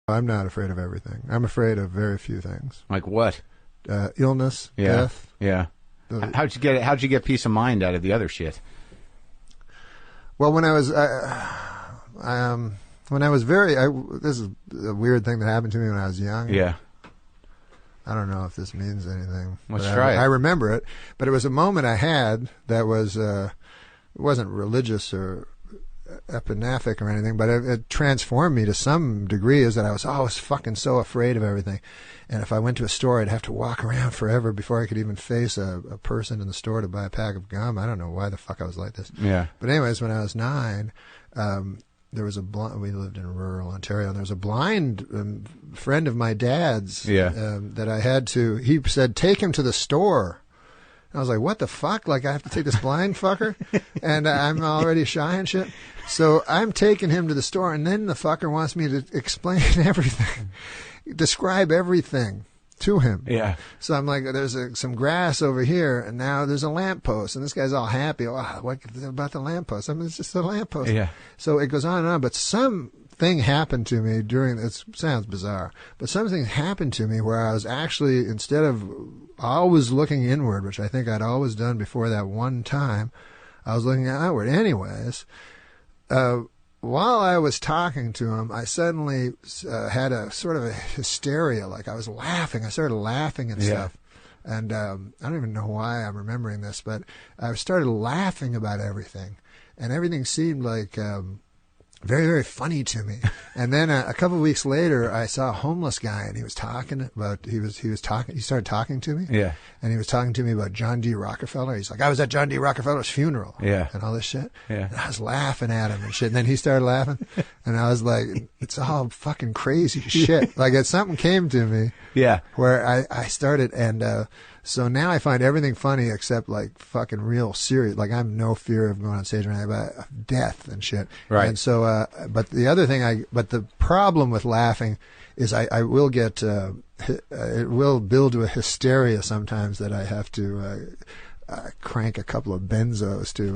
I'm not afraid of everything. I'm afraid of very few things. Like what? Illness, death. Yeah. How'd you get peace of mind out of the other shit? Well, when I was this is a weird thing that happened to me when I was young. Yeah. I don't know if this means anything. Let's try it. I remember it, but it was a moment I had that was it wasn't religious or epinaphic or anything, but it transformed me to some degree. Is that I was fucking so afraid of everything, and if I went to a store, I'd have to walk around forever before I could even face a person in the store to buy a pack of gum. I don't know why the fuck I was like this. Yeah. But anyways, when I was 9. There was we lived in rural Ontario, and there was a blind friend of my dad's that I had to, he said, take him to the store. I was like, what the fuck? Like, I have to take this blind fucker? And I'm already shy and shit. So I'm taking him to the store, and then the fucker wants me to explain everything, describe everything to him. Yeah. So I'm like, there's some grass over here, and now there's a lamppost, and this guy's all happy. Oh, what about the lamppost? I mean, it's just a lamppost. Yeah. So it goes on and on, but something happened to me it sounds bizarre, but something happened to me where I was actually, instead of always looking inward, which I think I'd always done before that one time, I was looking outward. Anyways, while I was talking to him, I suddenly had a sort of a hysteria, like I was laughing. I started laughing and stuff. And I don't even know why I'm remembering this, but I started laughing about everything. And everything seemed like very, very funny to me. And then a couple of weeks later, I saw a homeless guy, and he was talking about, he started talking to me. Yeah. And he was talking to me about John D. Rockefeller. He's like, I was at John D. Rockefeller's funeral. Yeah. And all this shit. Yeah. And I was laughing at him and shit. And then he started laughing. And I was like, it's all fucking crazy shit. Like, something came to me. Yeah. Where I started, and so now I find everything funny except like fucking real serious. Like, I'm no fear of going on stage or anything about death and shit. Right. And so, but the other thing but the problem with laughing is I will get, it will build to a hysteria sometimes that I have to crank a couple of benzos to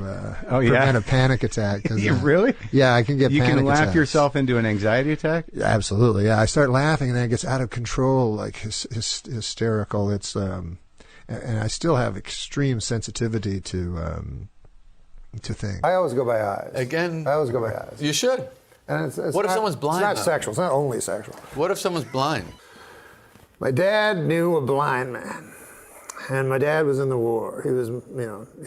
prevent a panic attack. You really? Yeah, I can get panic attacks. You can laugh yourself into an anxiety attack? Yeah, absolutely, yeah. I start laughing and then it gets out of control, like hysterical. It's and I still have extreme sensitivity to things. I always go by eyes. Again? I always go by eyes. You should. And it's what if someone's blind? It's not sexual. It's not only sexual. What if someone's blind? My dad knew a blind man. And my dad was in the war. He was,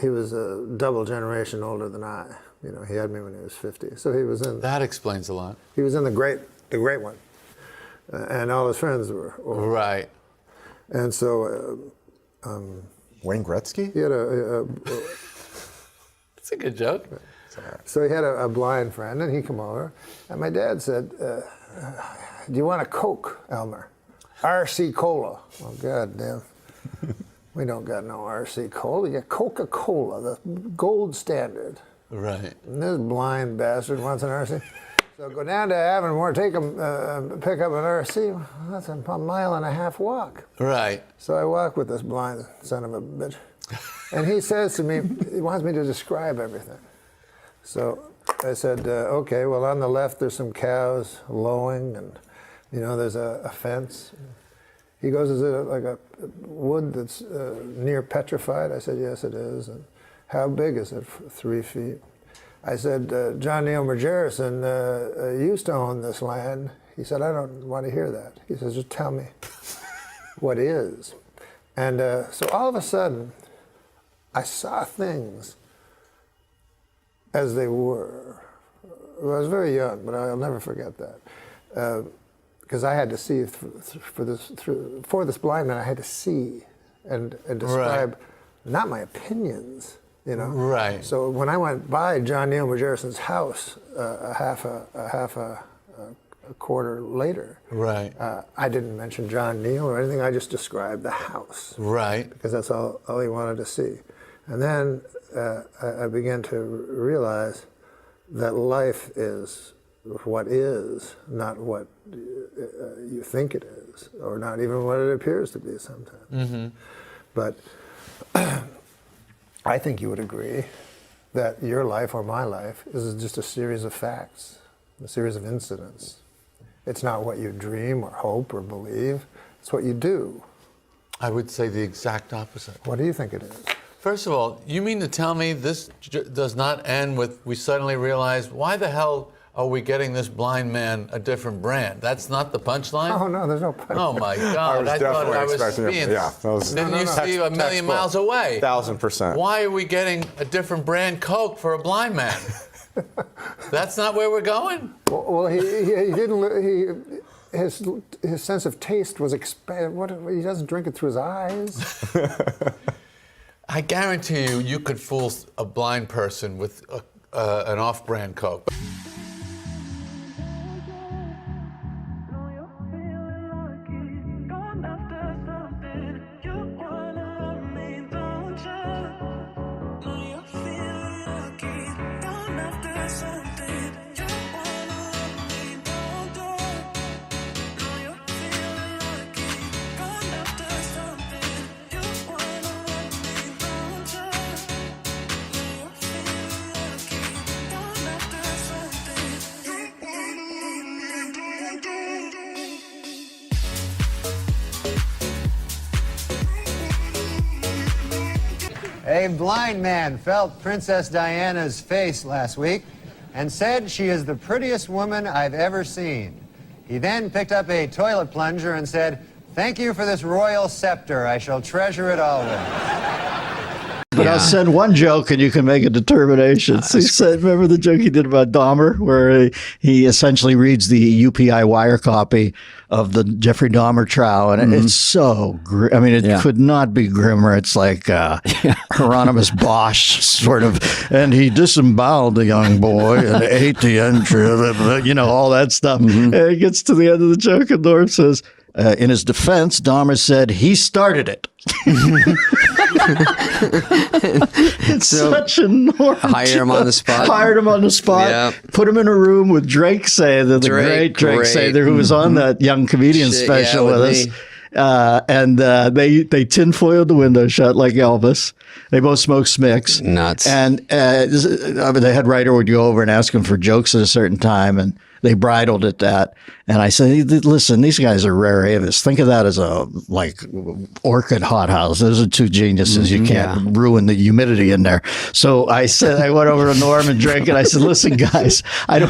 he was a double generation older than I. He had me when he was 50. So he was in. That explains a lot. He was in the great one, and all his friends were old. Right. And so. Wayne Gretzky? He had That's a good joke. So he had a blind friend, and he come over, and my dad said, "Do you want a Coke, Elmer? RC Cola." Oh, God damn. We don't got no RC Cola. We got Coca-Cola, the gold standard. Right. And this blind bastard wants an RC. So go down to Avonmore, pick up an RC. That's a 1.5 mile walk. Right. So I walk with this blind son of a bitch. And he says to me, he wants me to describe everything. So I said, okay, well, on the left there's some cows lowing, and, there's a fence. He goes, is it like a wood that's near petrified? I said, yes, it is. And how big is it? 3 feet. I said, John Neil Margerison used to own this land. He said, I don't want to hear that. He says, just tell me what is. And so all of a sudden, I saw things as they were. Well, I was very young, but I'll never forget that. Because I had to see, for this blind man, I had to see and describe not my opinions, Right. So when I went by John Neil Margerison's house a half a quarter later, right, I didn't mention John Neil or anything. I just described the house, right, because that's all he wanted to see. And then I began to realize that life is what is, not what you think it is, or not even what it appears to be sometimes. Mm-hmm. But I think you would agree that your life or my life is just a series of facts, a series of incidents. It's not what you dream or hope or believe. It's what you do. I would say the exact opposite. What do you think it is? First of all, you mean to tell me this does not end with we suddenly realize, why the hell are we getting this blind man a different brand? That's not the punchline? Oh, no, there's no punchline. Oh, my God. I was definitely expecting it. being... Yeah, that was Didn't you see a million miles away? 1,000%. Why are we getting a different brand Coke for a blind man? That's not where we're going? Well, he didn't. His sense of taste was expanded. He doesn't drink it through his eyes. I guarantee you could fool a blind person with an off-brand Coke. A blind man felt Princess Diana's face last week and said she is the prettiest woman I've ever seen. He then picked up a toilet plunger and said, "Thank you for this royal scepter. I shall treasure it always." But I'll send one joke and you can make a determination. So he said, remember the joke he did about Dahmer, where he essentially reads the UPI wire copy of the Jeffrey Dahmer trial, and it's so I mean, it could not be grimmer. It's like Hieronymus Bosch sort of, and he disemboweled the young boy and ate the entrails, you know, all that stuff. And it gets to the end of the joke, and Norm says, in his defense, Dahmer said he started it. It's such a Norm. Hire him on the spot. Hired him on the spot. Yep. Put him in a room with Drake Sather, the great Drake Sather, who was on that Young Comedian special with us. And they tinfoiled the window shut like Elvis. They both smoked Smicks. Nuts. And the head writer would go over and ask him for jokes at a certain time, and they bridled at that. And I said, listen, these guys are rare avis. Think of that as a, like, orchid hothouse. Those are two geniuses. You can't ruin the humidity in there. So I said, I went over to Norm and Drake, and I said, listen, guys, I'm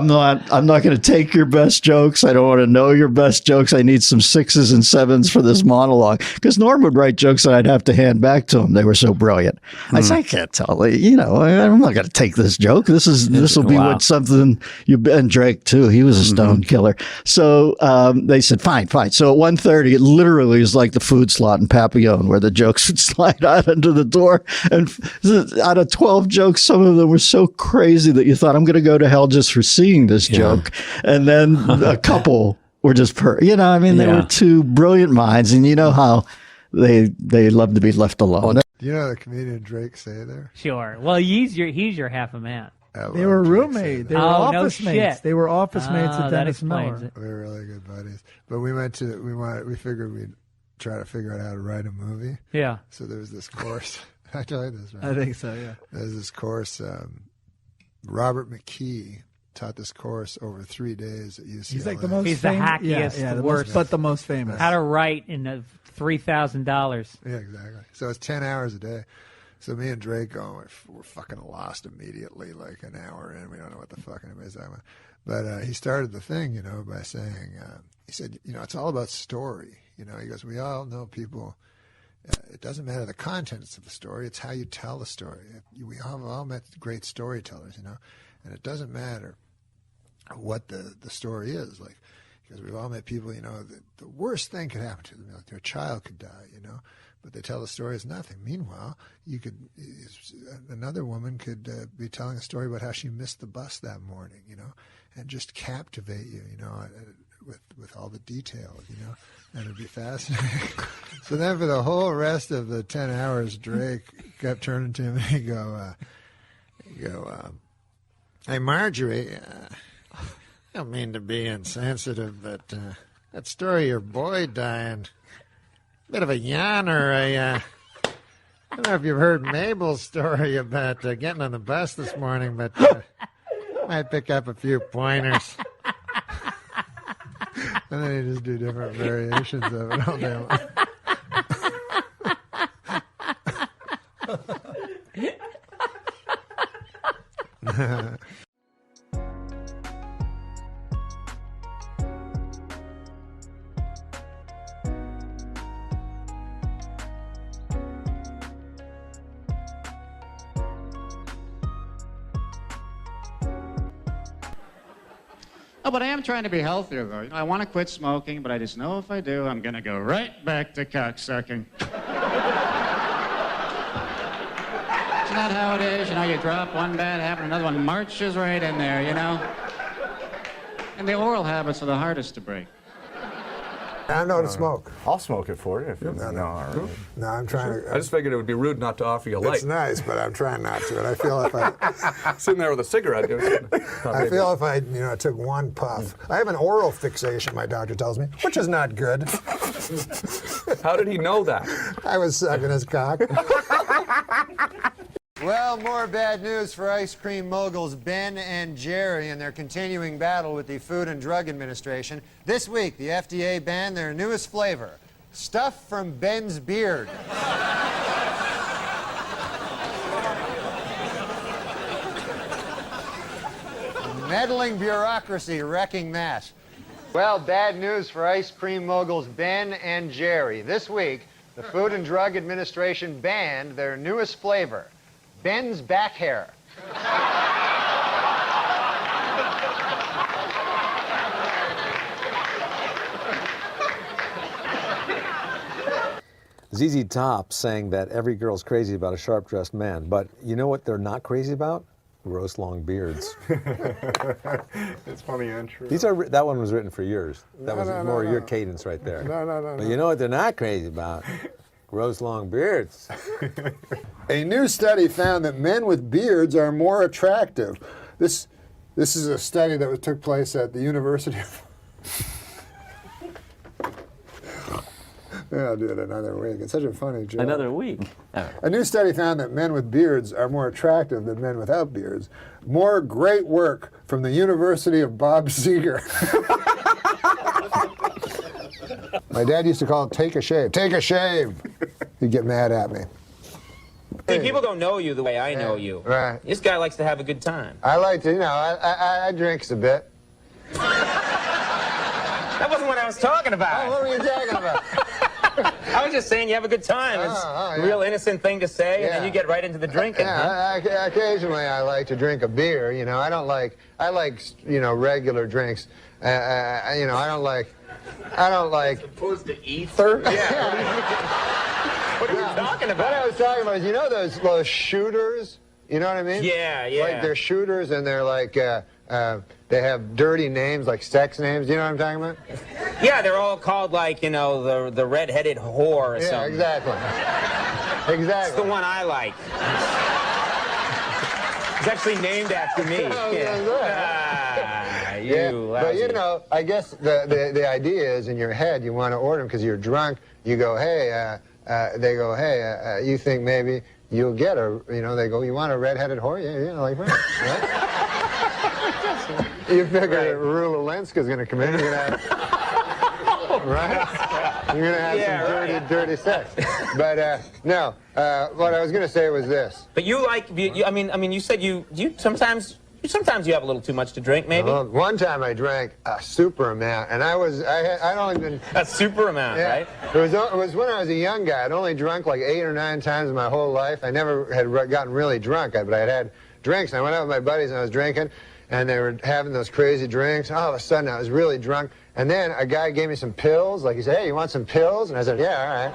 not going to take your best jokes. I don't want to know your best jokes. I need some 6s and 7s for this monologue. Because Norm would write jokes that I'd have to hand back to him. They were so brilliant. I said, I can't tell. You know, I'm not going to take this joke. This will be what something and Drake too. He was a stone killer. So they said, fine. So at 1:30, it literally is like the food slot in Papillon, where the jokes would slide out under the door. And out of 12 jokes, some of them were so crazy that you thought, I'm going to go to hell just for seeing this joke. And then a couple were just they were two brilliant minds, and you know how they love to be left alone. Do you know the comedian Drake Sather? Sure. Well, he's your half a man. They were roommates. They were office mates. Shit. They were office mates at that Dennis explains Miller. it. We were really good buddies. But we figured we'd try to figure out how to write a movie. Yeah. So there was this course. I tell you this, right? I think so, yeah. There's this course. Robert McKee taught this course over 3 days at UCLA. He's like the most He's the hackiest, the worst. but the most famous. How to write in $3,000. Yeah, exactly. So it's 10 hours a day. So me and Drake we're fucking lost immediately, like an hour in. We don't know what the fuck anybody's talking about. But he started the thing, by saying, he said, it's all about story. He goes, we all know people, it doesn't matter the contents of the story, it's how you tell the story. We have all met great storytellers, and it doesn't matter what the story is. Like, because we've all met people, the worst thing could happen to them. Like their child could die, but they tell the story as nothing. Meanwhile, another woman could be telling a story about how she missed the bus that morning, and just captivate you, with all the details, and it'd be fascinating. So then for the whole rest of the 10 hours, Drake kept turning to him and he'd go, hey, Marjorie, I don't mean to be insensitive, but that story of your boy dying, bit of a yarner. I don't know if you've heard Mabel's story about getting on the bus this morning, but might pick up a few pointers. And then you just do different variations of it all day long. Oh, but I am trying to be healthier, though. You know, I want to quit smoking, but I just know if I do, I'm going to go right back to cocksucking. Isn't that how it is? You know, you drop one bad habit, another one marches right in there, you know? And the oral habits are the hardest to break. I know to smoke. I'll smoke it for you. If No, I'm trying to. I just figured it would be rude not to offer you a light. It's nice, but I'm trying not to. And I feel if I Sitting there with a cigarette. I feel if I took one puff. I have an oral fixation, my doctor tells me, which is not good. How did he know that? I was sucking his cock. Well, more bad news for ice cream moguls Ben and Jerry in their continuing battle with the Food and Drug Administration. This week, the FDA banned their newest flavor, stuff from Ben's beard. Meddling bureaucracy wrecking that. Well, bad news for ice cream moguls Ben and Jerry. This week, the Food and Drug Administration banned their newest flavor, Ben's back hair. ZZ Top saying that every girl's crazy about a sharp-dressed man, but you know what they're not crazy about? Gross long beards. It's funny and true. That one was written for yours. That was no, more no. your cadence right there. No. But you know what they're not crazy about? Gross long beards. A new study found that men with beards are more attractive. This is a study that took place at the University of... I'll do it another week. It's such a funny joke. Another week. A new study found that men with beards are more attractive than men without beards. More great work from the University of Bob Seger. My dad used to call it take a shave. Take a shave. He'd get mad at me. See, people don't know you the way I know you. Right. This guy likes to have a good time. I like to, I drinks a bit. That wasn't what I was talking about. Oh, what were you talking about? I was just saying you have a good time. It's a real innocent thing to say, and then you get right into the drinking. Yeah, occasionally I like to drink a beer. I like regular drinks. I don't like. Opposed to ether? Yeah. What are you talking about? What I was talking about is, those shooters? You know what I mean? Yeah. Like they're shooters and they're like, they have dirty names, like sex names. You know what I'm talking about? Yeah, they're all called like, the red-headed whore or something. Exactly. It's the one I like. It's actually named after me. But I guess the idea is in your head you want to order them because you're drunk. You go, hey, they go, hey, you think maybe you'll get they go, you want a red-headed whore? Yeah, like right? You figure that Rula Lenska's going to come in, you're going to have, right? You're going to have some dirty sex. But no, what I was going to say was this. But you like, you said you sometimes you have a little too much to drink, maybe? One time I drank a super amount, and I'd only been... A super amount, right? It was when I was a young guy. I'd only drunk like 8 or 9 times in my whole life. I never had gotten really drunk, but I had drinks. And I went out with my buddies and I was drinking, and they were having those crazy drinks. All of a sudden, I was really drunk. And then a guy gave me some pills. Like, he said, hey, you want some pills? And I said, yeah, all right.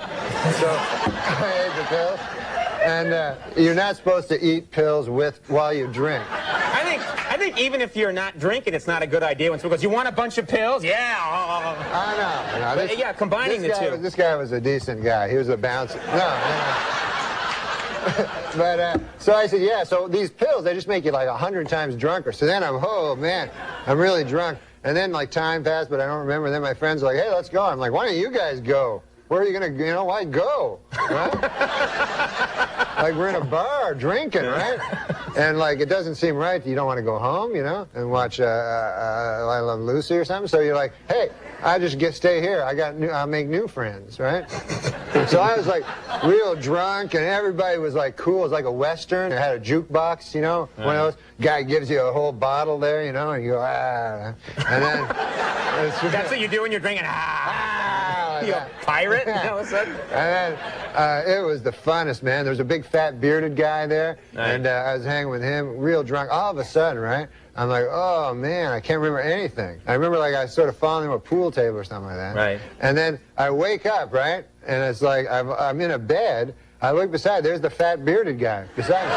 So I ate the pills. And you're not supposed to eat pills while you drink. I think even if you're not drinking, it's not a good idea when someone goes, you want a bunch of pills? Yeah. I know. Combining the two. This guy was a decent guy. He was a bouncer. No. But, so I said, yeah, so these pills, they just make you like 100 times drunker. So then oh, man, I'm really drunk. And then, like, time passed, but I don't remember. And then my friends are like, hey, let's go. I'm like, why don't you guys go? Where are you going to, why go? Right? Like, we're in a bar drinking, right? And like, it doesn't seem right. You don't want to go home, you know, and watch I Love Lucy or something. So you're like, hey, I just stay here. I'll make new friends, right? So I was like real drunk, and everybody was like cool. It was like a Western. It had a jukebox, you know, one of those. Guy gives you a whole bottle there, you know, and you go, ah. And then... That's what you do when you're drinking, you a pirate? All of a sudden? And then it was the funnest, man. There was a big fat bearded guy there, and I was hanging with him, real drunk. All of a sudden, right, I'm like, oh man, I can't remember anything. I remember like I sort of falling into a pool table or something like that. Right. And then I wake up, right, and it's like I'm in a bed. I look beside, there's the fat bearded guy beside me.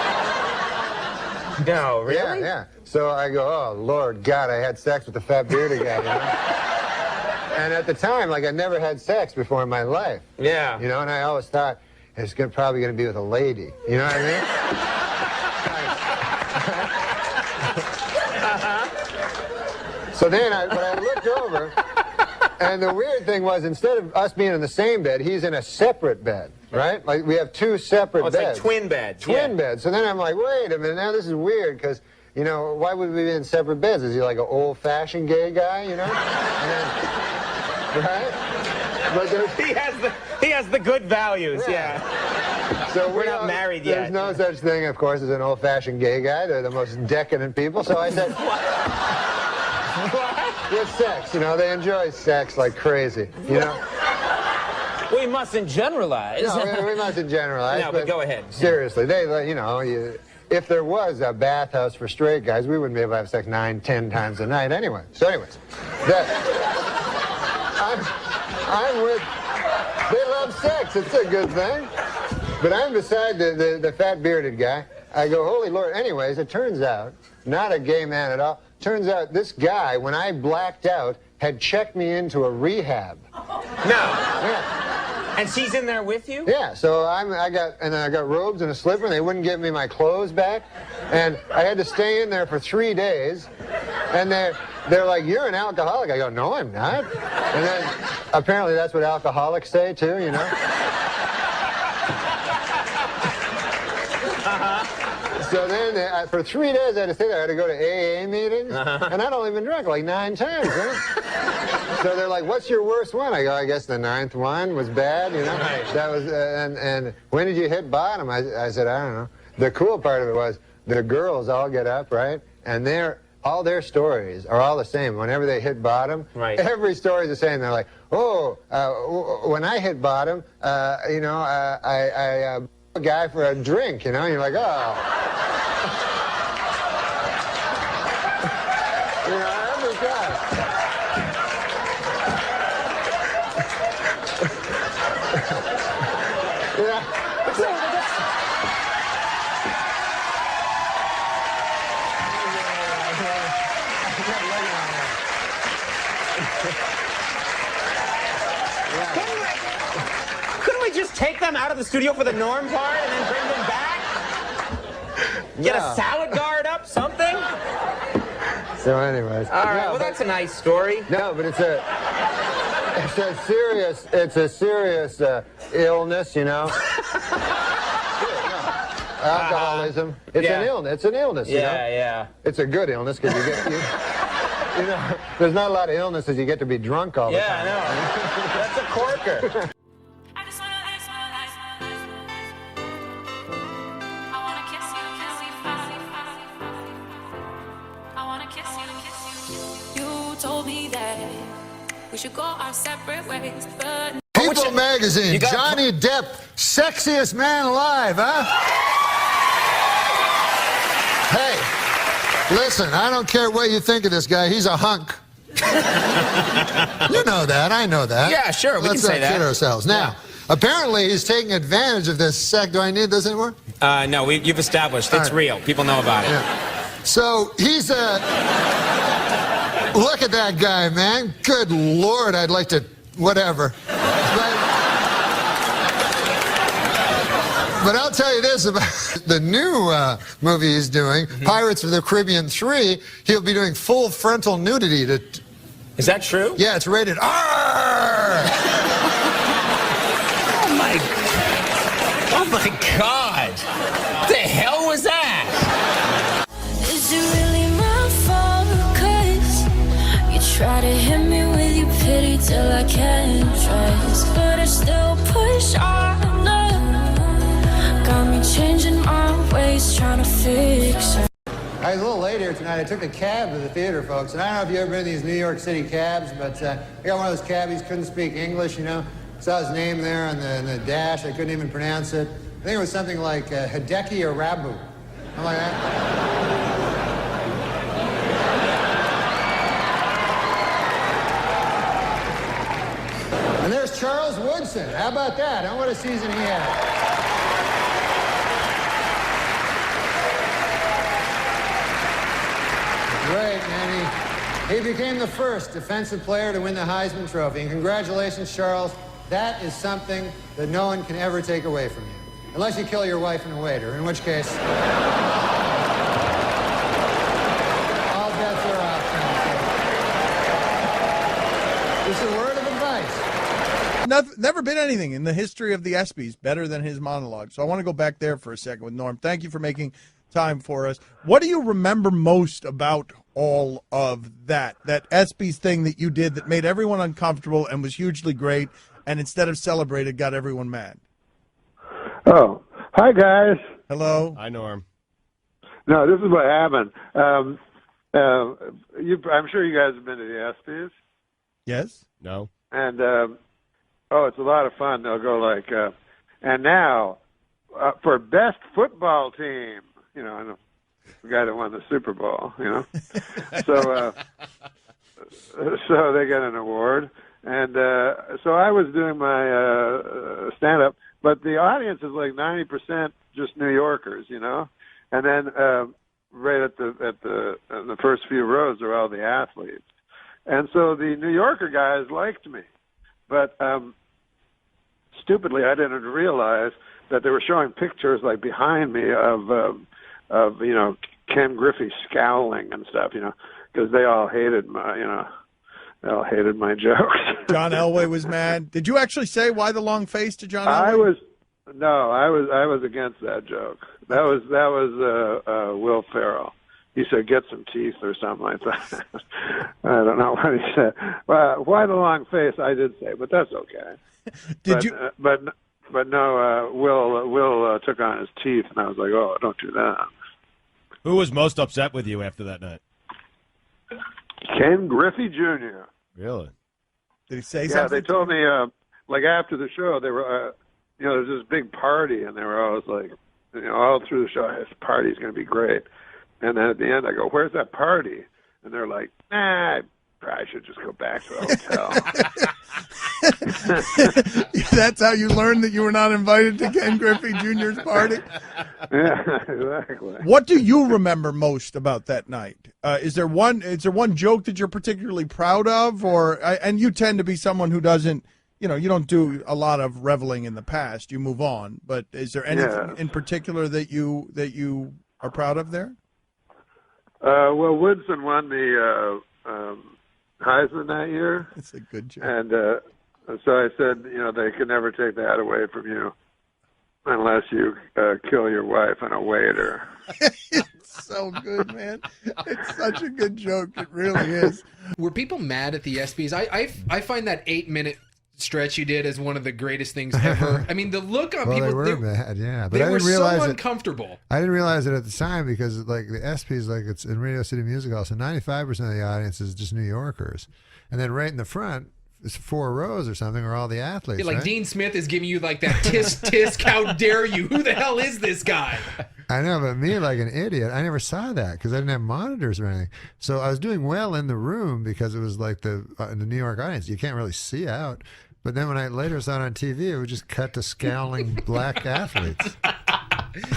No, really? Yeah, yeah. So I go, oh Lord God, I had sex with the fat bearded guy, you know? And at the time, like, I never had sex before in my life. Yeah. You know, and I always thought, it's probably going to be with a lady. You know what I mean? So then I looked over, and the weird thing was, instead of us being in the same bed, he's in a separate bed, right? Like, we have two separate beds. It's like twin beds. Twin beds. So then I'm like, wait a minute, now this is weird, because... You know, why would we be in separate beds? Is he like an old-fashioned gay guy, you know? And then, right? But he has the good values, yeah. So we're not married yet. There's no such thing, of course, as an old-fashioned gay guy. They're the most decadent people. So I said, with sex, you know, they enjoy sex like crazy, you know? We mustn't generalize. No, we mustn't generalize. No, but go ahead. Seriously, they, you know, if there was a bathhouse for straight guys, we wouldn't be able to have sex 9, 10 times a night anyway. So anyways, I'm with, they love sex, it's a good thing. But I'm beside the fat bearded guy. I go, holy Lord. Anyways, it turns out, not a gay man at all. Turns out this guy, when I blacked out, had checked me into a rehab. No. Yeah. And she's in there with you? Yeah, so I got robes and a slipper, and they wouldn't give me my clothes back, and I had to stay in there for 3 days, and they're like, you're an alcoholic. I go, no, I'm not. And then apparently that's what alcoholics say too, you know. So then for 3 days I had to stay there. I had to go to AA meetings, and I'd only been drunk like 9 times, right? So they're like, what's your worst one? I go, I guess the 9th one was bad, you know? Right. That was, and when did you hit bottom? I said, I don't know. The cool part of it was the girls all get up, right? And all their stories are all the same. Whenever they hit bottom, right. Every story is the same. They're like, oh, when I hit bottom, you know, I a guy for a drink, you know? And you're like, oh. You know, every guy. Yeah. Couldn't we just take them out of the studio for the Norm part and then bring them back? Get a salad guard up, something? So anyways. All right, well, that's a nice story. No, but it's a serious illness, you know. Alcoholism. It's an illness. It's an illness, you know. Yeah. It's a good illness because you know, there's not a lot of illnesses you get to be drunk all the time. Yeah, I know. That's a corker. We should go our separate ways, but... People magazine, Johnny Depp, sexiest man alive, huh? Hey, listen, I don't care what you think of this guy. He's a hunk. You know that. I know that. Yeah, sure. We can say that. Let's not kid ourselves. Now, apparently he's taking advantage of this sex. Do I need this anymore? No, you've established. It's real. People know about it. Yeah. So he's look at that guy, man. Good Lord, I'd like to, whatever. But I'll tell you this about the new movie he's doing, Pirates of the Caribbean 3, he'll be doing full frontal nudity. Is that true? Yeah, it's rated R! Oh my God! What the hell was that? earlier tonight, I took a cab to the theater, folks. And I don't know if you've ever been in these New York City cabs, but I got one of those cabbies, couldn't speak English, you know. Saw his name there on the dash. I couldn't even pronounce it. I think it was something like Hideki Arabu. Something like that. And there's Charles Woodson. How about that? Huh? What a season he had. Great, man. He became the first defensive player to win the Heisman Trophy. And congratulations, Charles. That is something that no one can ever take away from you. Unless you kill your wife and a waiter, in which case, all bets are off. Just a word of advice. Never been anything in the history of the ESPYs better than his monologue. So I want to go back there for a second with Norm. Thank you for making time for us. What do you remember most about all of that ESPYs thing that you did that made everyone uncomfortable and was hugely great, and instead of celebrated, got everyone mad? Oh, hi, guys. Hello. Hi, Norm. No, this is what happened. I'm sure you guys have been to the ESPYs. Yes. No. And, it's a lot of fun. They'll go like, and now for best football team, you know, and the guy that won the Super Bowl, you know. So they get an award. And so I was doing my stand-up, but the audience is like 90% just New Yorkers, you know. And then right at the in the first few rows are all the athletes. And so the New Yorker guys liked me. But stupidly, I didn't realize that they were showing pictures like behind me of you know, Ken Griffey scowling and stuff, you know, because they all hated my jokes. John Elway was mad. Did you actually say why the long face to John Elway? I was against that joke. That was Will Ferrell. He said, "Get some teeth" or something like that. I don't know what he said. Why the long face? I did say, but that's okay. But no, Will took on his teeth, and I was like, "Oh, don't do that." Who was most upset with you after that night? Ken Griffey Jr. Really? Did he say Yeah, something? they told me, like after the show, they were, you know, there was this big party, and they were always like, you know, all through the show, this party's going to be great. And then at the end, I go, "Where's that party?" And they're like, "Nah, I probably should just go back to the hotel." That's how you learned that you were not invited to Ken Griffey Jr.'s party? Yeah, exactly. What do you remember most about that night? Is there one joke that you're particularly proud of, and you tend to be someone who doesn't, you know, you don't do a lot of reveling in the past. You move on. But is there anything in particular that you are proud of there? Well, Woodson won the Heisman that year. It's a good joke. And so I said, you know, they could never take that away from you unless you kill your wife and a waiter. It's so good, man. It's such a good joke. It really is. Were people mad at the ESPYs? I find that 8-minute stretch you did as one of the greatest things ever. I mean, the look on Well, people. they were mad, yeah. But They I were didn't realize so it. uncomfortable. I didn't realize it at the time because, like, the ESPYs, like, it's in Radio City Music Hall, so 95% of the audience is just New Yorkers. And then right in the front, it's 4 rows or something, are all the athletes, Like right? Dean Smith is giving you like that tisk, how dare you? Who the hell is this guy? I know, but me, like an idiot, I never saw that because I didn't have monitors or anything. So I was doing well in the room because it was like the New York audience. You can't really see out. But then when I later saw it on TV, it would just cut to scowling black athletes.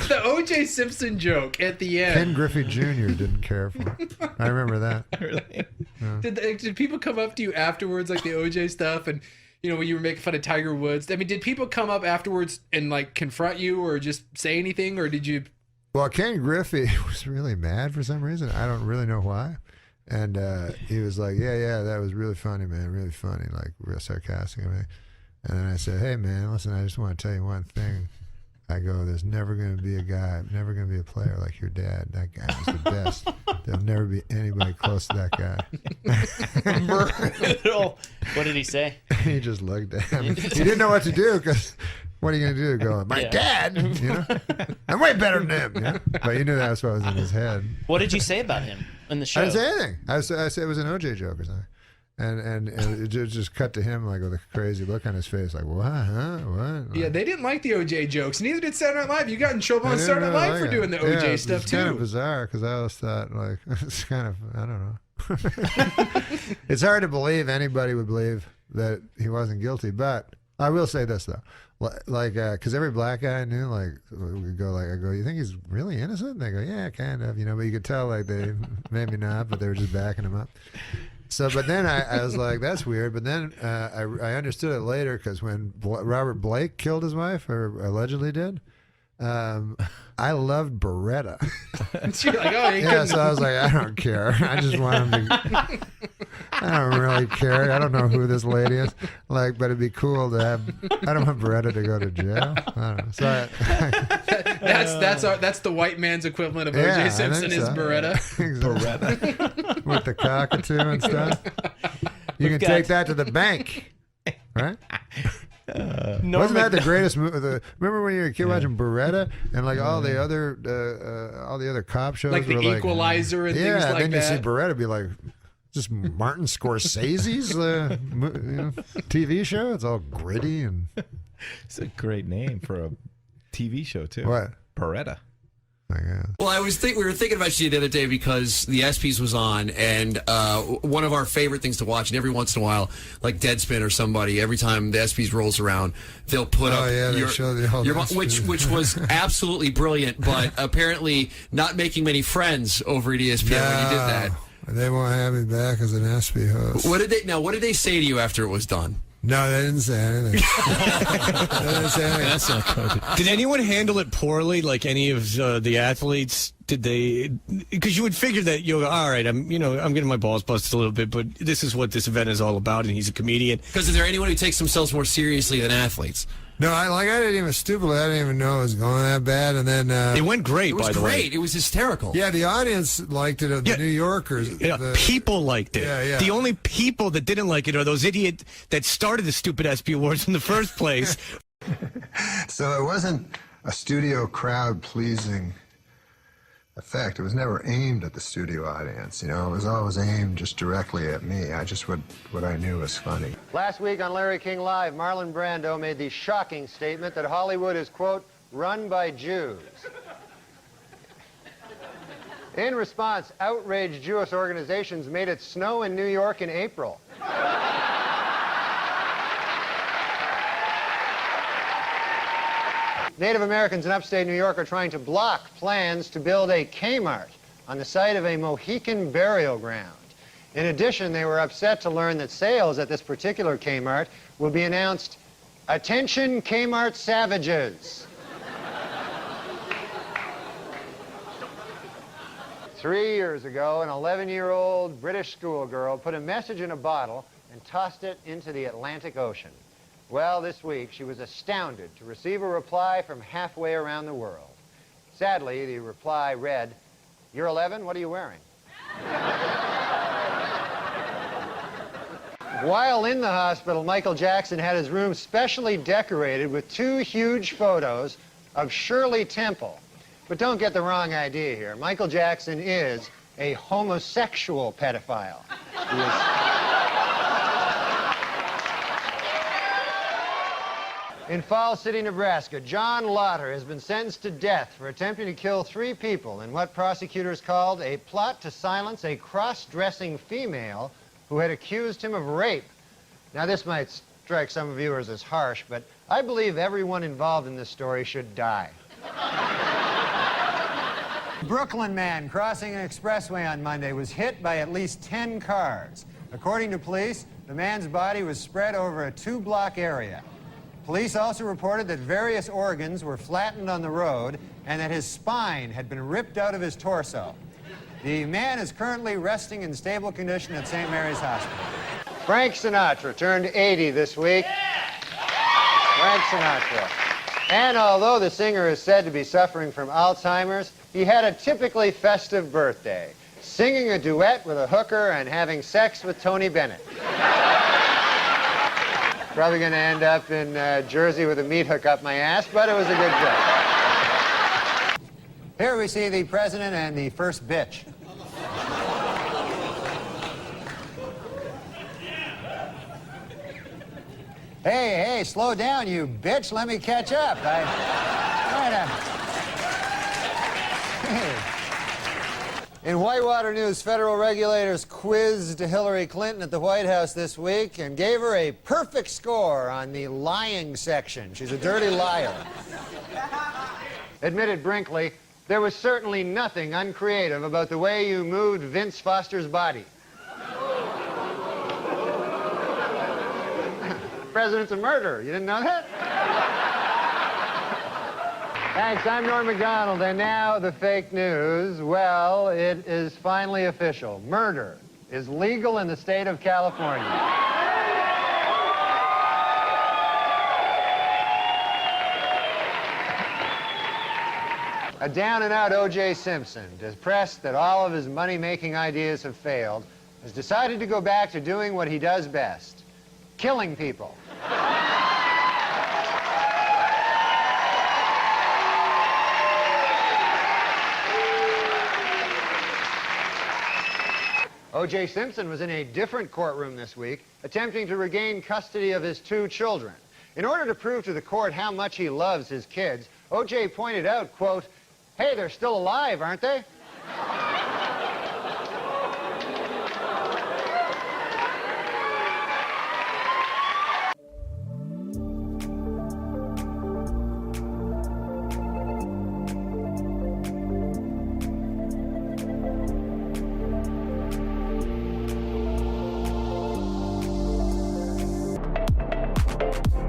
The O.J. Simpson joke at the end. Ken Griffey Jr. didn't care for it. I remember that. Really? Yeah. Did people come up to you afterwards, like the O.J. stuff, and you know when you were making fun of Tiger Woods? I mean, did people come up afterwards and like confront you or just say anything, or did you? Well, Ken Griffey was really mad for some reason. I don't really know why. And he was like, yeah, that was really funny, man, really funny, like real sarcastic and everything. And then I said, hey, man, listen, I just want to tell you one thing. I go, there's never going to be a guy, never going to be a player like your dad. That guy was the best. There'll never be anybody close to that guy. What did he say? He just looked at him. He didn't know what to do because What are you going to do? Go, my dad? You know? I'm way better than him. You know? But you knew that was what was in his head. What did you say about him in the show? I didn't say anything. I said it was an OJ joke or something. And it just cut to him like with a crazy look on his face, like, what, huh? What? Yeah, they didn't like the OJ jokes. Neither did Saturday Night Live. You got in trouble on Saturday Night Live for doing the OJ stuff, it's too. kind of bizarre because I always thought, like, it's kind of, I don't know. It's hard to believe anybody would believe that he wasn't guilty. But I will say this, though. Like, because every black guy I knew, like, would go, like, I go, you think he's really innocent? And they go, yeah, kind of, you know, but you could tell, like, they, maybe not, but they were just backing him up. So, but then I was like, that's weird. But then I understood it later because when Robert Blake killed his wife, or allegedly did, I loved Beretta. You're like, oh, yeah, so I was like, I don't care. I just want him to. I don't really care. I don't know who this lady is. Like, but it'd be cool to have. I don't want Beretta to go to jail. I don't know. So that's the white man's equivalent of O.J. Simpson is Beretta. Beretta with the cockatoo and stuff. You can take that to the bank, right? Wasn't that the greatest movie? Remember when you were a kid watching Beretta and like all the other cop shows, like the were Equalizer and things like that. Yeah, then you see Beretta be like, just Martin Scorsese's TV show. It's all gritty and. It's a great name for a TV show too. What? Beretta. Well, we were thinking about you the other day because the ESPYs was on, and one of our favorite things to watch, and every once in a while, like Deadpan or somebody, every time the ESPYs rolls around, they'll put up which was absolutely brilliant, but apparently not making many friends over at ESPN when you did that. They won't have me back as an ESPY host. What did they say to you after it was done? No, they didn't say anything. That's not good. Did anyone handle it poorly? Like any of the athletes? Did they? Because you would figure that you go, all right, I'm getting my balls busted a little bit, but this is what this event is all about, and he's a comedian. Because is there anyone who takes themselves more seriously than athletes? No, I didn't even stupidly. I didn't even know it was going that bad, and then it went great. It was by the way, it was hysterical. Yeah, the audience liked it. The New Yorkers, people liked it. Yeah. The only people that didn't like it are those idiots that started the stupid ESPY Awards in the first place. So it wasn't a studio crowd pleasing effect. It was never aimed at the studio audience. You know, it was always aimed just directly at me. I just what I knew was funny. Last week on Larry King Live, Marlon Brando made the shocking statement that Hollywood is, quote, run by Jews. In response, outraged Jewish organizations made it snow in New York in April. Native Americans in upstate New York are trying to block plans to build a Kmart on the site of a Mohican burial ground. In addition, they were upset to learn that sales at this particular Kmart will be announced, "Attention Kmart savages." 3 years ago, an 11-year-old British schoolgirl put a message in a bottle and tossed it into the Atlantic Ocean. Well, this week, she was astounded to receive a reply from halfway around the world. Sadly, the reply read, "You're 11, what are you wearing?" While in the hospital, Michael Jackson had his room specially decorated with 2 huge photos of Shirley Temple. But don't get the wrong idea here. Michael Jackson is a homosexual pedophile. He is... In Falls City, Nebraska, John Lauder has been sentenced to death for attempting to kill 3 people in what prosecutors called a plot to silence a cross-dressing female who had accused him of rape. Now, this might strike some viewers as harsh, but I believe everyone involved in this story should die. Brooklyn man crossing an expressway on Monday was hit by at least 10 cars. According to police, the man's body was spread over a 2-block area. Police also reported that various organs were flattened on the road and that his spine had been ripped out of his torso. The man is currently resting in stable condition at St. Mary's Hospital. Frank Sinatra turned 80 this week. Frank Sinatra. And although the singer is said to be suffering from Alzheimer's, he had a typically festive birthday, singing a duet with a hooker and having sex with Tony Bennett. Probably going to end up in Jersey with a meat hook up my ass, but it was a good joke. Here we see the president and the first bitch. Hey, slow down, you bitch. Let me catch up. In Whitewater News, federal regulators quizzed Hillary Clinton at the White House this week and gave her a perfect score on the lying section. She's a dirty liar. Admitted Brinkley, there was certainly nothing uncreative about the way you moved Vince Foster's body. The president's a murderer. You didn't know that? Thanks, I'm Norm MacDonald, and now the fake news. Well, it is finally official. Murder is legal in the state of California. A down-and-out O.J. Simpson, depressed that all of his money-making ideas have failed, has decided to go back to doing what he does best, killing people. O.J. Simpson was in a different courtroom this week, attempting to regain custody of his 2 children. In order to prove to the court how much he loves his kids, O.J. pointed out, quote, "Hey, they're still alive, aren't they?"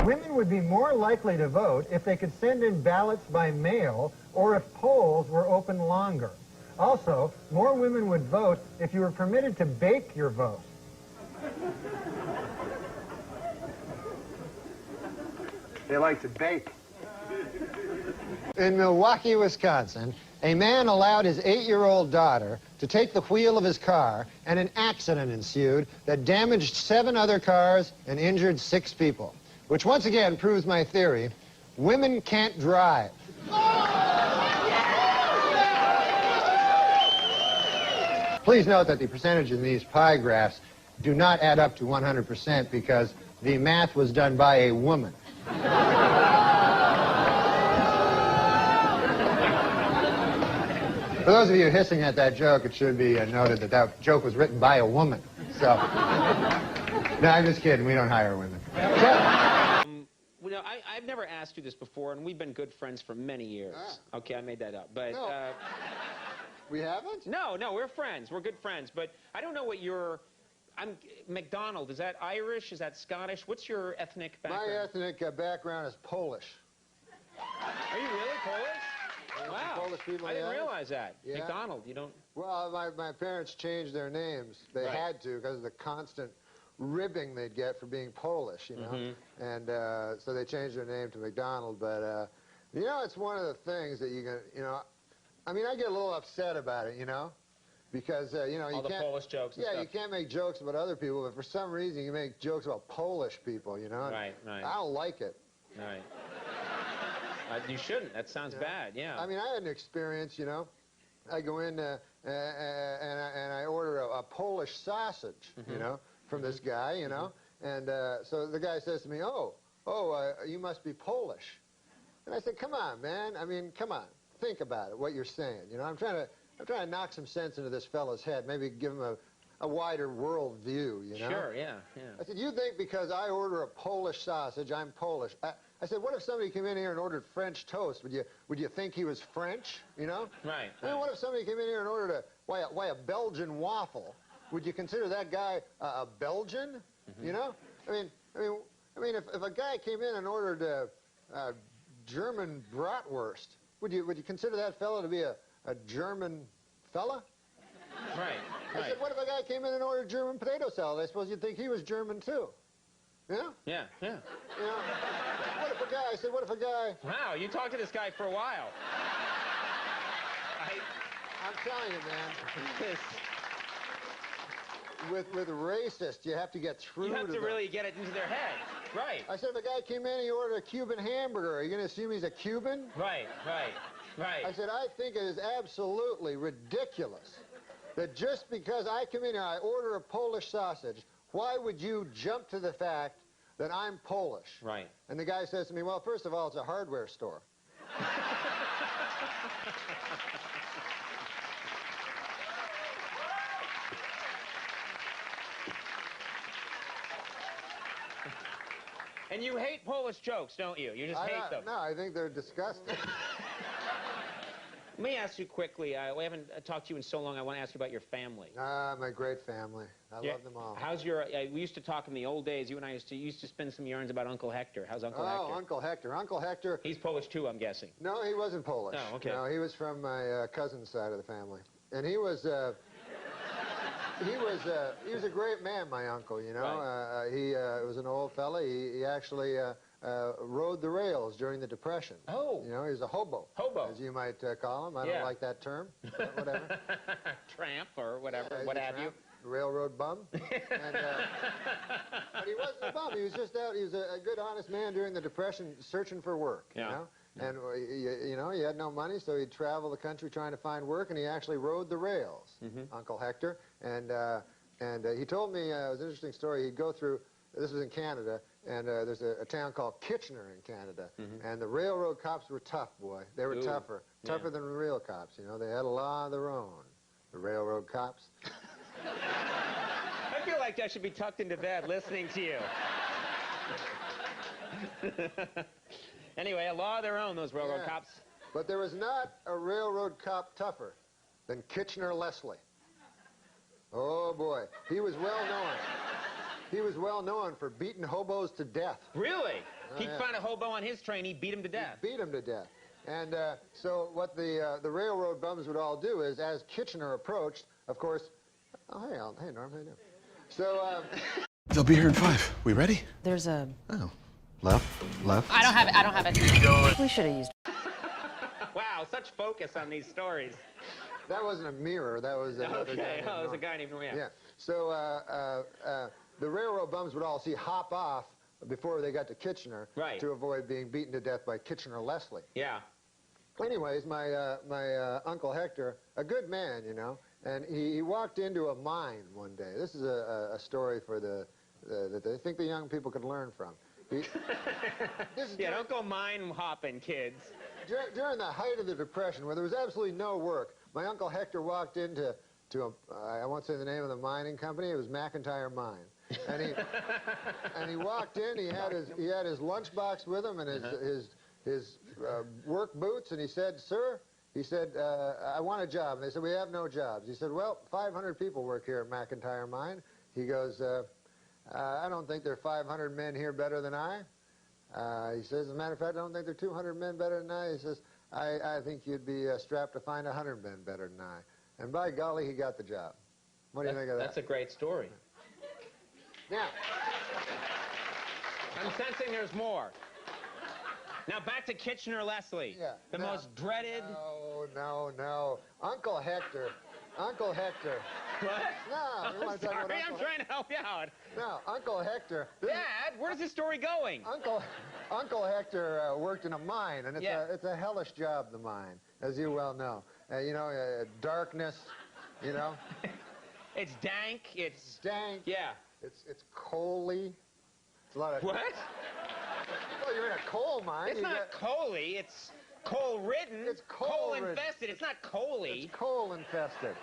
Women would be more likely to vote if they could send in ballots by mail or if polls were open longer. Also, more women would vote if you were permitted to bake your vote. They like to bake. In Milwaukee, Wisconsin, a man allowed his 8-year-old daughter to take the wheel of his car, and an accident ensued that damaged 7 other cars and injured 6 people. Which once again proves my theory, women can't drive. Please note that the percentages in these pie graphs do not add up to 100% because the math was done by a woman. For those of you hissing at that joke, it should be noted that that joke was written by a woman. So, no, I'm just kidding. We don't hire women. Well, I've never asked you this before, and we've been good friends for many years. Ah. Okay, I made that up. But No. We haven't? No, we're friends. We're good friends. But I don't know what your... MacDonald, is that Irish? Is that Scottish? What's your ethnic background? My ethnic background is Polish. Are you really Polish? Wow. Polish people, I didn't yeah. realize that. Yeah. MacDonald, you don't... Well, my parents changed their names. They Right. had to because of the constant ribbing they'd get for being Polish, you know. Mm-hmm. And so they changed their name to MacDonald. But, you know, it's one of the things that you can, you know, I mean, I get a little upset about it, you know, because, you know, All you the can't... Polish jokes and Yeah, stuff. you can't make jokes about other people, but for some reason you make jokes about Polish people, you know. Right. I don't like it. Right. You shouldn't. That sounds bad, yeah. I mean, I had an experience, you know. I go in and I order a Polish sausage, you know, from this guy, you know. And so the guy says to me, you must be Polish. And I said, come on, man. I mean, come on. Think about it, what you're saying. You know, I'm trying to knock some sense into this fellow's head, maybe give him a wider world view, you know. Sure, yeah. I said, you think because I order a Polish sausage, I'm Polish. I said, what if somebody came in here and ordered French toast? Would you think he was French, you know? Right. I mean, what if somebody came in here and ordered a Belgian waffle? Would you consider that guy a Belgian, you know? I mean, if a guy came in and ordered a German bratwurst, would you consider that fellow to be a German fella? Right. I said, what if a guy came in and ordered German potato salad? I suppose you'd think he was German too. Yeah? Yeah. You know, what if a guy... Wow, you talked to this guy for a while. I'm telling you, man. With racist, you have to get through You have to to them. really get it into their head. Right. I said, if a guy came in and he ordered a Cuban hamburger, are you going to assume he's a Cuban? Right. I said, I think it is absolutely ridiculous that just because I come in here, I order a Polish sausage, why would you jump to the fact that I'm Polish? Right. And the guy says to me, well, first of all, it's a hardware store. And you hate Polish jokes, don't you? You just hate them. No, I think they're disgusting. Let me ask you quickly. We haven't talked to you in so long. I want to ask you about your family. My great family. I love them all. How's your... we used to talk in the old days. You and I used to spin some yarns about Uncle Hector. How's Uncle Hector? Oh, Uncle Hector. Uncle Hector... He's Polish, too, I'm guessing. No, he wasn't Polish. Oh, okay. No, he was from my cousin's side of the family. And he was... he was a great man, my uncle, you know. Right. He was an old fella. He actually rode the rails during the Depression. Oh. You know, he was a hobo. Hobo. As you might call him. I don't like that term, but whatever. Tramp or whatever, Yeah, what he's a have you. tramp, Railroad bum. And, but he wasn't a bum. He was just out. He was a good, honest man during the Depression searching for work, you know. And, you know, he had no money, so he'd travel the country trying to find work, and he actually rode the rails, Uncle Hector. And he told me, it was an interesting story, he'd go through, this was in Canada, and there's a town called Kitchener in Canada, and the railroad cops were tough, boy. They were tougher than real cops, you know. They had a law of their own, the railroad cops. I feel like I should be tucked into bed listening to you. Anyway, a law of their own, those railroad cops. But there was not a railroad cop tougher than Kitchener Leslie. Oh, boy. He was well known. He was well known for beating hobos to death. Really? Oh, He'd find a hobo on his train, he'd beat him to death. He'd beat him to death. And so what the railroad bums would all do is, as Kitchener approached, of course... Oh, hey, hey, Norm, how you doing? So... They'll be here in 5. We ready? There's a... Oh. Left. I don't have it. I don't have it. We should have used... Wow, such focus on these stories. That wasn't a mirror. That was another guy. Oh, it was a guy named Norm. Yeah. So the railroad bums would all hop off before they got to Kitchener to avoid being beaten to death by Kitchener Leslie. Yeah. Anyways, my Uncle Hector, a good man, you know, and he walked into a mine one day. This is a story for that I think the young people could learn from. Don't go mine hopping, kids. During the height of the Depression, where there was absolutely no work, my Uncle Hector walked into I won't say the name of the mining company. It was McIntyre Mine, and he walked in. He had his lunchbox with him and his work boots, and he said, "Sir," he said, "I want a job." And they said, "We have no jobs." He said, "Well, 500 people work here at McIntyre Mine." He goes, "I don't think there are 500 men here better than I." He says, "As a matter of fact, I don't think there are 200 men better than I." He says, I think you'd be strapped to find 100 men better than I. And by golly, he got the job. What do you think of that? That's a great story. Now, I'm sensing there's more. Now back to Kitchener Leslie. Yeah. The most dreaded... No. Uncle Hector. What? No, you want to talk about I'm trying to help you out. No, Uncle Hector. Dad, where's this story going? Uncle Hector worked in a mine, and it's a hellish job, the mine, as you well know. You know, darkness, you know. It's dank. It's dank. Yeah. It's coaly. It's a lot of... What? Well, you're in a coal mine. It's not coaly. It's coal-ridden. It's coal-infested. It's not coaly. It's coal-infested.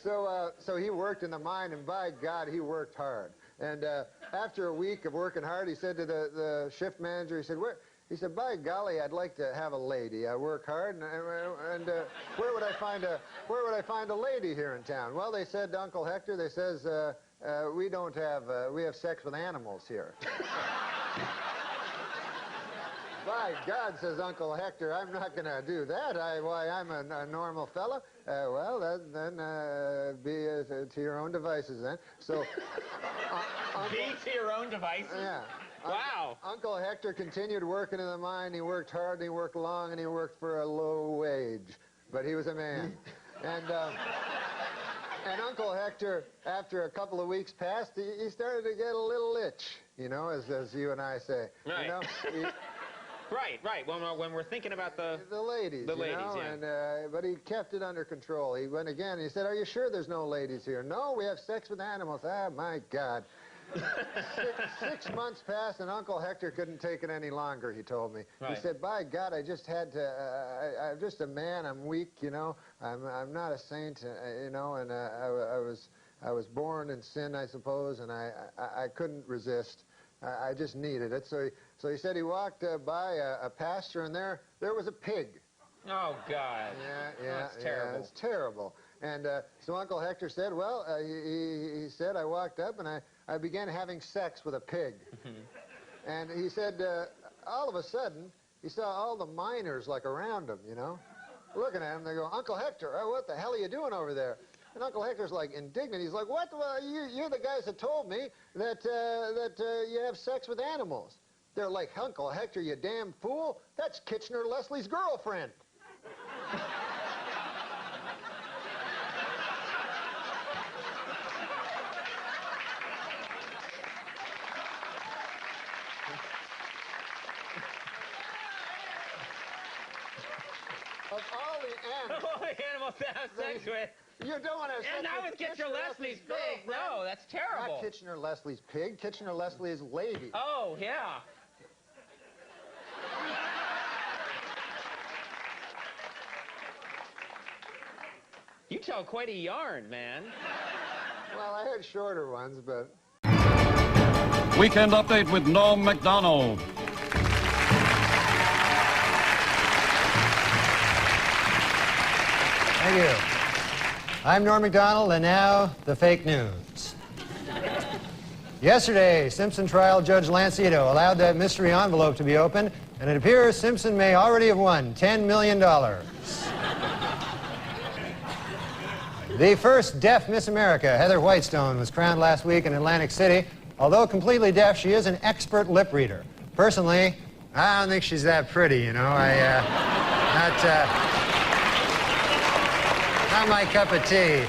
So he worked in the mine, and by God, he worked hard. And after a week of working hard, he said to the shift manager, he said, "By golly, I'd like to have a lady. I work hard, and where would I find a lady here in town?" Well, they said to Uncle Hector, they says, we have sex with animals here. By God, says Uncle Hector, I'm not going to do that. I'm a normal fella. Well, then be to your own devices then. So, be to your own devices? Yeah. Wow. Uncle Hector continued working in the mine. He worked hard, and he worked long, and he worked for a low wage. But he was a man. And Uncle Hector, after a couple of weeks passed, he started to get a little itch. you know, as you and I say. Right. You know, Right. When we're thinking about the ladies, the you ladies, know, yeah. and but he kept it under control. He went again. He said, "Are you sure there's no ladies here?" "No, we have sex with animals." "Ah, my God." 6 months passed, and Uncle Hector couldn't take it any longer. He told me. Right. He said, "By God, I just had to. I'm just a man. I'm weak, you know. I'm not a saint, you know. And I was born in sin, I suppose, and I couldn't resist. I just needed it." So he said he walked by a pasture, and there was a pig. Oh, God. Yeah, That's terrible. Yeah, it's terrible. And so Uncle Hector said, well, he said, I walked up and I began having sex with a pig. And he said, all of a sudden, he saw all the miners like around him, you know, looking at him. They go, "Uncle Hector, what the hell are you doing over there?" And Uncle Hector's like indignant. He's like, "What? Well, you're the guys that told me that you have sex with animals." They're like, "Uncle Hector, you damn fool. That's Kitchener Leslie's girlfriend." Of all the animals. All the animals to have sex with. You don't want to have sex And not with Kitchener Leslie's pig. No, that's terrible. Not Kitchener Leslie's pig. Kitchener Leslie's lady. Oh, yeah. You tell quite a yarn, man. Well, I had shorter ones, but... Weekend Update with NORM MACDONALD. Thank you. I'm Norm MacDonald, and now the fake news. Yesterday, Simpson trial Judge Lancito allowed that mystery envelope to be opened, and it appears Simpson may already have won $10 million. The first deaf Miss America, Heather Whitestone, was crowned last week in Atlantic City. Although completely deaf, she is an expert lip reader. Personally, I don't think she's that pretty, you know. Not my cup of tea.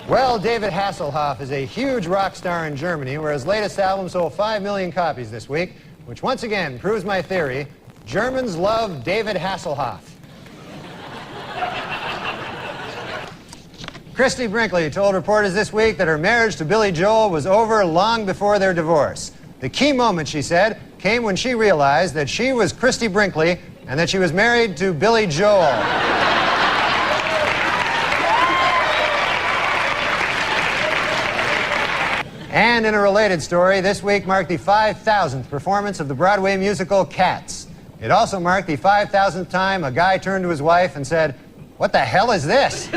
Well, David Hasselhoff is a huge rock star in Germany, where his latest album sold 5 million copies this week, which once again proves my theory: Germans love David Hasselhoff. Christy Brinkley told reporters this week that her marriage to Billy Joel was over long before their divorce. The key moment, she said, came when she realized that she was Christy Brinkley and that she was married to Billy Joel. And in a related story, this week marked the 5,000th performance of the Broadway musical Cats. It also marked the 5,000th time a guy turned to his wife and said, "What the hell is this?"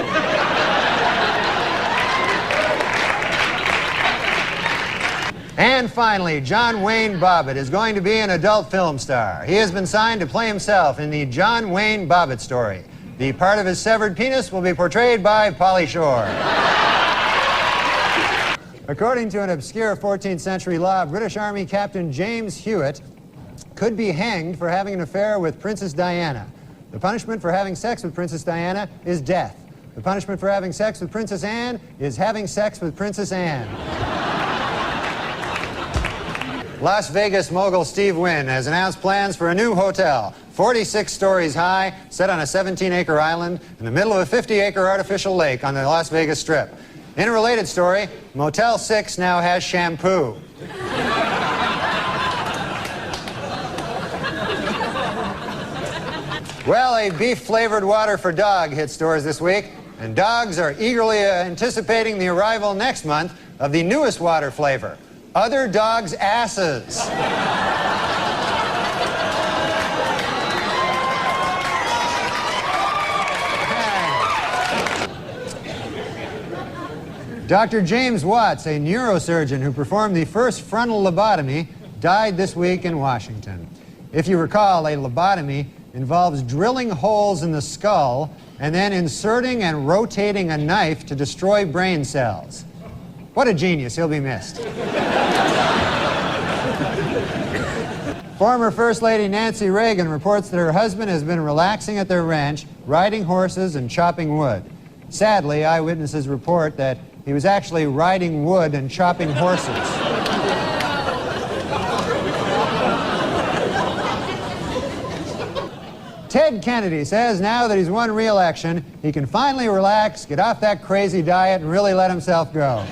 And finally, John Wayne Bobbitt is going to be an adult film star. He has been signed to play himself in the John Wayne Bobbitt story. The part of his severed penis will be portrayed by Pauly Shore. According to an obscure 14th century law, British Army Captain James Hewitt could be hanged for having an affair with Princess Diana. The punishment for having sex with Princess Diana is death. The punishment for having sex with Princess Anne is having sex with Princess Anne. Las Vegas mogul Steve Wynn has announced plans for a new hotel, 46 stories high, set on a 17-acre island in the middle of a 50-acre artificial lake on the Las Vegas Strip. In a related story, Motel 6 now has shampoo. Well, a beef-flavored water for dog hit stores this week, and dogs are eagerly anticipating the arrival next month of the newest water flavor, other dogs' asses. Dr. James Watts, a neurosurgeon who performed the first frontal lobotomy, died this week in Washington. If you recall, a lobotomy involves drilling holes in the skull and then inserting and rotating a knife to destroy brain cells. What a genius. He'll be missed. Former First Lady Nancy Reagan reports that her husband has been relaxing at their ranch, riding horses and chopping wood. Sadly, eyewitnesses report that he was actually riding wood and chopping horses. Ted Kennedy says now that he's won re-election, he can finally relax, get off that crazy diet, and really let himself go.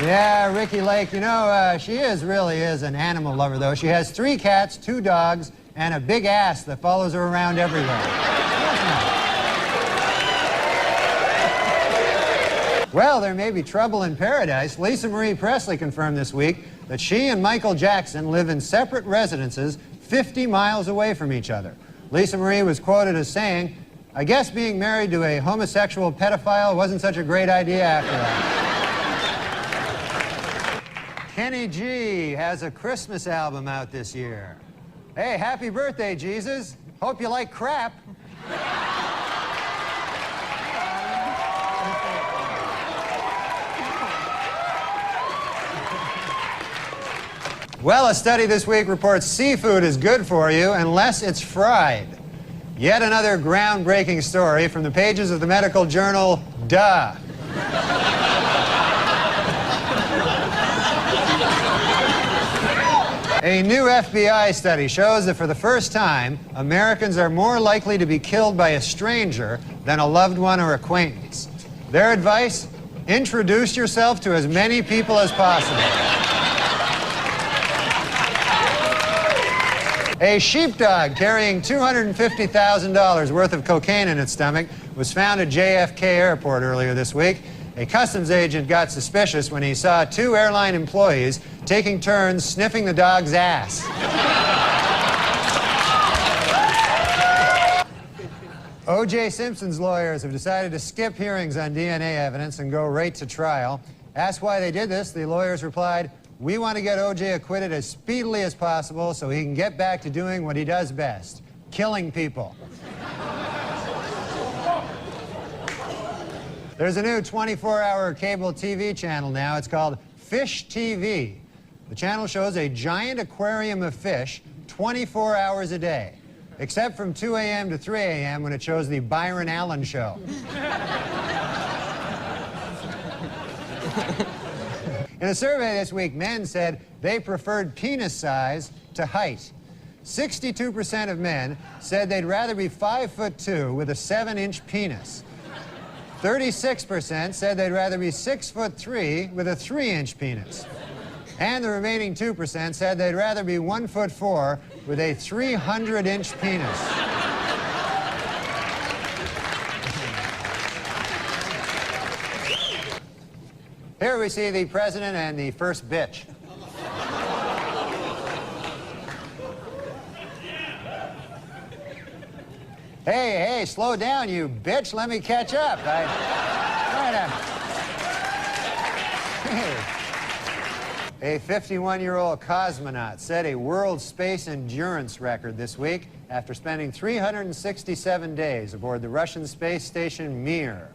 Yeah, Ricky Lake, you know, she really is an animal lover, though. She has 3 cats, 2 dogs, and a big ass that follows her around everywhere. Well, there may be trouble in paradise. Lisa Marie Presley confirmed this week that she and Michael Jackson live in separate residences 50 miles away from each other. Lisa Marie was quoted as saying, "I guess being married to a homosexual pedophile wasn't such a great idea after all." Kenny G has a Christmas album out this year. Hey, happy birthday, Jesus. Hope you like crap. Well, a study this week reports seafood is good for you unless it's fried. Yet another groundbreaking story from the pages of the medical journal, Duh. A new FBI study shows that for the first time, Americans are more likely to be killed by a stranger than a loved one or acquaintance. Their advice? Introduce yourself to as many people as possible. A sheepdog carrying $250,000 worth of cocaine in its stomach was found at JFK Airport earlier this week. A customs agent got suspicious when he saw 2 airline employees taking turns sniffing the dog's ass. O.J. Simpson's lawyers have decided to skip hearings on DNA evidence and go right to trial. Asked why they did this, the lawyers replied, "We want to get O.J. acquitted as speedily as possible so he can get back to doing what he does best, killing people." There's a new 24-hour cable TV channel now. It's called Fish TV. The channel shows a giant aquarium of fish 24 hours a day, except from 2 a.m. to 3 a.m. when it shows the Byron Allen Show. In a survey this week, men said they preferred penis size to height. 62% of men said they'd rather be 5'2" with a 7-inch penis. 36% said they'd rather be 6'3" with a 3-inch penis. And the remaining 2% said they'd rather be 1'4" with a 300-inch penis. Here we see the president and the first bitch. Hey, slow down, you bitch. Let me catch up. A 51-year-old cosmonaut set a world space endurance record this week after spending 367 days aboard the Russian space station Mir.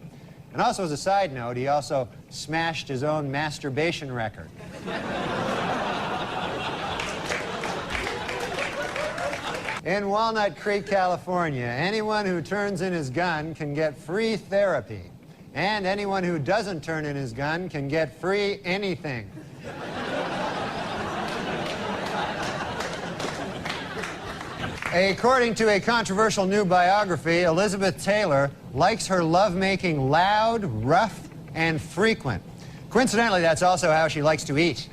And also, as a side note, he also smashed his own masturbation record. In Walnut Creek, California, anyone who turns in his gun can get free therapy. And anyone who doesn't turn in his gun can get free anything. According to a controversial new biography, Elizabeth Taylor likes her lovemaking loud, rough, and frequent. Coincidentally, that's also how she likes to eat.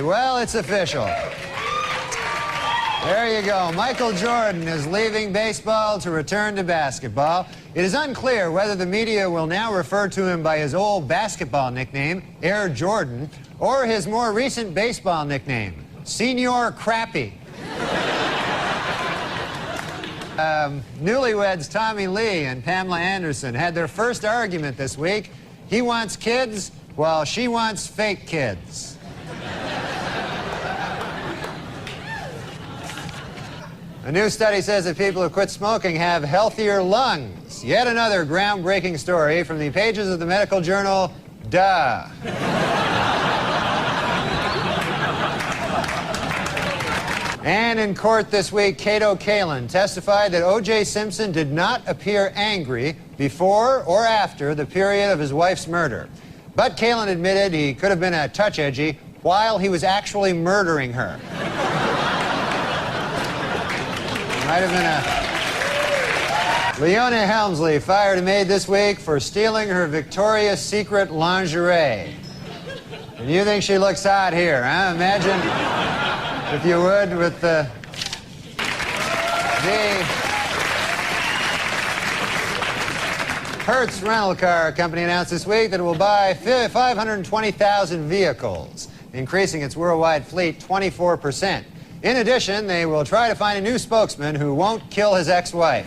Well, it's official. There you go. Michael Jordan is leaving baseball to return to basketball. It is unclear whether the media will now refer to him by his old basketball nickname, Air Jordan, or his more recent baseball nickname, Senior Crappy. Newlyweds Tommy Lee and Pamela Anderson had their first argument this week. He wants kids, while she wants fake kids. A new study says that people who quit smoking have healthier lungs. Yet another groundbreaking story from the pages of the medical journal, Duh. And in court this week, Cato Kalin testified that O.J. Simpson did not appear angry before or after the period of his wife's murder. But Kalin admitted he could have been a touch edgy while he was actually murdering her. Might have been a... Leona Helmsley fired a maid this week for stealing her Victoria's Secret lingerie. And you think she looks hot here, huh? Imagine, if you would, with the Hertz rental car company announced this week that it will buy 520,000 vehicles, increasing its worldwide fleet 24%. In addition, they will try to find a new spokesman who won't kill his ex-wife.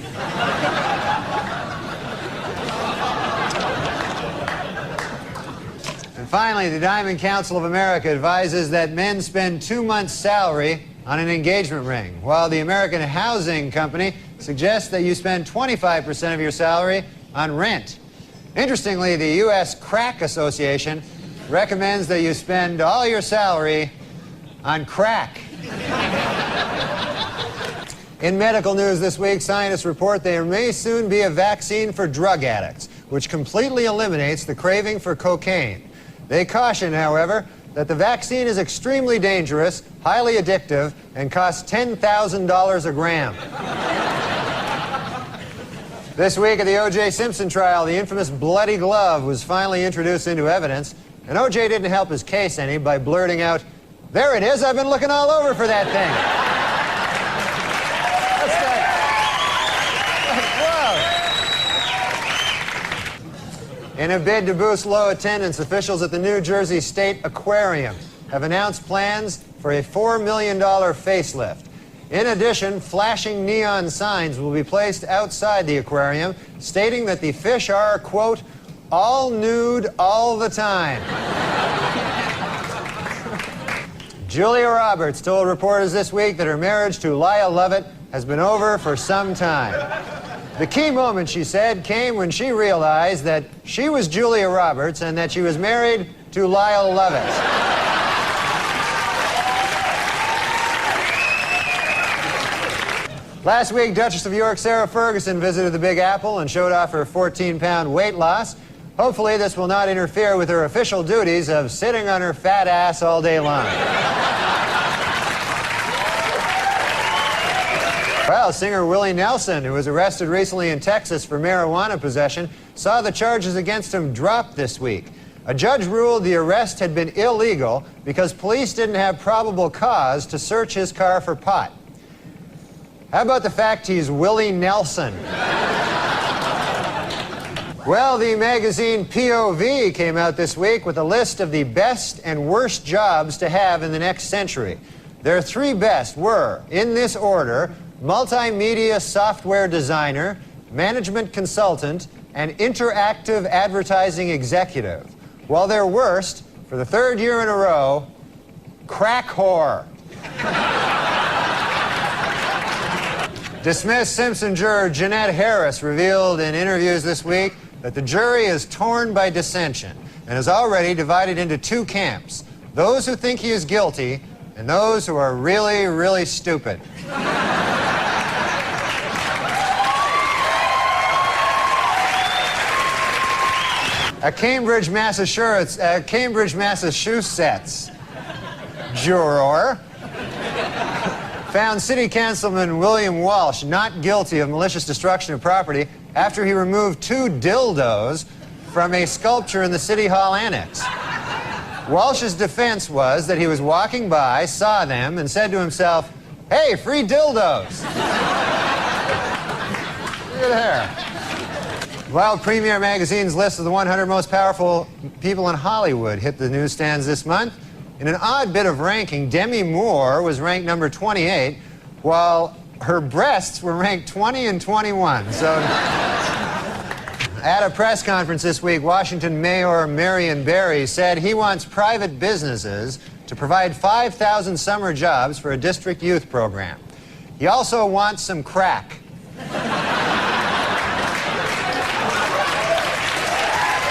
And finally, the Diamond Council of America advises that men spend 2 months' salary on an engagement ring, while the American Housing Company suggests that you spend 25% of your salary on rent. Interestingly, the U.S. Crack Association recommends that you spend all your salary on crack. In medical news this week, scientists report there may soon be a vaccine for drug addicts, which completely eliminates the craving for cocaine. They caution, however, that the vaccine is extremely dangerous, highly addictive, and costs $10,000 a gram. This week at the O.J. Simpson trial, the infamous bloody glove was finally introduced into evidence, and O.J. didn't help his case any by blurting out, "There it is, I've been looking all over for that thing." Whoa. In a bid to boost low attendance, officials at the New Jersey State Aquarium have announced plans for a $4 million facelift. In addition, flashing neon signs will be placed outside the aquarium, stating that the fish are, quote, all nude all the time. Julia Roberts told reporters this week that her marriage to Lyle Lovett has been over for some time. The key moment, she said, came when she realized that she was Julia Roberts and that she was married to Lyle Lovett. Last week, Duchess of York Sarah Ferguson visited the Big Apple and showed off her 14-pound weight loss. Hopefully, this will not interfere with her official duties of sitting on her fat ass all day long. Well, singer Willie Nelson, who was arrested recently in Texas for marijuana possession, saw the charges against him drop this week. A judge ruled the arrest had been illegal because police didn't have probable cause to search his car for pot. How about the fact he's Willie Nelson? Well, the magazine POV came out this week with a list of the best and worst jobs to have in the next century. Their 3 best were, in this order, multimedia software designer, management consultant, and interactive advertising executive. While their worst, for the 3rd year in a row, crack whore. Dismissed Simpson juror Jeanette Harris revealed in interviews this week that the jury is torn by dissension and is already divided into 2 camps, those who think he is guilty and those who are really, really stupid. A Cambridge, Massachusetts juror found City Councilman William Walsh not guilty of malicious destruction of property after he removed 2 dildos from a sculpture in the City Hall annex. Walsh's defense was that he was walking by, saw them, and said to himself, "Hey, free dildos." Look at there. Well, Premiere Magazine's list of the 100 most powerful people in Hollywood hit the newsstands this month. In an odd bit of ranking, Demi Moore was ranked number 28, while her breasts were ranked 20 and 21. So, at a press conference this week, Washington Mayor Marion Barry said he wants private businesses to provide 5,000 summer jobs for a district youth program. He also wants some crack.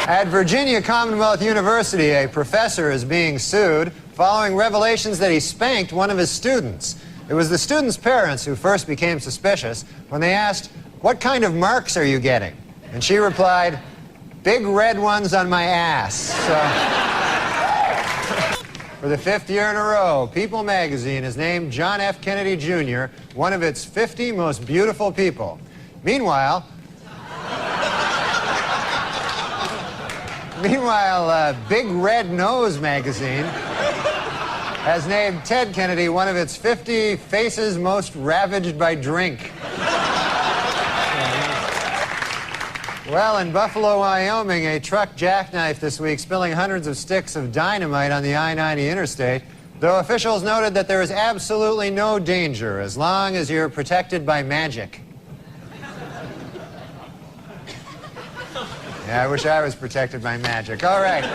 At Virginia Commonwealth University, a professor is being sued following revelations that he spanked one of his students. It was the student's parents who first became suspicious when they asked, "What kind of marks are you getting?" And she replied, "Big red ones on my ass." So, For the 5th year in a row, People magazine has named John F. Kennedy Jr. one of its 50 most beautiful people. Meanwhile, Big Red Nose magazine has named Ted Kennedy one of its 50 faces most ravaged by drink. Well, in Buffalo, Wyoming, a truck jackknifed this week, spilling hundreds of sticks of dynamite on the I-90 interstate, though officials noted that there is absolutely no danger as long as you're protected by magic. Yeah, I wish I was protected by magic. All right.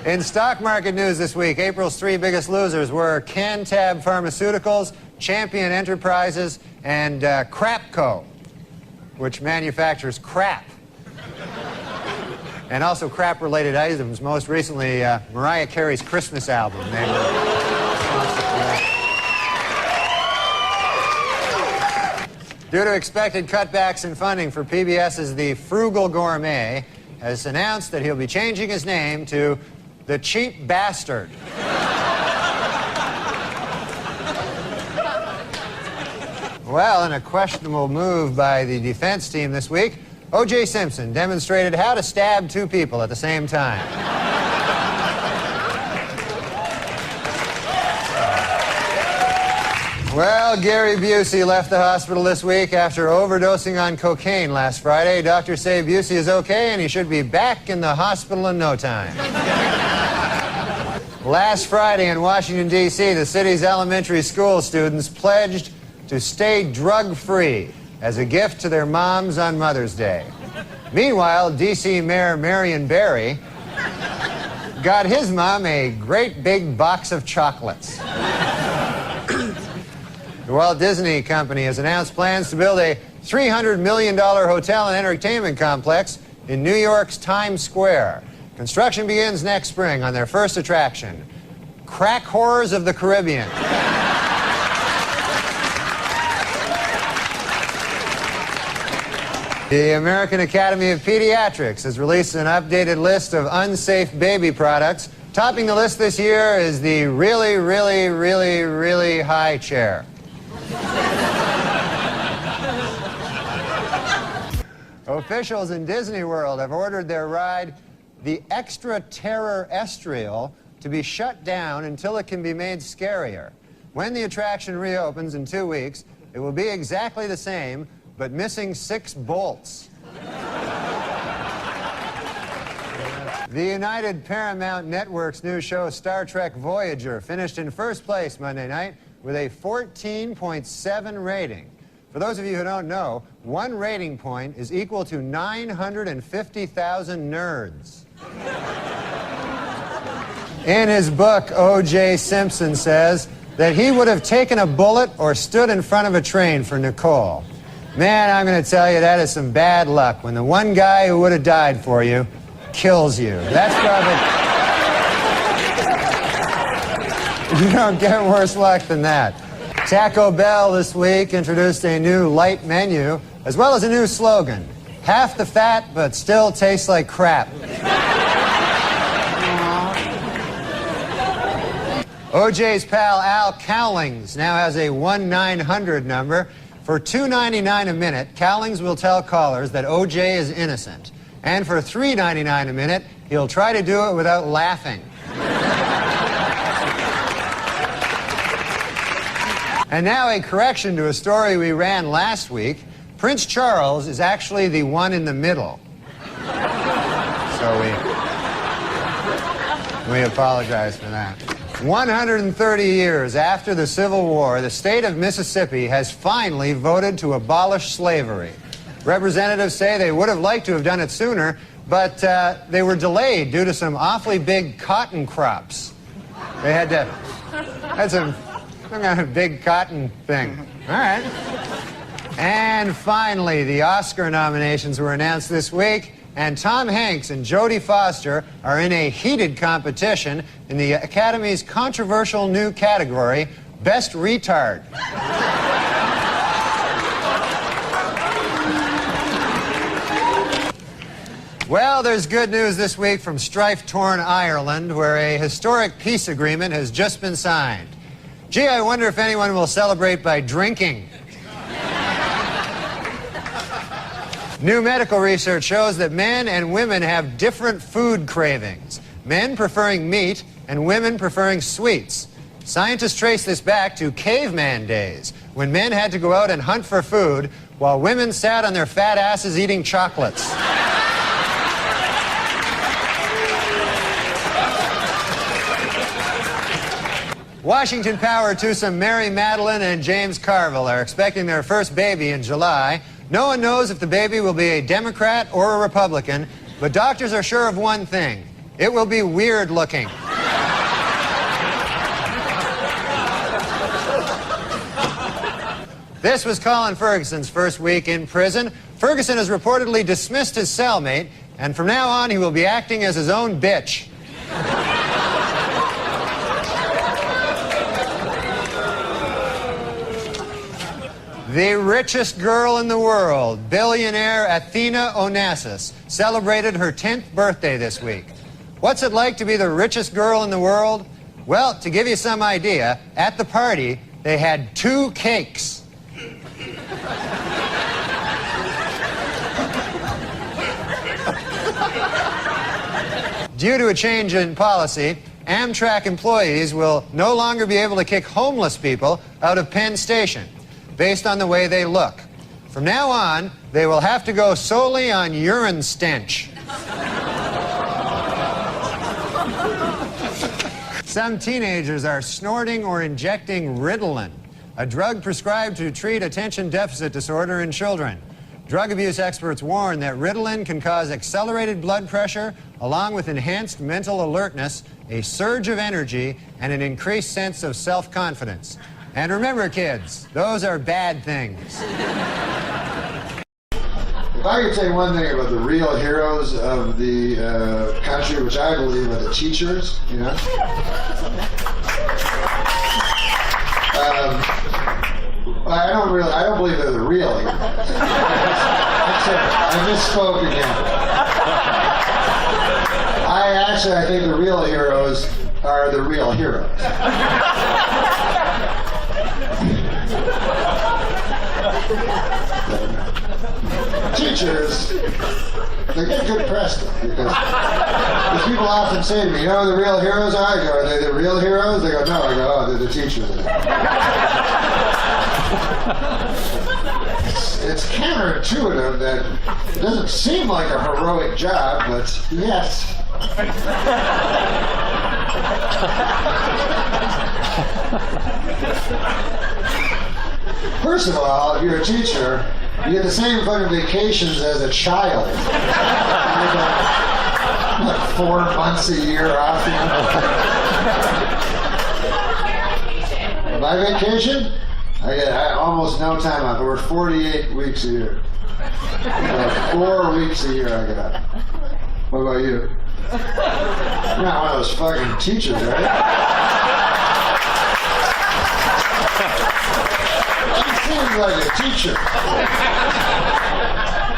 In stock market news this week, April's 3 biggest losers were Cantab Pharmaceuticals, Champion Enterprises, and Crapco, which manufactures crap. And also crap-related items, most recently Mariah Carey's Christmas album. Due to expected cutbacks in funding for PBS's The Frugal Gourmet, has announced that he'll be changing his name to The Cheap Bastard. Well, in a questionable move by the defense team this week, O.J. Simpson demonstrated how to stab 2 people at the same time. Well, Gary Busey left the hospital this week after overdosing on cocaine last Friday. Doctors say Busey is okay and he should be back in the hospital in no time. Last Friday in Washington, D.C., the city's elementary school students pledged to stay drug-free as a gift to their moms on Mother's Day. Meanwhile, D.C. Mayor Marion Barry got his mom a great big box of chocolates. The Walt Disney Company has announced plans to build a $300 million hotel and entertainment complex in New York's Times Square. Construction begins next spring on their first attraction, Crack Horrors of the Caribbean. The American Academy of Pediatrics has released an updated list of unsafe baby products. Topping the list this year is the really, really, really, really high chair. Officials in Disney World have ordered their ride, the Extra Terror Estriel, to be shut down until it can be made scarier. When the attraction reopens in 2 weeks, it will be exactly the same, but missing 6 bolts. The United Paramount Network's new show, Star Trek Voyager, finished in first place Monday night with a 14.7 rating. For those of you who don't know, 1 rating point is equal to 950,000 nerds. In his book, O.J. Simpson says that he would have taken a bullet or stood in front of a train for Nicole. Man, I'm going to tell you, that is some bad luck when the one guy who would have died for you kills you. That's probably... You don't get worse luck than that. Taco Bell this week introduced a new light menu, as well as a new slogan, half the fat, but still tastes like crap. OJ's pal Al Cowlings now has a 1-900 number. For $2.99 a minute, Cowlings will tell callers that OJ is innocent. And for $3.99 a minute, he'll try to do it without laughing. And now a correction to a story we ran last week. Prince Charles is actually the one in the middle. So we apologize for that. 130 years after the Civil War, the state of Mississippi has finally voted to abolish slavery. Representatives say they would have liked to have done it sooner, but they were delayed due to some awfully big cotton crops. They had some kind of big cotton thing. All right. And finally, the Oscar nominations were announced this week, and Tom Hanks and Jodie Foster are in a heated competition in the Academy's controversial new category, Best Retard. Well, there's good news this week from strife-torn Ireland, where a historic peace agreement has just been signed. Gee, I wonder if anyone will celebrate by drinking. New medical research shows that men and women have different food cravings. Men preferring meat and women preferring sweets. Scientists trace this back to caveman days, when men had to go out and hunt for food while women sat on their fat asses eating chocolates. Washington Power twosome Mary Madeline and James Carville are expecting their first baby in July. No one knows if the baby will be a Democrat or a Republican, but doctors are sure of one thing: it will be weird looking. This was Colin Ferguson's first week in prison. Ferguson has reportedly dismissed his cellmate, and from now on he will be acting as his own bitch. The richest girl in the world, billionaire Athena Onassis, celebrated her 10th birthday this week. What's it like to be the richest girl in the world? Well, to give you some idea, at the party, they had 2 cakes. Due to a change in policy, Amtrak employees will no longer be able to kick homeless people out of Penn Station based on the way they look. From now on, they will have to go solely on urine stench. Some teenagers are snorting or injecting Ritalin, a drug prescribed to treat attention deficit disorder in children. Drug abuse experts warn that Ritalin can cause accelerated blood pressure, along with enhanced mental alertness, a surge of energy, and an increased sense of self-confidence. And remember, kids, those are bad things. If I could say one thing about the real heroes of the country, which I believe are the teachers, you know? I don't believe they're the real heroes. I just spoke again. I think the real heroes are the real heroes. Teachers, they get good press because people often say to me, you know who the real heroes are? I go, are they the real heroes? They go, no. I go, oh, they're the teachers. It's counterintuitive that it doesn't seem like a heroic job, but yes. First of all, if you're a teacher, you get the same fucking vacations as a child. You get like 4 months a year off. My vacation? I get almost no time off. We're 48 weeks a year. Like 4 weeks a year I get off. What about you? You're not one of those fucking teachers, right? Seems like a teacher.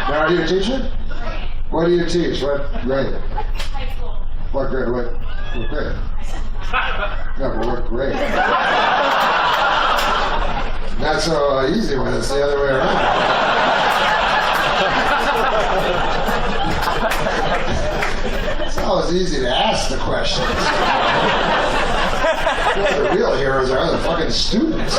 Now, are you a teacher? What do you teach? What grade? High school. What grade? What grade? No, but what grade? Not so easy when it's the other way around. It's always easy to ask the questions. The real heroes are the fucking students.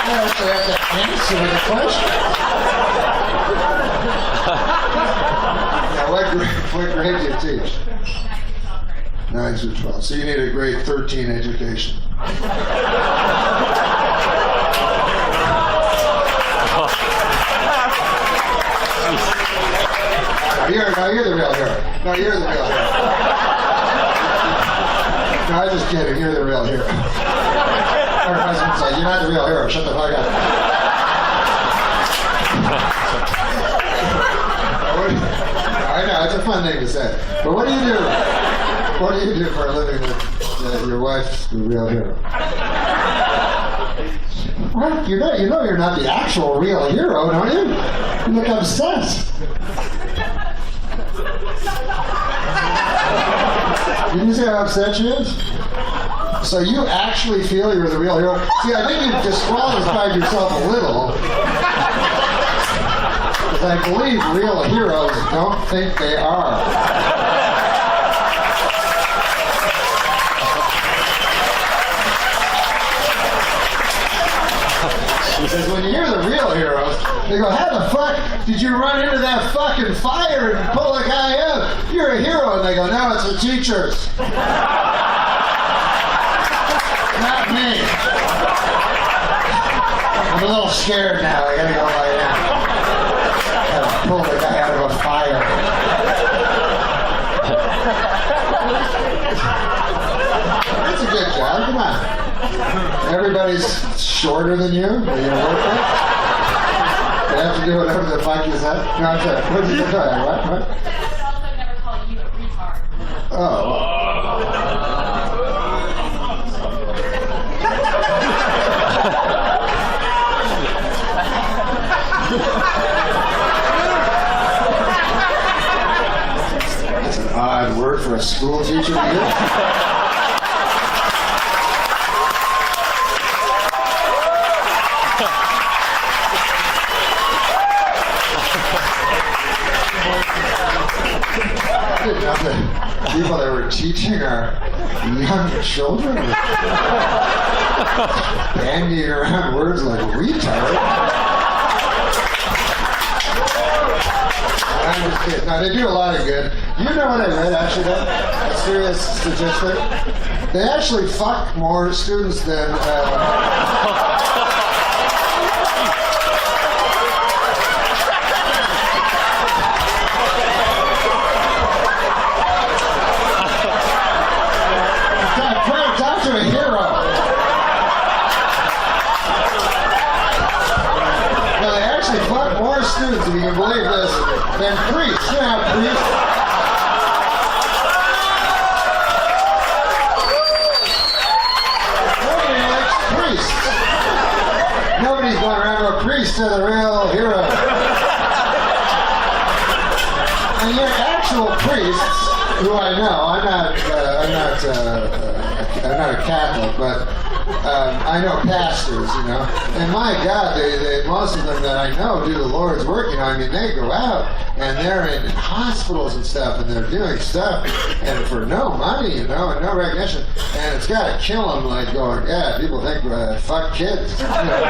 I actually have to answer the question. Now, what grade do you teach? 9 through 12. So you need a grade 13 education. Now you're the real hero. No, you're the real hero. No, I'm just kidding. You're the real hero. Our husband's like, you're not the real hero. Shut the fuck up. I know, it's a fun thing to say. But what do you do? What do you do for a living that your wife's the real hero? What? You know you're not the actual real hero, don't you? You look obsessed. Did you see how upset she is? So you actually feel you're the real hero? See, I think you've disqualified yourself a little. Because I believe real heroes don't think they are. Because when you hear the real heroes, they go, how the fuck did you run into that fucking fire and pull a guy up? You're a hero. And they go, no, it's the teachers. Not me. I'm a little scared now. I gotta go lie down. Gotta pull the guy out of a fire. That's a good job. Come on. Everybody's shorter than you. Are you gonna work it? You have to do whatever the fuck you said. No, I'm sorry. What did you say? What? Oh. That's an odd word for a school teacher to use. People that were teaching our young children were bandying around words like retard. I'm just kidding. No, they do a lot of good. You know what I read, actually, though? A serious statistic. They actually fuck more students than... students, if you can believe this, than priests. You know how priests... Nobody likes priests. Nobody's going around with a priest to the real hero. And yet actual priests, who I know, I'm not a Catholic, but I know pastors, you know, and my God, they most of them that I know do the Lord's work, you know. I mean, they go out and they're in hospitals and stuff, and they're doing stuff, and for no money, you know, and no recognition, and it's got to kill them, like going, yeah, people think, fuck kids. You know?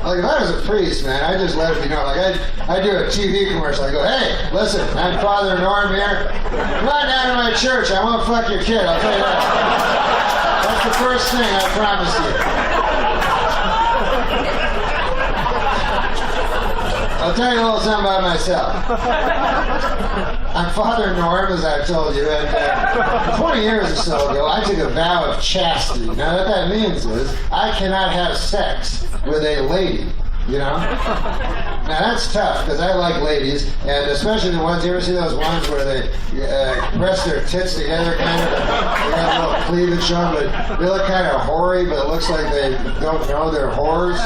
Like, if I was a priest, man, I just let it be known. Like, I do a TV commercial. I go, hey, listen, I'm Father Norm here. Come on down to my church. I won't fuck your kid. I'll tell you that. That's the first thing I promise you. I'll tell you a little something about myself. I'm Father Norm, as I've told you, and 20 years or so ago, I took a vow of chastity. Now, what that means is I cannot have sex with a lady, you know? Now, that's tough, because I like ladies, and especially the ones, you ever see those ones where they press their tits together, kind of, they got a little cleavage on, but they look kind of hoary, but it looks like they don't know they're whores.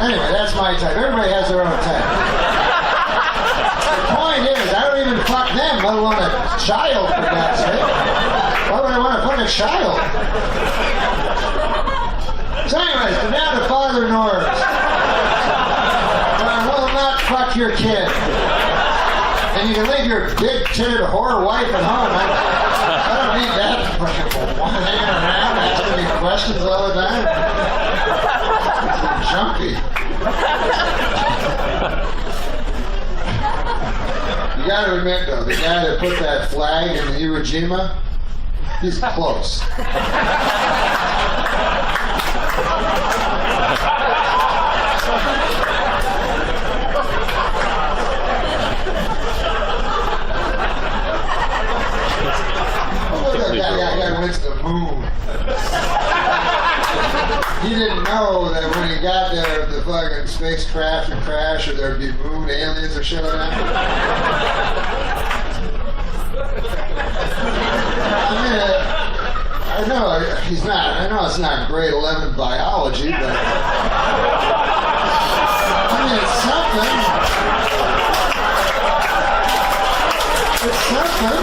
Anyway, that's my type. Everybody has their own type. The point is, I don't even fuck them, let alone a child, for God's sake. Why would I want to fuck a child? So anyways, go down to Father Norm's. I will not fuck your kid. And you can leave your big-titted whore wife at home. I don't need that hanging around asking me questions all the time. It's jumpy. You got to admit, though, the guy that put that flag in the Iwo Jima, he's close. That guy went to the moon. he didn't know that when he got there, the fucking spacecraft would crash or there'd be moon aliens or shit like that. I mean, I know he's not. I know it's not grade 11 biology, but I mean, it's something. It's something.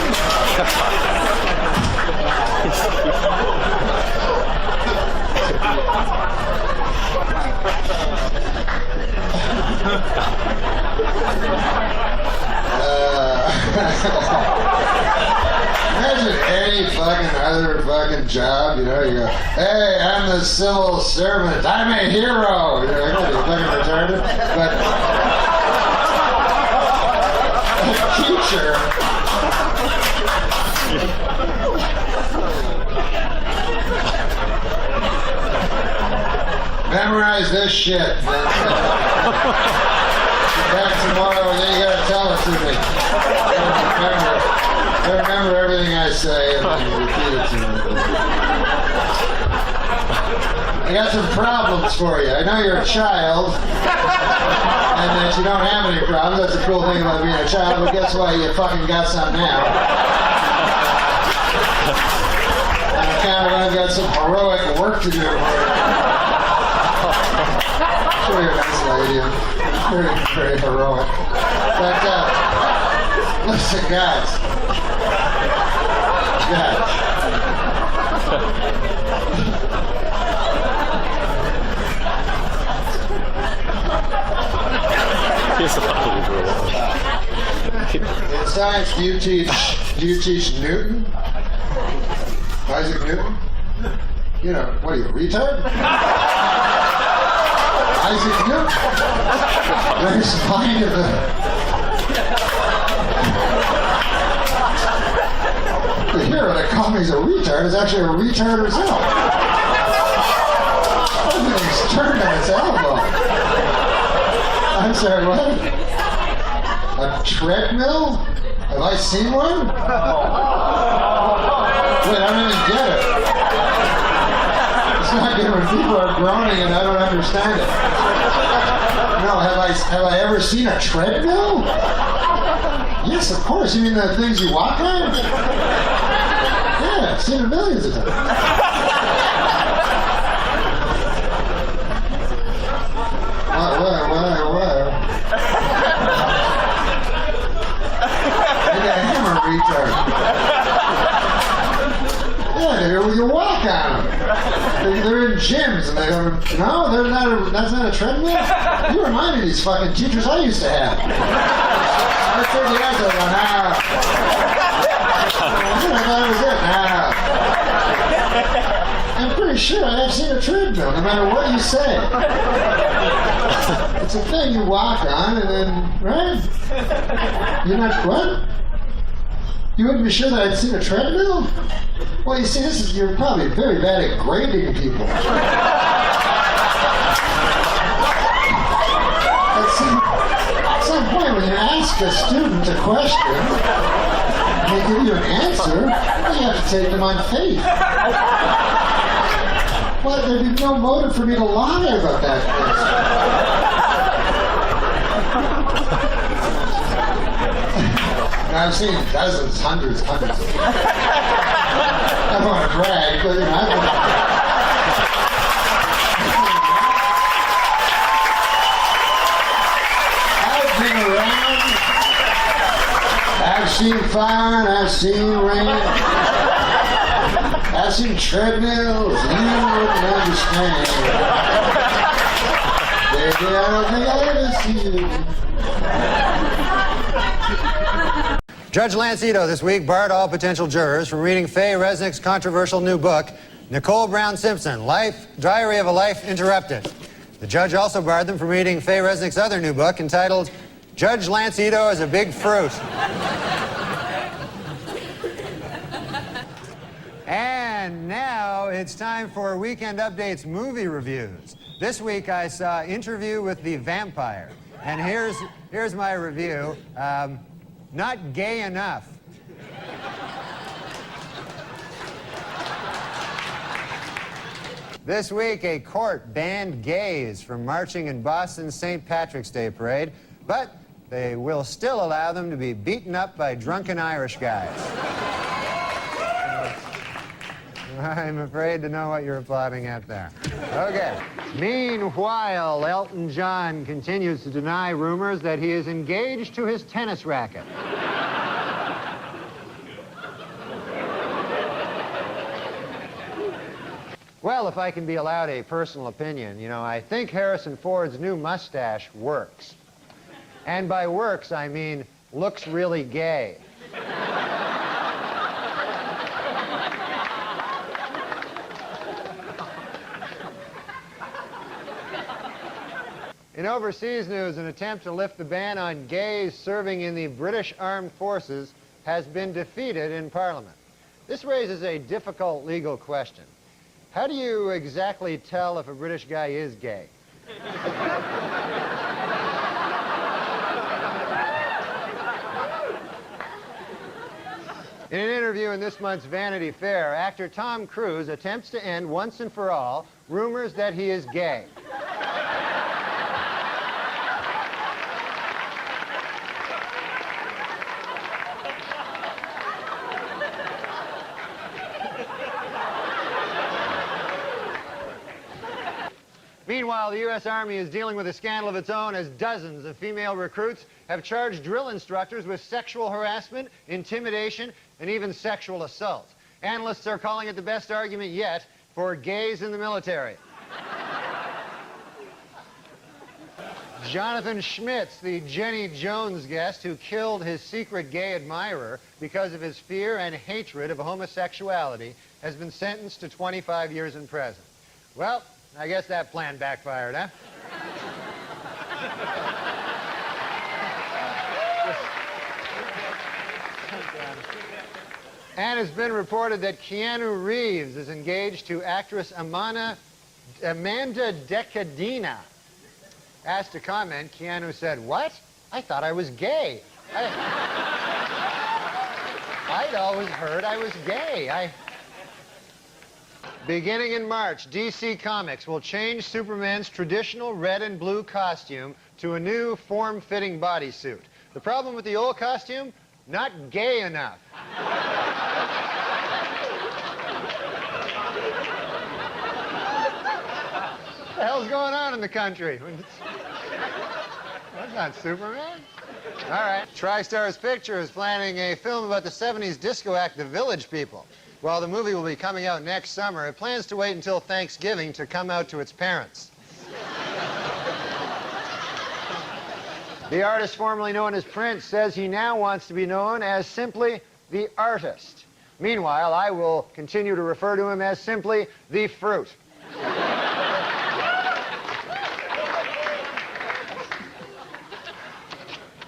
Imagine any fucking other fucking job, you know, you go, hey, I'm the civil servant, I'm a hero, you know, you're fucking retarded, but a teacher, memorize this shit. Back tomorrow, then you gotta tell it to me. Remember everything I say and then repeat it to me. I got some problems for you. I know you're a child and that you don't have any problems. That's the cool thing about being a child, but guess what? You fucking got some now. On account of I've got some heroic work to do for you. Sure, you're a nice lady. Very, very heroic. But, listen, guys. In science, do you teach Newton? Isaac Newton? You know, what are you, retard? Isaac Newton? There's kind of a... The hero that called me a retard is actually a retard herself. Everything's turned on its elbow. I'm sorry, what? A treadmill? Have I seen one? Wait, I don't even get it. It's not good when people are groaning and I don't understand it. No, have I ever seen a treadmill? Yes, of course. You mean the things you walk on? Yeah, I've seen it millions of times. What? Maybe I am a retard. Yeah, you walk on them. They're in gyms and they don't. No, that's not a treadmill? You remind me of these fucking teachers I used to have. I said yes, I go, nah. I thought it was it, nah. I'm pretty sure I have seen a treadmill, no matter what you say. It's a thing you walk on and then, right? You're not, what? You wouldn't be sure that I'd seen a treadmill? Well, you see, you're probably very bad at grading people. At some point, when you ask a student a question, and they give you an answer, you have to take them on faith. Well, there'd be no motive for me to lie about that question. I've seen dozens, hundreds of them. I don't want to brag, but you know, I've been around. I've seen fire and I've seen rain. I've seen treadmills you wouldn't understand. Baby, I don't think I'll ever see you. Judge Lance Ito this week barred all potential jurors from reading Faye Resnick's controversial new book, Nicole Brown Simpson, Diary of a Life Interrupted. The judge also barred them from reading Faye Resnick's other new book entitled Judge Lance Ito is a Big Fruit. And now it's time for Weekend Update's movie reviews. This week I saw Interview with the Vampire. And here's my review. Not gay enough. This week, a court banned gays from marching in Boston's St. Patrick's Day parade, but they will still allow them to be beaten up by drunken Irish guys. I'm afraid to know what you're applauding at there. Okay. Meanwhile, Elton John continues to deny rumors that he is engaged to his tennis racket. Well, if I can be allowed a personal opinion, you know, I think Harrison Ford's new mustache works. And by works, I mean looks really gay. In overseas news, an attempt to lift the ban on gays serving in the British Armed Forces has been defeated in Parliament. This raises a difficult legal question. How do you exactly tell if a British guy is gay? In an interview in this month's Vanity Fair, actor Tom Cruise attempts to end once and for all rumors that he is gay. Meanwhile, the U.S. Army is dealing with a scandal of its own as dozens of female recruits have charged drill instructors with sexual harassment, intimidation, and even sexual assault. Analysts are calling it the best argument yet for gays in the military. Jonathan Schmitz, the Jenny Jones guest who killed his secret gay admirer because of his fear and hatred of homosexuality, has been sentenced to 25 years in prison. Well, I guess that plan backfired, huh? And it's been reported that Keanu Reeves is engaged to actress Amanda Decadina. Asked to comment, Keanu said, "What? I thought I was gay. I'd always heard I was gay. Beginning in March, DC Comics will change Superman's traditional red and blue costume to a new form-fitting bodysuit. The problem with the old costume? Not gay enough. What the hell's going on in the country? That's not Superman. All right. TriStar's Picture is planning a film about the 70s disco act, The Village People. While the movie will be coming out next summer, it plans to wait until Thanksgiving to come out to its parents. The artist formerly known as Prince says he now wants to be known as simply the artist. Meanwhile, I will continue to refer to him as simply the fruit.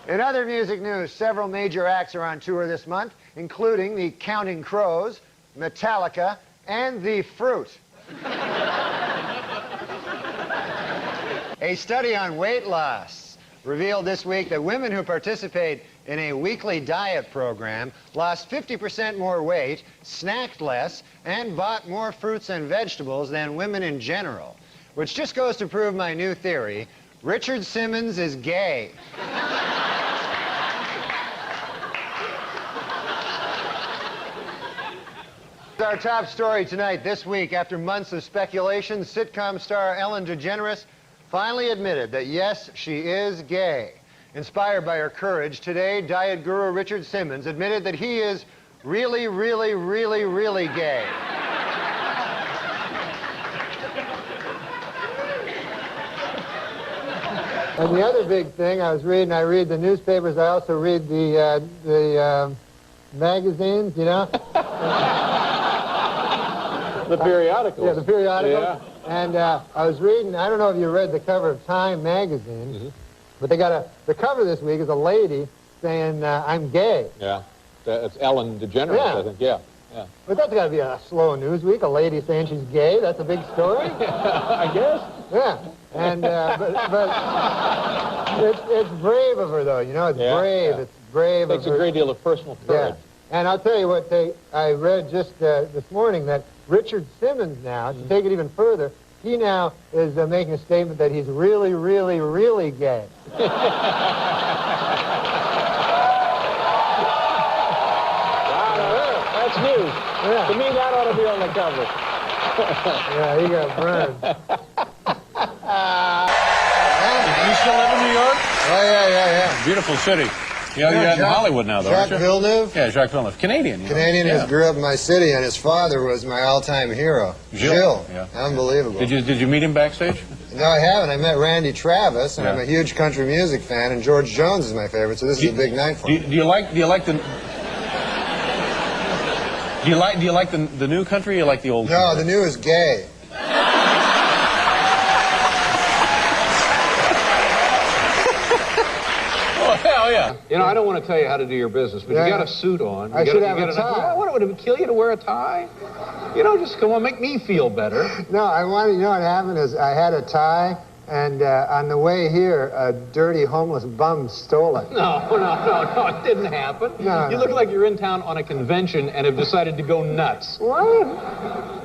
In other music news, several major acts are on tour this month, including the Counting Crows, Metallica, and the Fruit. A study on weight loss revealed this week that women who participate in a weekly diet program lost 50% more weight, snacked less, and bought more fruits and vegetables than women in general, which just goes to prove my new theory: Richard Simmons is gay. Our top story tonight. This week, after months of speculation, sitcom star Ellen DeGeneres finally admitted that yes, she is gay. Inspired by her courage, today, diet guru Richard Simmons admitted that he is really, really, really, really gay. And the other big thing I read the newspapers, I also read the magazines, you know? The periodicals. Yeah, the periodicals. Yeah. And I was reading, I don't know if you read the cover of Time magazine, but they got the cover this week is a lady saying, I'm gay. Yeah. It's Ellen DeGeneres, Yeah. I think. Yeah. Yeah. But that's got to be a slow news week, a lady saying she's gay. That's a big story. I guess. Yeah. And, but it's brave of her, though. You know, it's brave. Yeah. It's brave Takes of her. a great deal of personal courage. Yeah. And I'll tell you what, I read just this morning that Richard Simmons now, to take it even further, he now is making a statement that he's really, really, really gay. That's news. Yeah. To me, that ought to be on the cover. Yeah, he got burned. You still live in New York? Oh, yeah. Beautiful city. You're in Hollywood now, though, Jacques aren't you? Villeneuve? Yeah, Jacques Villeneuve. Canadian. Canadian who grew up in my city, and his father was my all-time hero. Gilles. Yeah. Unbelievable. Did you meet him backstage? No, I haven't. I met Randy Travis, and I'm a huge country music fan, and George Jones is my favorite, so this is a big night for me. Do you like the new country or you like the old country? No, the new is gay. Oh, hell yeah. You know, I don't want to tell you how to do your business, but you got a suit on. I should have a tie. What, would it kill you to wear a tie? You know, just come on, make me feel better. No, you know what happened is I had a tie, and on the way here, a dirty homeless bum stole it. No, it didn't happen. No, you look like you're in town on a convention and have decided to go nuts. What?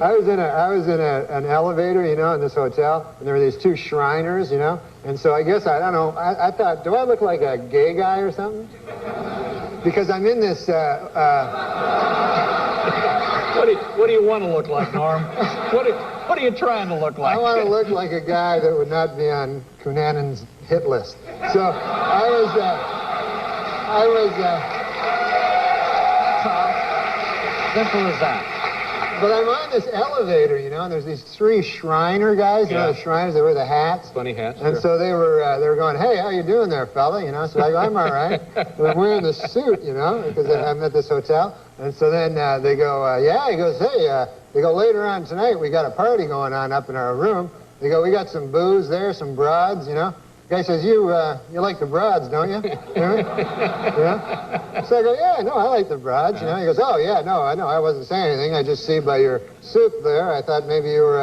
I was in an elevator, you know, in this hotel, and there were these two Shriners, you know, and so I guess, I don't know, I thought, do I look like a gay guy or something? Because I'm in this, What do you want to look like, Norm? What are you trying to look like? I want to look like a guy that would not be on Cunanan's hit list. So I was simple as that. But I'm on this elevator, you know, and there's these three Shriner guys, you know, the Shriners, they wear the hats. Funny hats. And so they were going, hey, how you doing there, fella? You know, so I go, I'm all right. But I'm wearing this suit, you know, because I'm at this hotel. And so then they go, yeah, he goes, hey, they go, later on tonight, we got a party going on up in our room. They go, we got some booze there, some broads, you know. The guy says, you like the broads, don't you? Yeah? So I go, yeah, no, I like the broads, you know. He goes, oh, yeah, no, I know, I wasn't saying anything. I just see by your suit there, I thought maybe you were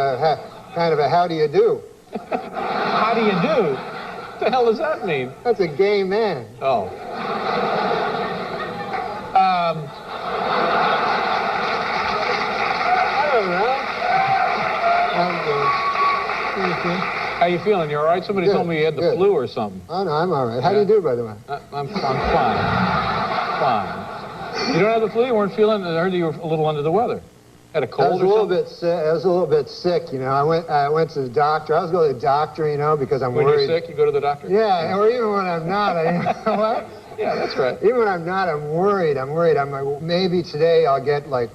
kind of a how do you do. How do you do? What the hell does that mean? That's a gay man. Oh. I don't know. How you feeling? You all right? Somebody told me you had the flu or something. Oh, no, I'm all right. How do you do, by the way? I'm fine. Fine. You don't have the flu? You weren't feeling? I heard you were a little under the weather. Had a cold or something? I was a little bit sick, you know. I went to the doctor. I was going to the doctor, you know, because I'm worried. When you're sick, you go to the doctor? Yeah, or even when I'm not. You know what? Yeah, that's right. Even when I'm not, I'm worried. I'm like, maybe today I'll get, like,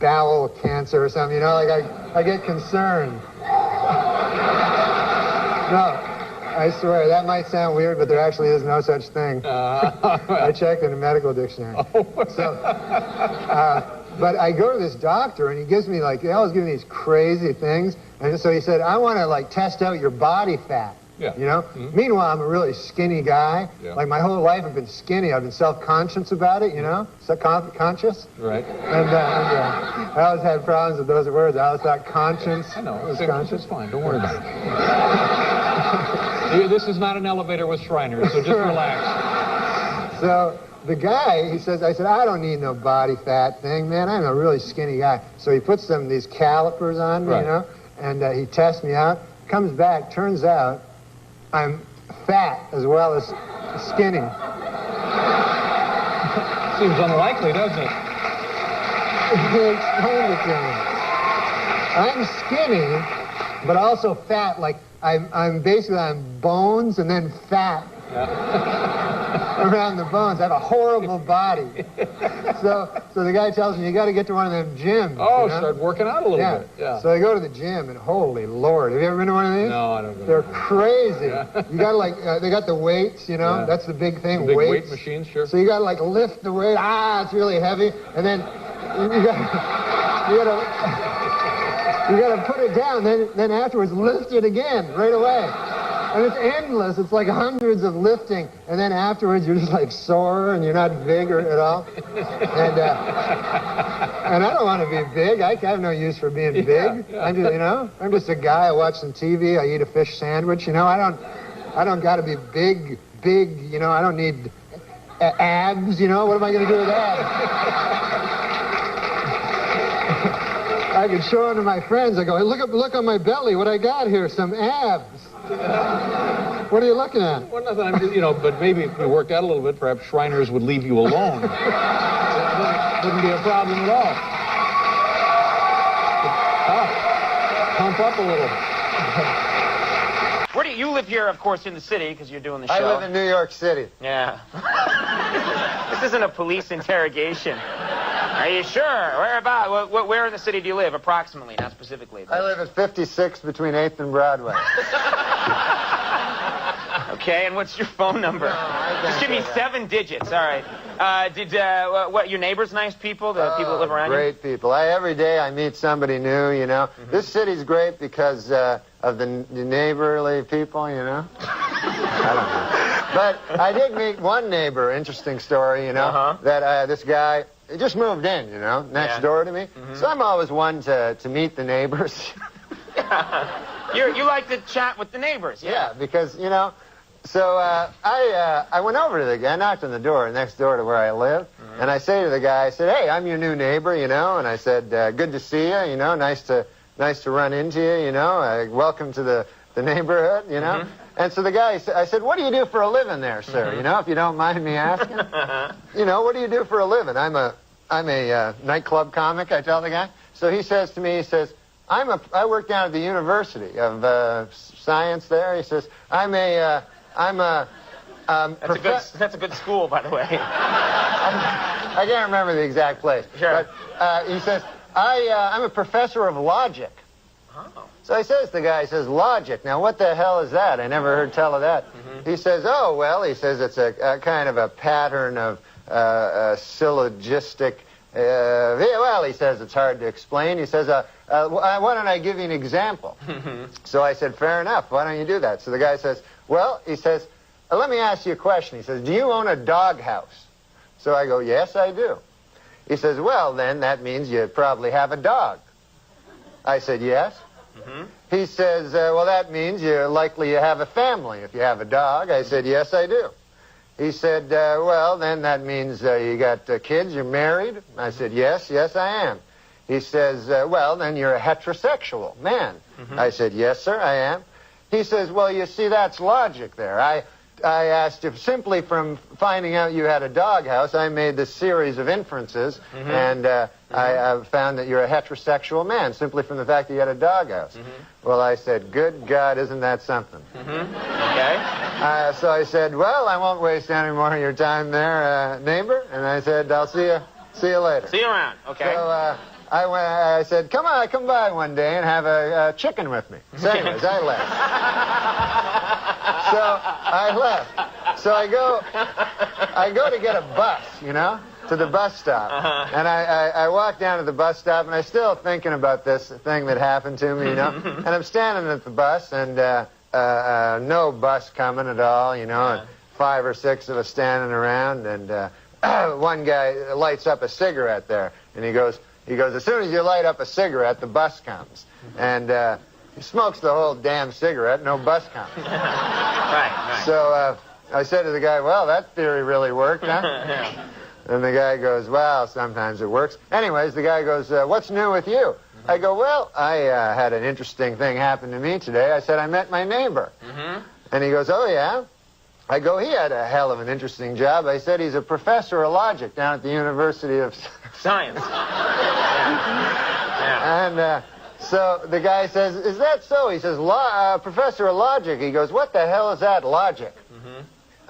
bowel cancer or something, you know? Like, I get concerned. No, I swear, that might sound weird, but there actually is no such thing. I checked in the medical dictionary. But I go to this doctor, and he gives me, like, he always gives me these crazy things. And so he said, I want to, like, test out your body fat. Yeah. You know? Mm-hmm. Meanwhile, I'm a really skinny guy. Yeah. Like, my whole life I've been skinny. I've been self-conscious about it, you know? Self-conscious. Right. And I always had problems with those words. I always thought conscience. I know. Was conscious. It's fine. Don't worry about it. This is not an elevator with Shriners, so just relax. So the guy, he says, I said, I don't need no body fat thing, man. I'm a really skinny guy. So he puts these calipers on me, you know, and he tests me out. Comes back, turns out I'm fat as well as skinny. Seems unlikely, doesn't it? He explained it to me. I'm skinny, but also fat. Like, I'm basically on bones and then fat. Around the bones. I have a horrible body. So the guy tells me, you got to get to one of them gyms. Oh, you know? Start working out a little bit. Yeah. So I go to the gym, and holy Lord. Have you ever been to one of these? No, I don't go. They're crazy. Yeah. You got to, like, they got the weights, you know? Yeah. That's the big thing, the big weights. Weight machines, sure. So you got to, like, lift the weight. It's really heavy. And then you got to put it down. Then afterwards, lift it again right away. And it's endless. It's like hundreds of lifting. And then afterwards, you're just like sore and you're not big at all. And I don't want to be big. I have no use for being big. Yeah. I'm just a guy. I watch some TV. I eat a fish sandwich. You know, I don't got to be big, you know. I don't need abs, you know? What am I going to do with abs? I could show them to my friends. I go, hey, look on my belly, what I got here, some abs. What are you looking at? Well, nothing. I'm just, but maybe if you worked out a little bit, perhaps Shriners would leave you alone. Wouldn't be a problem at all. Pump up a little. Where do you live here, of course, in the city, because you're doing the show. I live in New York City. Yeah. This isn't a police interrogation. Are you sure? Where about? Where in the city do you live, approximately, not specifically? I live at 56 between 8th and Broadway. Okay, and what's your phone number? Just give me 7 digits. All right. What? Your neighbors nice people? The people that live around you? Great people. Every day I meet somebody new. You know, this city's great because of the neighborly people. You know. I don't know. But I did meet one neighbor. Interesting story. You know, that this guy. He just moved in, you know, next door to me. So I'm always one to meet the neighbors. You like to chat with the neighbors, yeah, because, you know, so I went over to the guy, knocked on the door next door to where I live, and I say to the guy, I said, hey, I'm your new neighbor, you know, and I said, good to see you, you know, nice to run into you, you know, welcome to the neighborhood, you know. And so the guy, I said, what do you do for a living there, sir? You know, if you don't mind me asking. You know, what do you do for a living? I'm a nightclub comic, I tell the guy. So he says to me, he says, I work down at the University of Science there. He says, that's a good school, by the way. I can't remember the exact place. Sure. But he says, I'm a professor of logic. So he says, the guy says, logic. Now, what the hell is that? I never heard tell of that. He says, oh, well, he says it's a kind of a pattern of syllogistic. Well, he says it's hard to explain. He says, why don't I give you an example? So I said, fair enough. Why don't you do that? So the guy says, well, he says, let me ask you a question. He says, do you own a doghouse? So I go, yes, I do. He says, well, then that means you probably have a dog. I said, yes. He says, well, that means you're likely to have a family if you have a dog. I said, yes, I do. He said, well, then that means you got kids, you're married. I said, yes, I am. He says, well, then you're a heterosexual man. I said, yes, sir, I am. He says, well, you see, that's logic there. I asked if simply from finding out you had a doghouse, I made this series of inferences, and I found that you're a heterosexual man simply from the fact that you had a doghouse. Well, I said, good God, isn't that something? Okay. So I said, well, I won't waste any more of your time there, neighbor. And I said, I'll see you later. See you around. Okay. So I said, come by one day and have a chicken with me. So anyways, I left. So I go to get a bus, you know, to the bus stop. And I walk down to the bus stop, and I'm still thinking about this thing that happened to me, you know. And I'm standing at the bus, and no bus coming at all, you know, and 5 or 6 of us standing around, and one guy lights up a cigarette there, and he goes, as soon as you light up a cigarette, the bus comes. And he smokes the whole damn cigarette, no bus comes. Right. So I said to the guy, well, that theory really worked, huh? And the guy goes, well, sometimes it works. Anyways, the guy goes, what's new with you? I go, well, I had an interesting thing happen to me today. I said, I met my neighbor. And he goes, oh, yeah? I go, he had a hell of an interesting job. I said, he's a professor of logic down at the University of Science. And so the guy says, is that so? He says, professor of logic. He goes, what the hell is that, logic?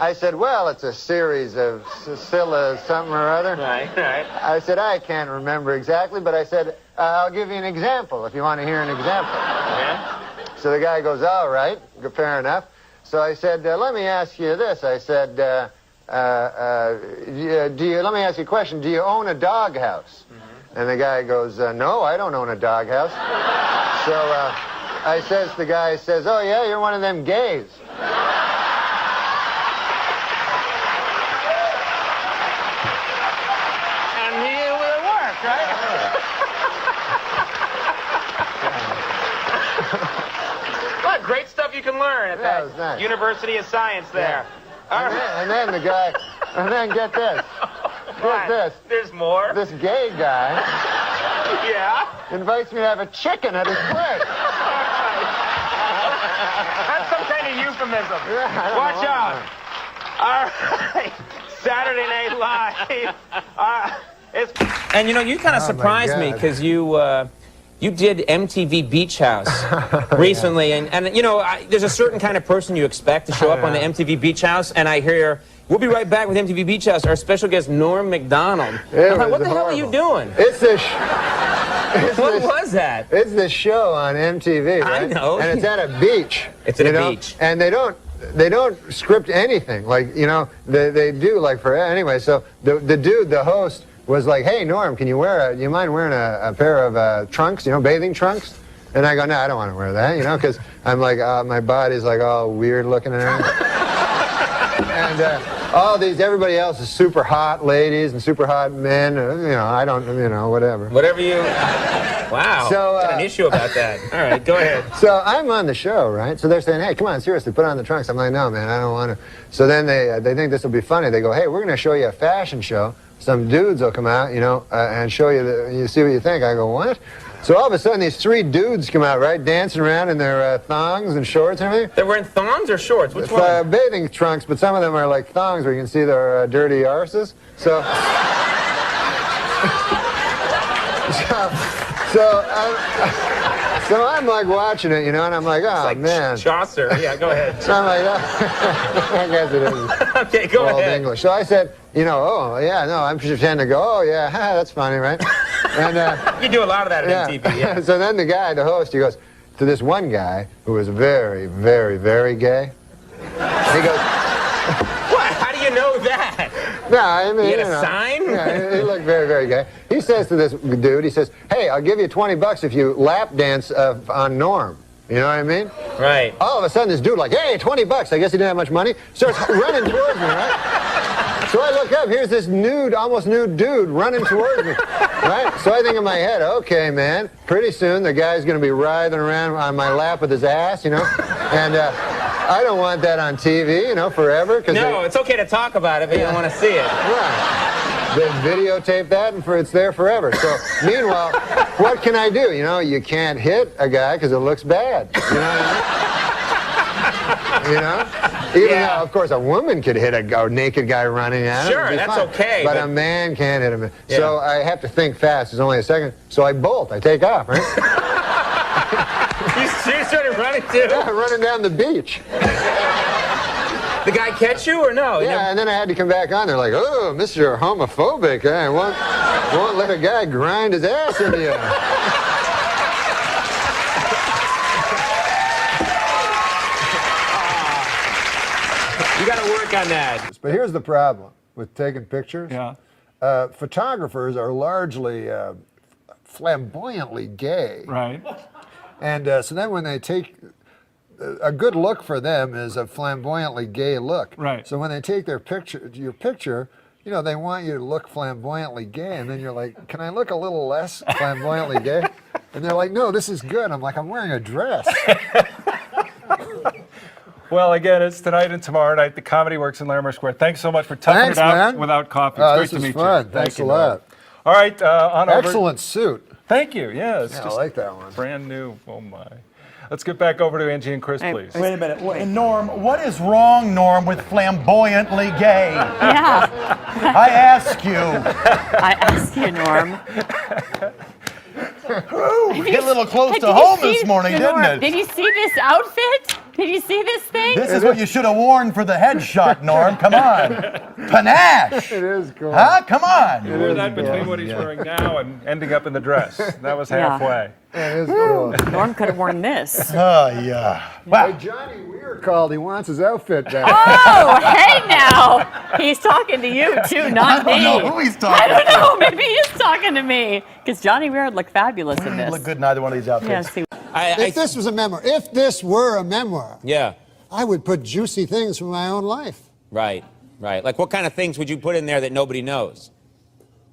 I said, well, it's a series of something or other. Right. I said, I can't remember exactly, but I said, I'll give you an example if you want to hear an example. So the guy goes, all right, fair enough. So I said, let me ask you this. I said, let me ask you a question. Do you own a doghouse? And the guy goes, no, I don't own a doghouse. So the guy says, oh, yeah, you're one of them gays. And it worked, right? What great stuff you can learn at that was nice. University of Science there. And then the guy, And then get this. Get this. There's more? This gay guy Yeah? invites me to have a chicken at his place. That's some kind of euphemism. Yeah, I don't Watch know. out. All right. Saturday Night Live. And you know, you kind of Oh, my surprised me God. because you did MTV Beach House recently, and you know, there's a certain kind of person you expect to show up on the MTV Beach House, and I hear, we'll be right back with MTV Beach House, our special guest, NORM MacDonald. I'm like, what the hell are you doing? It's this. What was that? It's this show on MTV, right? I know. And it's at a beach. It's at you a know? beach. And they don't script anything. Like, you know, they do, like, for anyway. So the dude, the host, was like, hey, Norm, do you mind wearing a pair of trunks, you know, bathing trunks? And I go, no, I don't want to wear that, you know, because I'm like, my body's like all weird looking and everything. And everybody else is super hot ladies and super hot men. You know, I don't, you know, whatever. Whatever you... Wow. So, got an issue about that. All right, go ahead. So I'm on the show, right? So they're saying, hey, come on, seriously, put on the trunks. I'm like, no, man, I don't want to. So then they think this will be funny. They go, hey, we're going to show you a fashion show. Some dudes will come out, you know, and show you, you see what you think. I go, what? So all of a sudden, these 3 dudes come out, right, dancing around in their thongs and shorts and everything. They're wearing thongs or shorts? Which one? Bathing trunks, but some of them are like thongs where you can see their dirty arses. So, so I'm like watching it, you know, and I'm like, oh, like man. Chaucer. Yeah, go ahead. So I'm like, oh. I guess it is. Okay, go Old ahead. English. So I said, you know, oh, yeah, no, I'm pretending to go, oh, yeah, that's funny, right? And you do a lot of that at MTV, yeah. So then the guy, the host, he goes to this one guy who was very, very, very gay. He goes, what? How do you know that? no, I mean, You had a you know, sign? Yeah, he looked very, very gay. He says to this dude, he says, hey, I'll give you $20 if you lap dance on Norm. You know what I mean? Right. All of a sudden, this dude like, hey, $20. I guess he didn't have much money. Starts running towards me, right? So I look up. Here's this nude, almost nude dude running towards me, right? So I think in my head, okay, man, pretty soon the guy's going to be writhing around on my lap with his ass, you know? And I don't want that on TV, you know, forever. No, it's okay to talk about it, but you don't want to see it. Right. They videotape that, and it's there forever. So, meanwhile, what can I do? You know, you can't hit a guy because it looks bad. You know what I mean? You know? Even though, of course, a woman could hit a naked guy running at him. Sure, that's fine. okay. But a man can't hit him. So I have to think fast. There's only a second. So I bolt. I take off, right? You started running, too? Yeah, running down the beach. The guy catch you or no? Yeah, and then I had to come back on. They're like, oh, Mr. Homophobic. I won't let a guy grind his ass into you. You got to work on that. But here's the problem with taking pictures. Yeah. Photographers are largely flamboyantly gay. Right. And so then when they take, a good look for them is a flamboyantly gay look. Right. So when they take your picture, you know, they want you to look flamboyantly gay, and then you're like, can I look a little less flamboyantly gay? And they're like, no, this is good. I'm like, I'm wearing a dress. Well, again, it's tonight and tomorrow night. The Comedy Works in Larimer Square. Thanks so much for toughing it out man. without coffee. It's This great to is meet fun. you. Thanks Thank a you, lot. Norm. All right, on over. Excellent suit. Thank you. Yeah, it's Yeah, I just like that one. brand new. Oh my. Let's get back over to Angie and Chris, please. Wait a minute. Norm, what is wrong, Norm, with flamboyantly gay? Yeah. I ask you. I ask you, Norm. Hit a little close to home this morning, didn't it? Did you see this outfit? Did you see this thing? This is what you should have worn for the headshot, Norm. Come on. Panache. It is cool. Huh? Come on. You wore that between what he's wearing now and ending up in the dress. That was halfway. It is cool. Norm could have worn this. Oh, yeah. Wow. Hey, Johnny Weir called. He wants his outfit back. Oh, hey now. He's talking to you, too, not me. I don't know who he's talking I don't to. know. Maybe he is talking to me. Because Johnny Weir would look fabulous in this. Look good in either one of these outfits. Yeah, see. If this was a memoir, if this were a memoir, Yeah. I would put juicy things from my own life. Right, right. Like what kind of things would you put in there that nobody knows?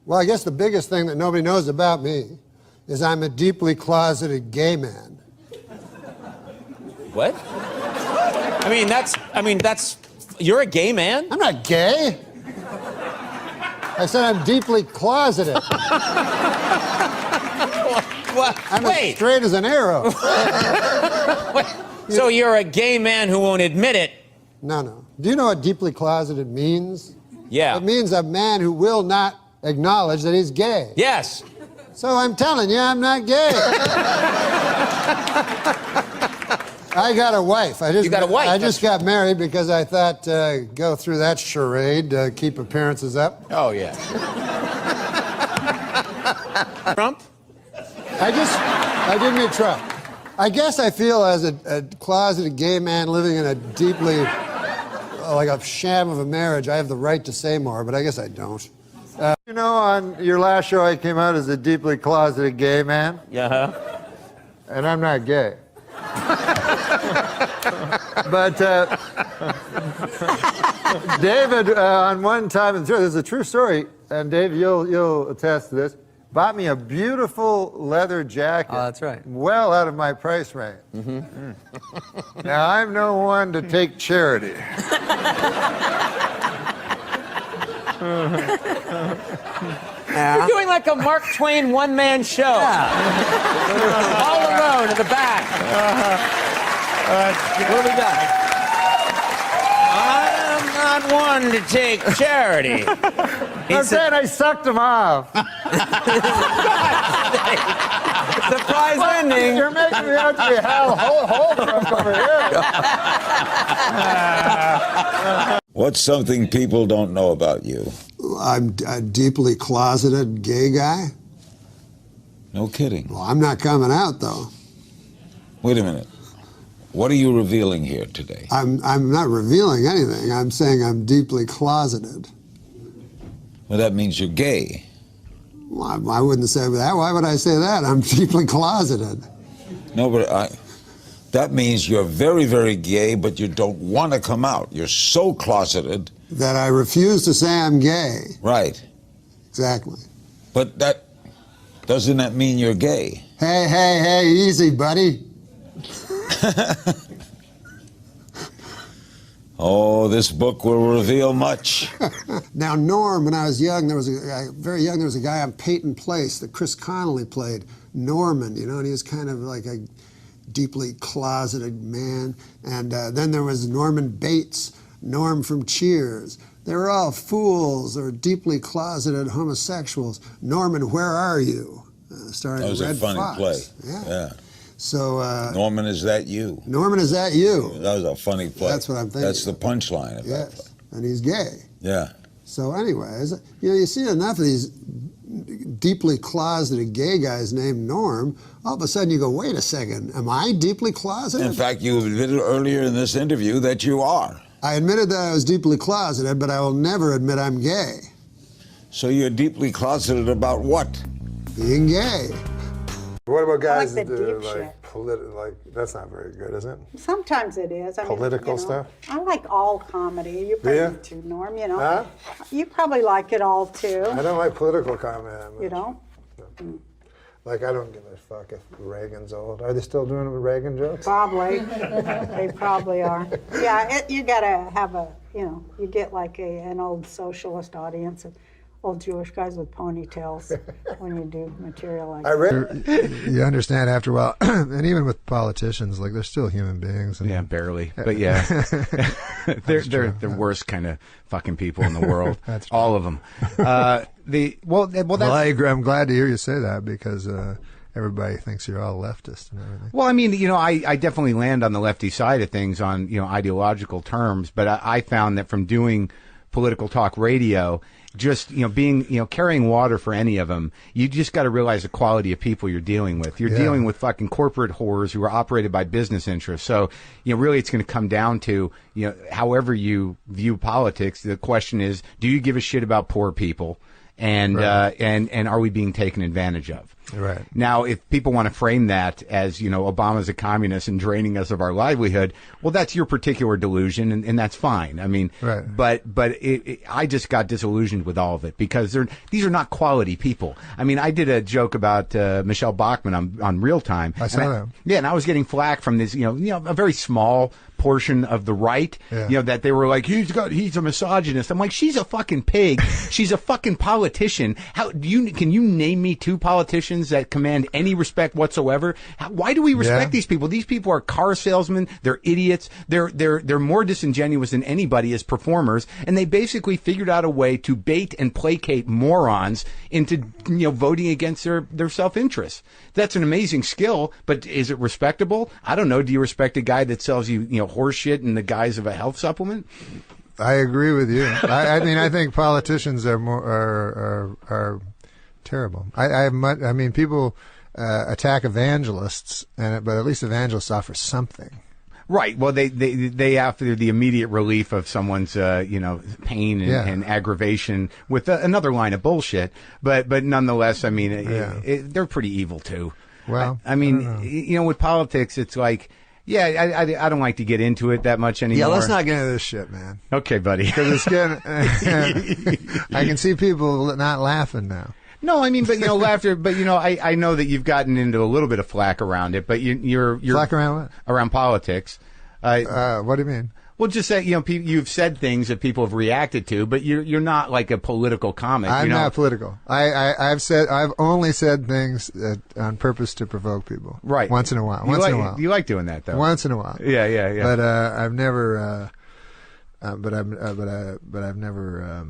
Well, I guess the biggest thing that nobody knows about me is I'm a deeply closeted gay man. What? I mean, that's, you're a gay man? I'm not gay. I said I'm deeply closeted. I'm as straight as an arrow. So you're a gay man who won't admit it? No. Do you know what deeply closeted means? Yeah. It means a man who will not acknowledge that he's gay. Yes. So I'm telling you, I'm not gay. I got a wife. You got a wife? I just got married because I thought, go through that charade, keep appearances up. Oh, yeah. Trump? I didn't mean Trump. I guess I feel as a closeted gay man living in a deeply, like a sham of a marriage, I have the right to say more, but I guess I don't. You know, on your last show, I came out as a deeply closeted gay man. Yeah. And I'm not gay. But David, on one time, this is a true story, and Dave, you'll attest to this, bought me a beautiful leather jacket. Oh, that's right. Well out of my price range. Now, I'm no one to take charity. You're doing like a Mark Twain one-man show. All alone in the back. What do we got? I'm not one to take charity. I'm saying I sucked him off. Surprise ending. You're making me out to be Hal Holbrook over here. What's something people don't know about you? I'm a deeply closeted gay guy. No kidding. Well, I'm not coming out, though. Wait a minute. What are you revealing here today? I'm not revealing anything. I'm saying I'm deeply closeted. Well, that means you're gay. Well, I wouldn't say that. Why would I say that? I'm deeply closeted. No, but that means you're very, very gay, but you don't want to come out. You're so closeted. That I refuse to say I'm gay. Right. Exactly. But doesn't that mean you're gay? Hey, easy, buddy. Oh, this book will reveal much. Now, Norm, when I was young, there was very young, there was a guy on Peyton Place that Chris Connolly played, Norman, you know, and he was kind of like a deeply closeted man. And then there was Norman Bates, Norm from Cheers. They were all fools or deeply closeted homosexuals. Norman, where are you? Starring That was Red a funny Fox. play. Yeah. So, Norman, is that you? Norman, is that you? That was a funny play. That's what I'm thinking. That's the punchline of that play. Yes, and he's gay. Yeah. So anyways, you know, you see enough of these deeply closeted gay guys named Norm, all of a sudden you go, wait a second, am I deeply closeted? In fact, you admitted earlier in this interview that you are. I admitted that I was deeply closeted, but I will never admit I'm gay. So you're deeply closeted about what? Being gay. What about guys like that the do deep shit. that's not very good, is it? Sometimes it is. I mean, Political you know, stuff? I like all comedy. You probably do too, Norm, you know. Huh? You probably like it all too. I don't like political comedy that much. You don't? Like, I don't give a fuck if Reagan's old. Are they still doing Reagan jokes? Probably. They probably are. Yeah, you gotta have you get like an old socialist audience of old Jewish guys with ponytails when you do material like that. You understand after a while, and even with politicians, like they're still human beings. And, yeah, barely, but yeah, they're the worst kind of fucking people in the world. That's true. All of them. Well, I agree. I'm glad to hear you say that because everybody thinks you're all leftist and everything. Well, I mean, I definitely land on the lefty side of things on ideological terms, but I found that from doing political talk radio, just being carrying water for any of them, you just got to realize the quality of people you're dealing with. You're dealing with fucking corporate whores who are operated by business interests. So really it's going to come down to however you view politics. The question is, do you give a shit about poor people, and Right. And are we being taken advantage of? Right. Now, if people want to frame that as, Obama's a communist and draining us of our livelihood, well, that's your particular delusion, and that's fine. I mean, right. but I just got disillusioned with all of it because these are not quality people. I mean, I did a joke about Michelle Bachmann on Real Time. I saw that. Yeah, and I was getting flack from this, a very small portion of the right, that they were like, he's a misogynist. I'm like, she's a fucking pig. She's a fucking politician. Can you name me 2 politicians that command any respect whatsoever? Why do we respect these people? These people are car salesmen. They're idiots. They're more disingenuous than anybody as performers. And they basically figured out a way to bait and placate morons into, voting against their self-interest. That's an amazing skill, but is it respectable? I don't know. Do you respect a guy that sells you, horse shit in the guise of a health supplement? I agree with you. I mean, I think politicians are terrible. I mean, people attack evangelists, but at least evangelists offer something. Right. Well, they after the immediate relief of someone's pain and aggravation with another line of bullshit. But nonetheless, I mean, they're pretty evil too. Well, I mean, with politics, it's like. Yeah, I don't like to get into it that much anymore. Yeah, let's not get into this shit, man. Okay, buddy. Because it's getting. I can see people not laughing now. No, I mean, but laughter. But I know that you've gotten into a little bit of flack around it. But you're flack around what? Around politics. What do you mean? Well, just say you've said things that people have reacted to, but you're not like a political comic. I'm not political. I've only said things on purpose to provoke people. Right. Once in a while. You like doing that though. Once in a while. Yeah. But I've never. But I've never.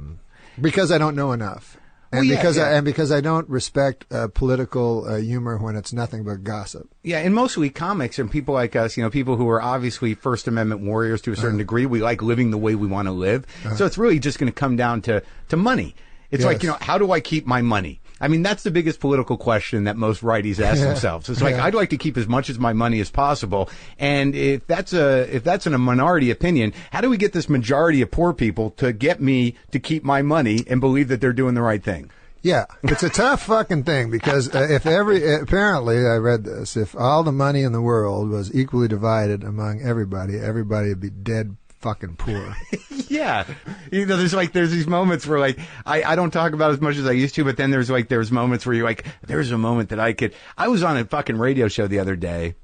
Because I don't know enough. And because I don't respect political humor when it's nothing but gossip. Yeah, and mostly comics and people like us, people who are obviously First Amendment warriors to a certain degree. We like living the way we want to live. So it's really just going to come down to money. It's like, how do I keep my money? I mean, that's the biggest political question that most righties ask themselves. It's like, I'd like to keep as much of my money as possible. And if that's in a minority opinion, how do we get this majority of poor people to get me to keep my money and believe that they're doing the right thing? Yeah, it's a tough fucking thing because apparently I read this, if all the money in the world was equally divided among everybody would be dead fucking poor. Yeah. There's these moments where I don't talk about as much as I used to, but then there's moments where you're like, there's a moment that I was on a fucking radio show the other day.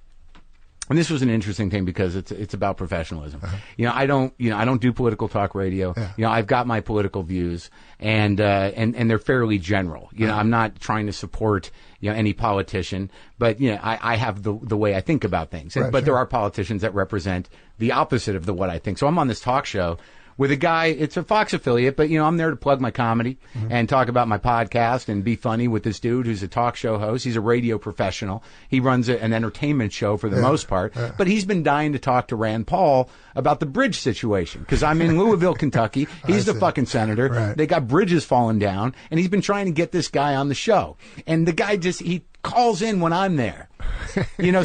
And this was an interesting thing because it's about professionalism. I don't do political talk radio. I've got my political views and they're fairly general. I'm not trying to support any politician, but I have the way I think about things. But there are politicians that represent the opposite of what I think. So I'm on this talk show with a guy, it's a Fox affiliate, but I'm there to plug my comedy and talk about my podcast and be funny with this dude who's a talk show host. He's a radio professional. He runs an entertainment show for the most part, but he's been dying to talk to Rand Paul about the bridge situation because I'm in Louisville, Kentucky. He's the fucking senator. Right. They got bridges falling down, and he's been trying to get this guy on the show. And the guy he calls in when I'm there.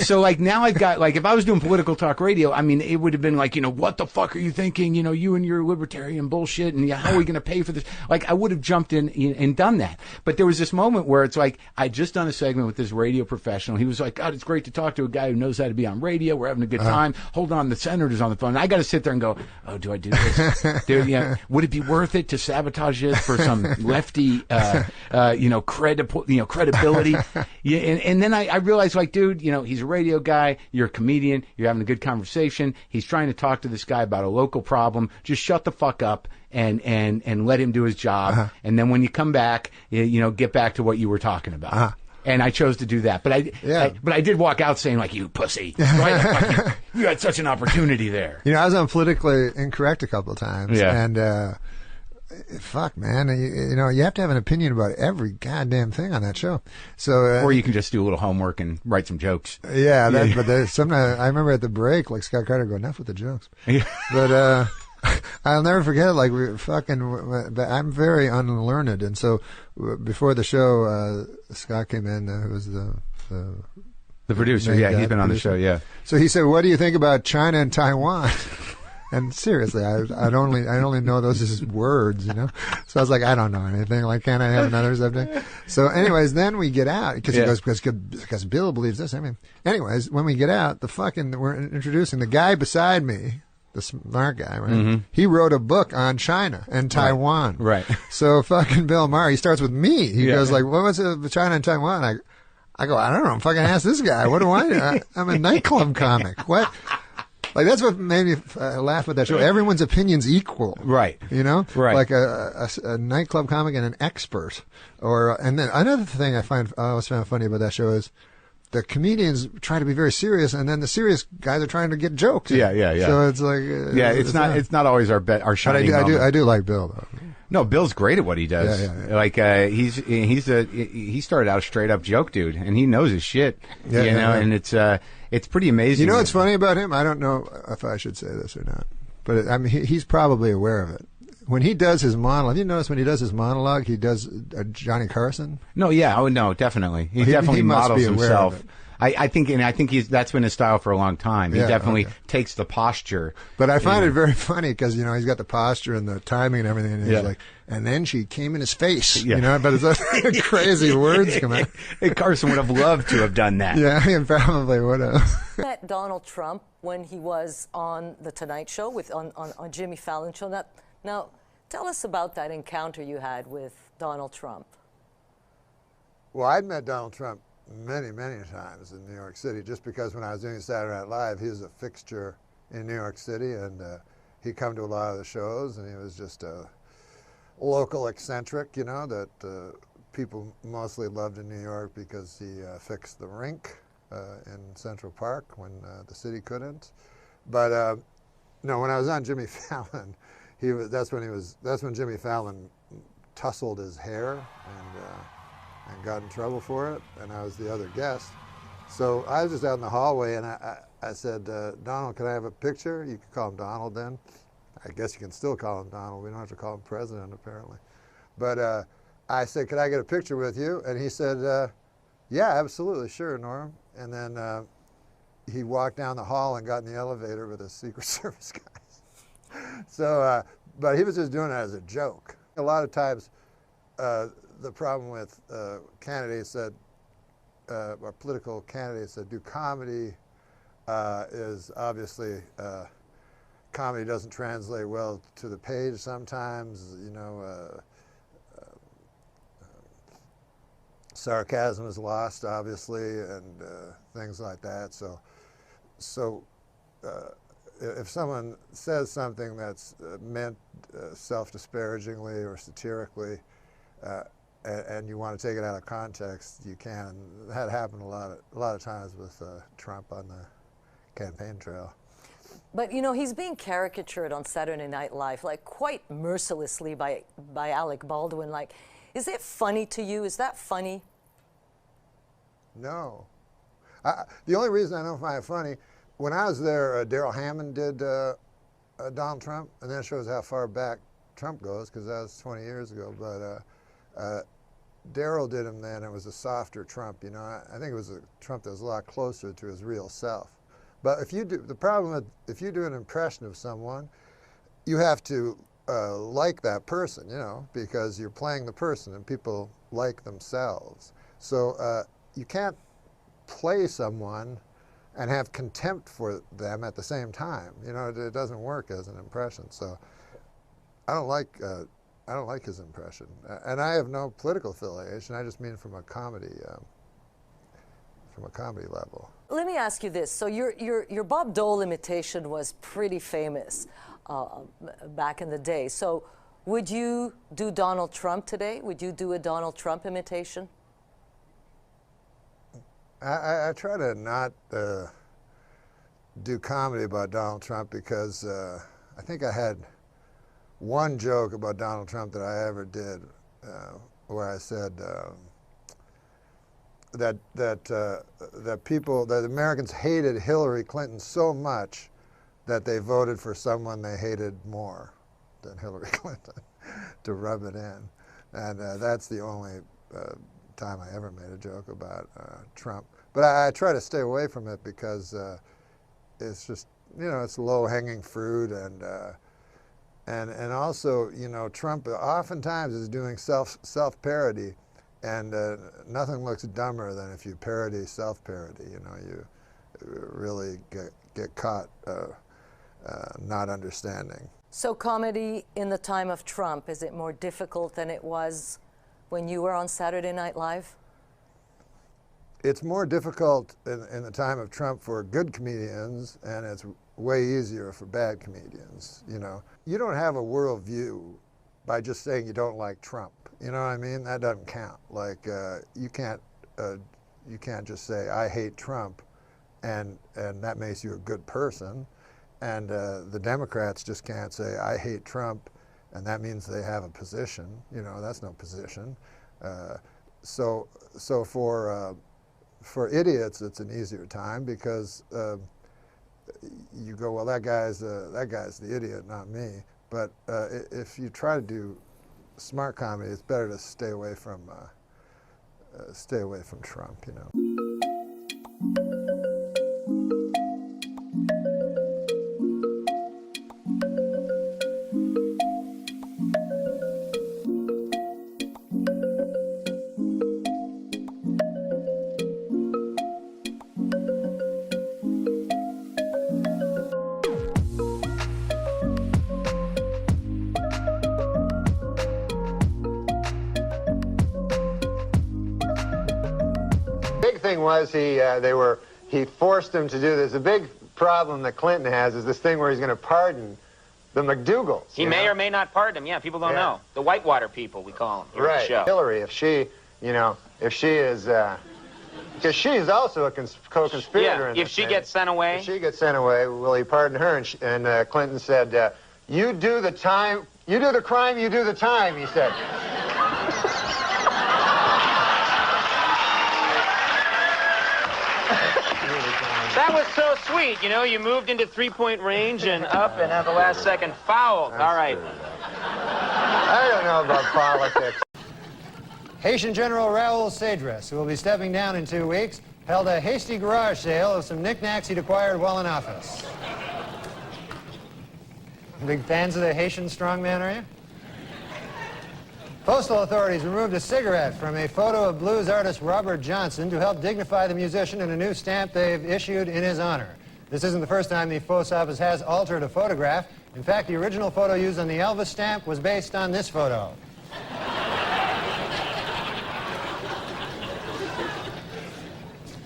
So now I've got, if I was doing political talk radio, I mean, it would have been what the fuck are you thinking? You and your libertarian bullshit, and how are we going to pay for this? I would have jumped in and done that. But there was this moment where it's I just done a segment with this radio professional. He was like, God, it's great to talk to a guy who knows how to be on radio. We're having a good time. Hold on, the senator's on the phone. And I got to sit there and go, oh, do I do this? Dude, would it be worth it to sabotage this for some lefty, credibility? Yeah, and then I realized, dude, he's a radio guy. You're a comedian. You're having a good conversation. He's trying to talk to this guy about a local problem. Just shut the fuck up and let him do his job. And then when you come back, get back to what you were talking about. And I chose to do that. But I did walk out saying, you pussy. Right? You had such an opportunity there. I was on Politically Incorrect a couple of times. Yeah. And, fuck, man. You have to have an opinion about every goddamn thing on that show. So, or you can just do a little homework and write some jokes. Yeah, but sometimes I remember at the break, Scott Carter go, enough with the jokes. But I'll never forget it. I'm very unlearned, and so before the show, Scott came in, who was the producer. Yeah, he's been on the show. Yeah. So he said, "What do you think about China and Taiwan?" And seriously, I only know those as words, you know. So I was like, I don't know anything. Like, can't I have another subject? So, anyways, then we get out because he goes because Bill believes this. I mean, anyways, when we get out, we're introducing the guy beside me, the smart guy, right? Mm-hmm. He wrote a book on China and Taiwan. Right. So fucking Bill Maher, he starts with me. He goes like, what was it, China and Taiwan? I go, I don't know. Fucking ask this guy. What do I know? I'm a nightclub comic. What? Like, that's what made me laugh with that show. Everyone's opinion's equal. Right. You know? Right. Like a nightclub comic and an expert. And then another thing I always found funny about that show is the comedians try to be very serious, and then the serious guys are trying to get jokes. Yeah. So it's like... it's not always our shining moment. I do like Bill, though. No, Bill's great at what he does. Yeah. Like he started out a straight up joke dude, and he knows his shit. And it's pretty amazing. You know what's funny about him? I don't know if I should say this or not, but I mean he's probably aware of it. When he does his monologue, have you noticed when he does his monologue, he does Johnny Carson? No, yeah, no, definitely. He definitely must models be aware himself. of it. I think that's been his style for a long time. He definitely takes the posture. But I find it very funny because, he's got the posture and the timing and everything. And he's like, and then she came in his face, but it's like crazy words come out. Hey, Carson would have loved to have done that. Yeah, he probably would have. Met Donald Trump when he was on The Tonight Show on Jimmy Fallon's show. Now, tell us about that encounter you had with Donald Trump. Well, I'd met Donald Trump many, many times in New York City, just because when I was doing Saturday Night Live, he was a fixture in New York City, and he'd come to a lot of the shows, and he was just a local eccentric, that people mostly loved in New York because he fixed the rink in Central Park when the city couldn't. But no, when I was on Jimmy Fallon, that's when Jimmy Fallon tousled his hair and got in trouble for it, and I was the other guest. So I was just out in the hallway, and I said, Donald, can I have a picture? You could call him Donald then. I guess you can still call him Donald. We don't have to call him President, apparently. But I said, could I get a picture with you? And he said, yeah, absolutely, sure, Norm. And then he walked down the hall and got in the elevator with the Secret Service guys. So, but he was just doing it as a joke. A lot of times, the problem with candidates that, or political candidates that do comedy is obviously comedy doesn't translate well to the page sometimes, sarcasm is lost, obviously, and things like that. So if someone says something that's meant self-disparagingly or satirically, and you want to take it out of context, you can. And that happened a lot of times with Trump on the campaign trail. But he's being caricatured on Saturday Night Live, like quite mercilessly by Alec Baldwin. Like, is it funny to you? Is that funny? No. The only reason I don't find it funny, when I was there, Daryl Hammond did Donald Trump, and that shows how far back Trump goes, because that was 20 years ago. But Daryl did him then. It was a softer Trump, I think it was a Trump that was a lot closer to his real self. But if you do an impression of someone, you have to like that person, because you're playing the person, and people like themselves. So you can't play someone and have contempt for them at the same time. It doesn't work as an impression. So I don't like his impression, and I have no political affiliation. I just mean from a comedy level. Let me ask you this. So your Bob Dole imitation was pretty famous back in the day. So would you do Donald Trump today? Would you do a Donald Trump imitation? I try to not do comedy about Donald Trump because I think I had one joke about Donald Trump that I ever did where I said that Americans hated Hillary Clinton so much that they voted for someone they hated more than Hillary Clinton to rub it in. And that's the only time I ever made a joke about Trump. But I try to stay away from it because it's just you know, it's low-hanging fruit, and also, you know, Trump oftentimes is doing self-parody, and nothing looks dumber than if you parody self-parody. You know, you really get caught not understanding. So comedy in the time of Trump, is it more difficult than it was when you were on Saturday Night Live? It's more difficult in the time of Trump for good comedians, and it's way easier for bad comedians. You know, you don't have a worldview by just saying you don't like Trump. You know what I mean? That doesn't count. Like you can't just say I hate Trump, and that makes you a good person. And the Democrats just can't say I hate Trump, and that means they have a position. You know, that's no position. So for idiots, it's an easier time because you go, well, that guy's the idiot, not me. But if you try to do smart comedy, it's better to stay away from Trump. You know. Big thing was he forced him to do this. The big problem that Clinton has is this thing where he's going to pardon the McDougalls. He may or may not pardon him. Yeah, people don't know. The Whitewater people, we call them here at the show. Hillary, if she is, because she's also a co-conspirator. Yeah, if she gets sent away. If she gets sent away, will he pardon her? And Clinton said, "You do the time, you do the crime, you do the time," he said. That was so sweet, you know, you moved into three-point range and up and at the last second fouled. All right. I don't know about politics. Haitian General Raoul Cedras, who will be stepping down in 2 weeks, held a hasty garage sale of some knickknacks he'd acquired while in office. Big fans of the Haitian strongman, are you? Postal authorities removed a cigarette from a photo of blues artist Robert Johnson to help dignify the musician in a new stamp they've issued in his honor. This isn't the first time the post office has altered a photograph. In fact, the original photo used on the Elvis stamp was based on this photo.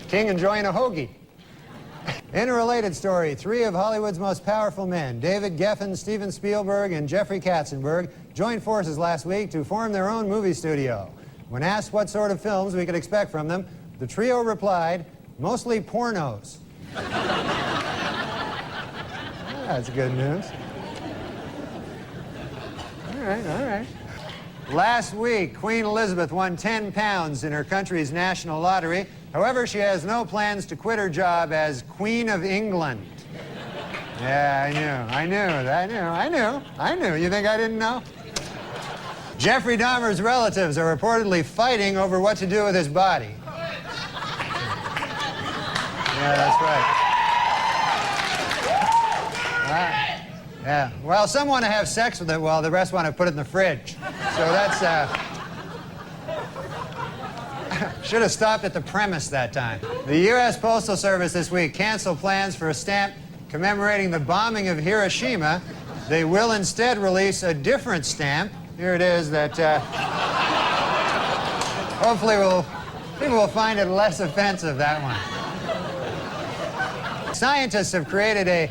King enjoying a hoagie. In a related story, 3 of Hollywood's most powerful men, David Geffen, Steven Spielberg, and Jeffrey Katzenberg, joined forces last week to form their own movie studio. When asked what sort of films we could expect from them, the trio replied, mostly pornos. That's good news. All right, all right. Last week, Queen Elizabeth won 10 pounds in her country's national lottery. However, she has no plans to quit her job as Queen of England. Yeah, I knew. You think I didn't know? Jeffrey Dahmer's relatives are reportedly fighting over what to do with his body. Yeah, that's right. Yeah. Well, some want to have sex with it while the rest want to put it in the fridge. So that's, should have stopped at the premise that time. The U.S. Postal Service this week canceled plans for a stamp commemorating the bombing of Hiroshima. They will instead release a different stamp. Here it is that hopefully people will find it less offensive, that one. Scientists have created a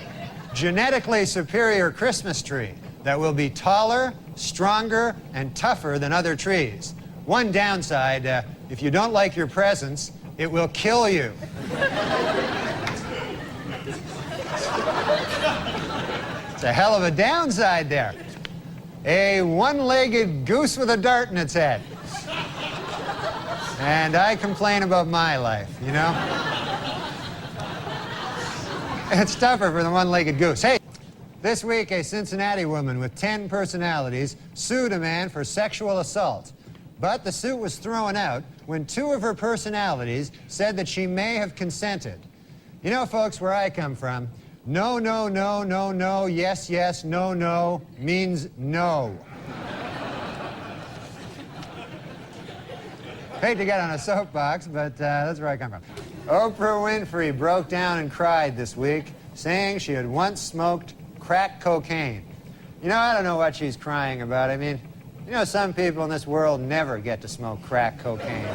genetically superior Christmas tree that will be taller, stronger, and tougher than other trees. One downside, if you don't like your presents, it will kill you. It's a hell of a downside there. A one-legged goose with a dart in its head. And I complain about my life, you know? It's tougher for the one-legged goose. Hey, this week a Cincinnati woman with 10 personalities sued a man for sexual assault. But the suit was thrown out when 2 of her personalities said that she may have consented. You know, folks, where I come from, No, no, no, no, no, yes, yes, no, no means no. Hate to get on a soapbox, but that's where I come from. Oprah Winfrey broke down and cried this week, saying she had once smoked crack cocaine. You know, I don't know what she's crying about. I mean, you know, some people in this world never get to smoke crack cocaine.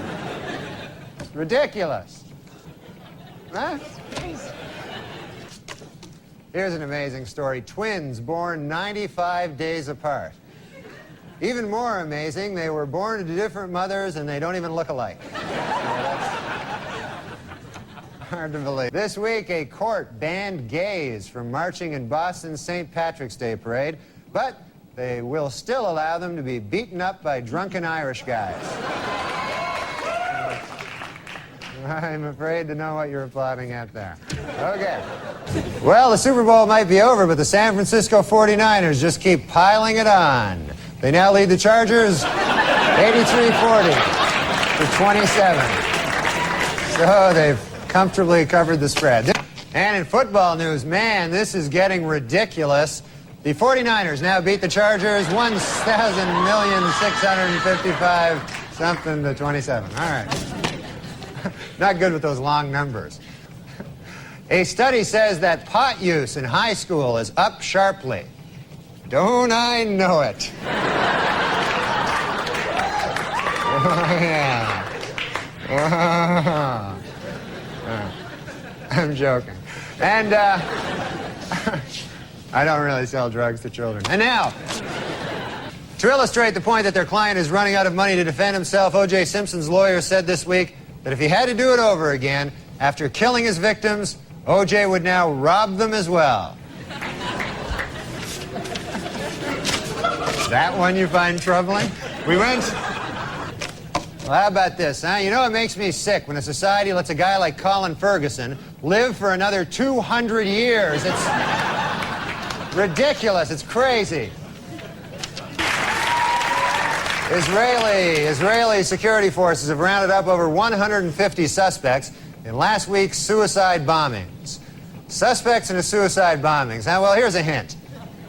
It's ridiculous. Huh? Here's an amazing story. Twins born 95 days apart. Even more amazing, they were born to different mothers and they don't even look alike. Hard to believe. This week, a court banned gays from marching in Boston's St. Patrick's Day parade, but they will still allow them to be beaten up by drunken Irish guys. I'm afraid to know what you're applauding at there. Okay. Well, the Super Bowl might be over, but the San Francisco 49ers just keep piling it on. They now lead the Chargers 83-40 to 27. So they've comfortably covered the spread. And in football news, man, this is getting ridiculous. The 49ers now beat the Chargers 1,000,655 something to 27. All right. Not good with those long numbers. A study says that pot use in high school is up sharply. Don't I know it? Oh, yeah. I'm joking. And I don't really sell drugs to children. And now, to illustrate the point that their client is running out of money to defend himself, O.J. Simpson's lawyer said this week that if he had to do it over again, after killing his victims, O.J. would now rob them as well. That one you find troubling? We went... Well, how about this, huh? You know what makes me sick? When a society lets a guy like Colin Ferguson live for another 200 years. It's ridiculous. It's crazy. Israeli security forces have rounded up over 150 suspects in last week's suicide bombings. Suspects in a suicide bombings. Huh? Well, here's a hint.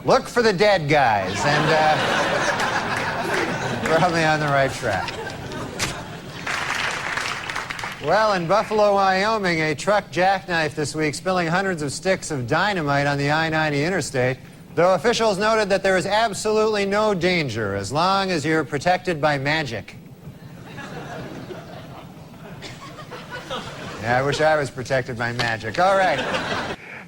Look for the dead guys, and probably on the right track. Well, in Buffalo, Wyoming, a truck jackknifed this week, spilling hundreds of sticks of dynamite on the I-90 interstate, though officials noted that there is absolutely no danger as long as you're protected by magic. Yeah, I wish I was protected by magic. All right.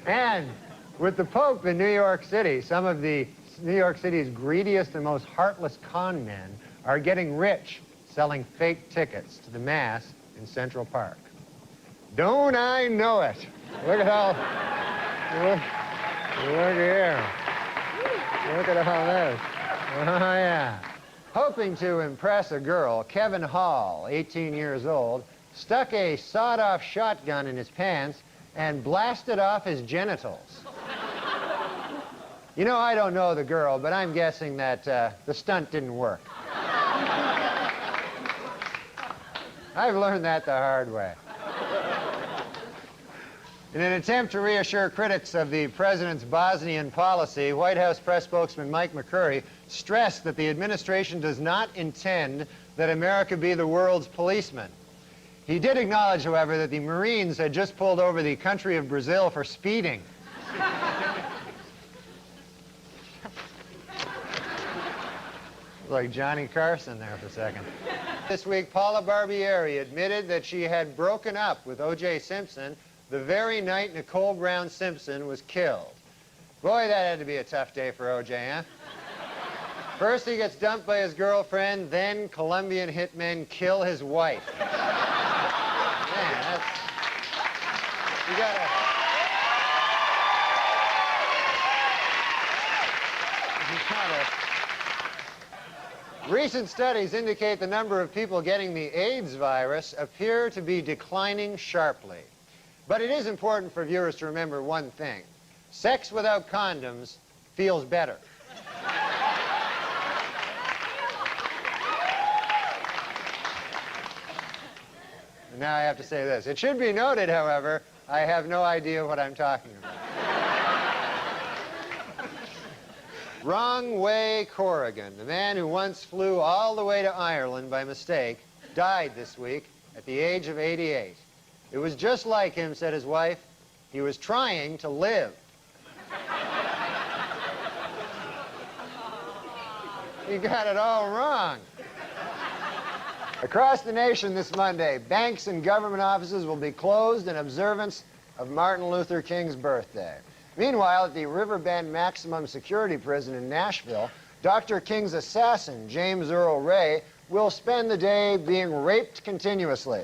And with the Pope in New York City, some of the New York City's greediest and most heartless con men are getting rich selling fake tickets to the Mass in Central Park. Don't I know it? Look at all... Look here. Look at all this. Oh, yeah. Hoping to impress a girl, Kevin Hall, 18 years old, stuck a sawed-off shotgun in his pants and blasted off his genitals. You know, I don't know the girl, but I'm guessing that the stunt didn't work. I've learned that the hard way. In an attempt to reassure critics of the president's Bosnian policy, White House press spokesman Mike McCurry stressed that the administration does not intend that America be the world's policeman. He did acknowledge, however, that the Marines had just pulled over the country of Brazil for speeding. Like Johnny Carson there for a second. This week, Paula Barbieri admitted that she had broken up with O.J. Simpson the very night Nicole Brown Simpson was killed. Boy, that had to be a tough day for O.J., huh? First he gets dumped by his girlfriend, then Colombian hitmen kill his wife. Man, that's... You gotta... Recent studies indicate the number of people getting the AIDS virus appear to be declining sharply. But it is important for viewers to remember one thing. Sex without condoms feels better. And now I have to say this. It should be noted, however, I have no idea what I'm talking about. Wrong Way Corrigan, the man who once flew all the way to Ireland by mistake, died this week at the age of 88. It was just like him, said his wife. He was trying to live. You got it all wrong. Across the nation this Monday, banks and government offices will be closed in observance of Martin Luther King's birthday. Meanwhile, at the Riverbend Maximum Security Prison in Nashville, Dr. King's assassin, James Earl Ray, will spend the day being raped continuously.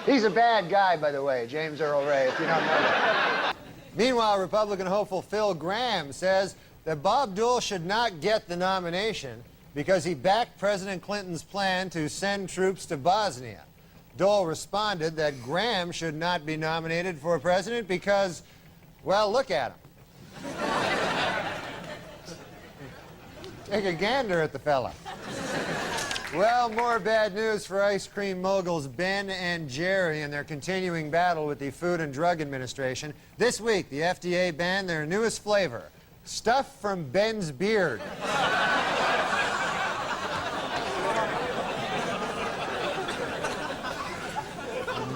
He's a bad guy, by the way, James Earl Ray, if you don't know that. Meanwhile, Republican hopeful Phil Gramm says that Bob Dole should not get the nomination because he backed President Clinton's plan to send troops to Bosnia. Dole responded that Gramm should not be nominated for president because, well, look at him. Take a gander at the fella. Well, more bad news for ice cream moguls Ben and Jerry in their continuing battle with the Food and Drug Administration. This week, the FDA banned their newest flavor, stuff from Ben's beard.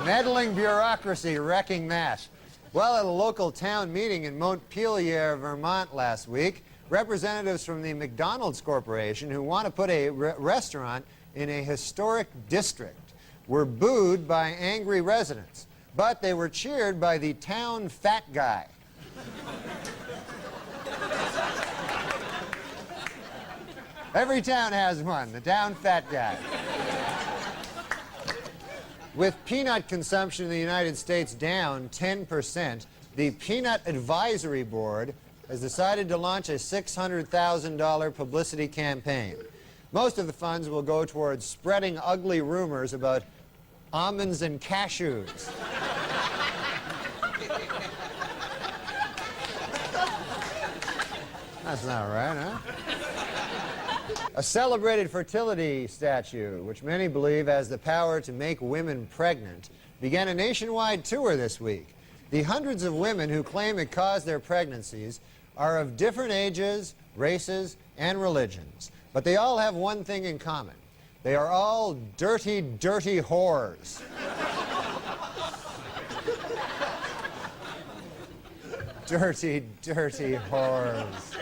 Meddling bureaucracy wrecking that. Well, at a local town meeting in Montpelier, Vermont last week, representatives from the McDonald's Corporation who want to put a restaurant in a historic district were booed by angry residents, but they were cheered by the town fat guy. Every town has one, the town fat guy. With peanut consumption in the United States down 10%, the Peanut Advisory Board has decided to launch a $600,000 publicity campaign. Most of the funds will go towards spreading ugly rumors about almonds and cashews. That's not right, huh? A celebrated fertility statue, which many believe has the power to make women pregnant, began a nationwide tour this week. The hundreds of women who claim it caused their pregnancies are of different ages, races, and religions. But they all have one thing in common. They are all dirty, dirty whores. Dirty, dirty whores.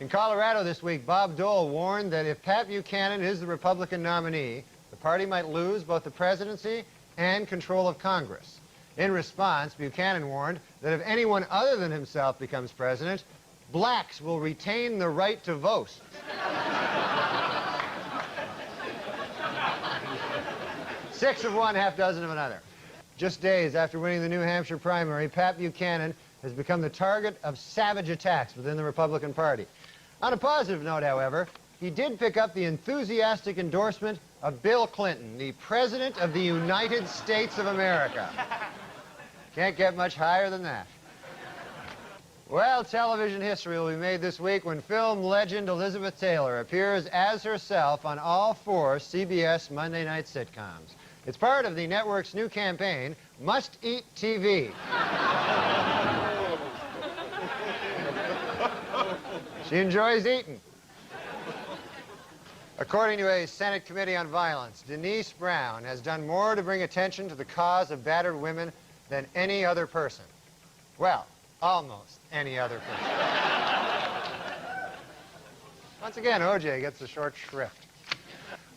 In Colorado this week, Bob Dole warned that if Pat Buchanan is the Republican nominee, the party might lose both the presidency and control of Congress. In response, Buchanan warned that if anyone other than himself becomes president, blacks will retain the right to vote. 6 of one, half dozen of another. Just days after winning the New Hampshire primary, Pat Buchanan has become the target of savage attacks within the Republican Party. On a positive note, however, he did pick up the enthusiastic endorsement of Bill Clinton, the President of the United States of America. Can't get much higher than that. Well, television history will be made this week when film legend Elizabeth Taylor appears as herself on all 4 CBS Monday night sitcoms. It's part of the network's new campaign, Must Eat TV. She enjoys eating. According to a Senate Committee on Violence, Denise Brown has done more to bring attention to the cause of battered women than any other person. Well, almost any other person. Once again, OJ gets the short shrift.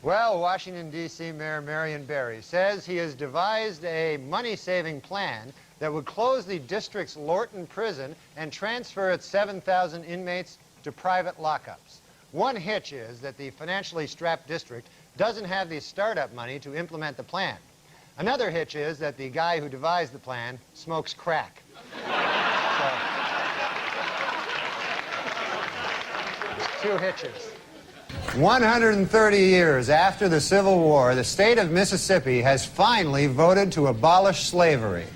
Well, Washington, D.C. Mayor Marion Barry says he has devised a money-saving plan that would close the district's Lorton prison and transfer its 7,000 inmates to private lockups. One hitch is that the financially strapped district doesn't have the startup money to implement the plan. Another hitch is that the guy who devised the plan smokes crack. So, 2 hitches. 130 years after the Civil War, the state of Mississippi has finally voted to abolish slavery.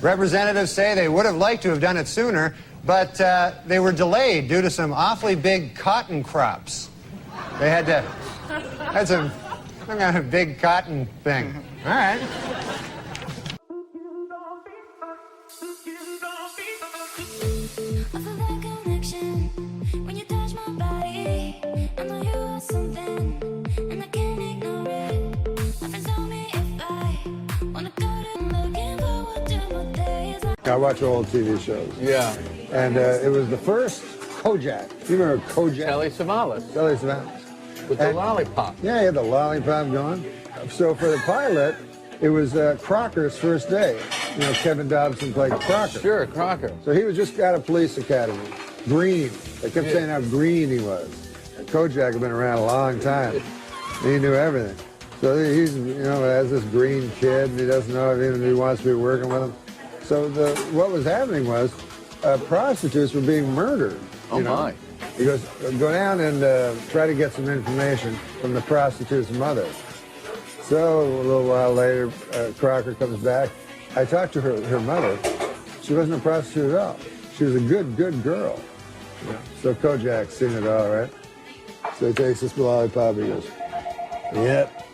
Representatives say they would have liked to have done it sooner, but they were delayed due to some awfully big cotton crops. They had some Some kind of big cotton thing. All right. I watch old TV shows. Yeah. And it was the first Kojak. You remember Kojak? Telly Savalas. Telly Savalas. With the lollipop. Yeah, he had the lollipop going. So for the pilot, it was Crocker's first day. You know, Kevin Dobson played Crocker. Sure, Crocker. So he was just out of police academy. Green. They kept saying how green he was. Kojak had been around a long time. He knew everything. So he's, you know, has this green kid, and he doesn't know if he wants to be working with him. So what was happening was prostitutes were being murdered. Oh, my. He goes, go down and try to get some information from the prostitute's mother. So a little while later, Crocker comes back. I talked to her mother. She wasn't a prostitute at all. She was a good girl. Yeah. So Kojak's seen it all, right? So he takes this lollipop. He goes, yep,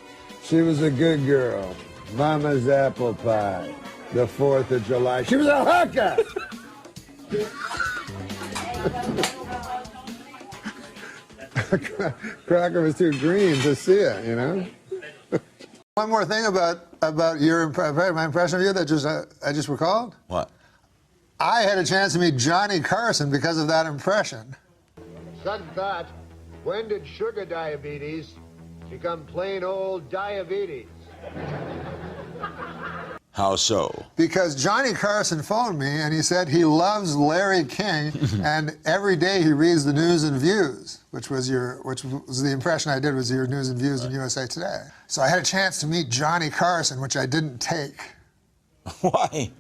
she was a good girl. Mama's apple pie. The 4th of July. She was a hooker! Crocker was too green to see it, you know? One more thing about my impression of you that I just recalled. What? I had a chance to meet Johnny Carson because of that impression. Sudden thought, when did sugar diabetes become plain old diabetes? How so? Because Johnny Carson phoned me and he said he loves Larry King and every day he reads the News and Views, which was the impression I did was your News and Views in USA Today. So I had a chance to meet Johnny Carson, which I didn't take. Why?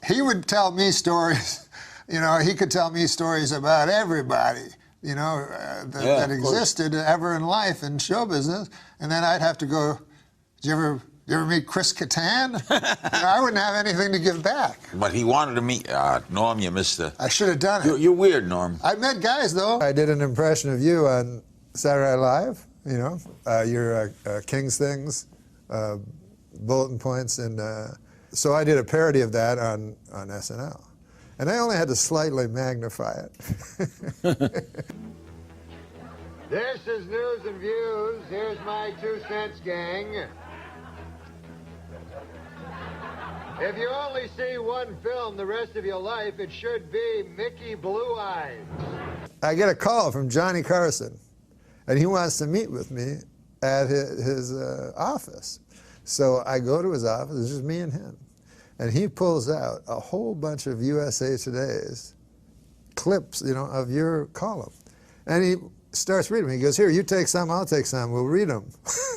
He would tell me stories, you know, he could tell me stories about everybody, you know, that existed ever in life in show business, and then I'd have to go, did you ever meet Chris Kattan? You know, I wouldn't have anything to give back. But he wanted to meet Norm. You missed the. I should have done it. You're weird, Norm. I met guys though. I did an impression of you on Saturday Night Live. You know, your King's Things, bulletin points, and so I did a parody of that on SNL, and I only had to slightly magnify it. This is News and Views. Here's my 2 cents, gang. If you only see one film the rest of your life, it should be Mickey Blue Eyes. I get a call from Johnny Carson, and he wants to meet with me at his office. So I go to his office, it's just me and him. And he pulls out a whole bunch of USA Today's clips, you know, of your column. And he starts reading them. He goes, here, you take some, I'll take some, we'll read them.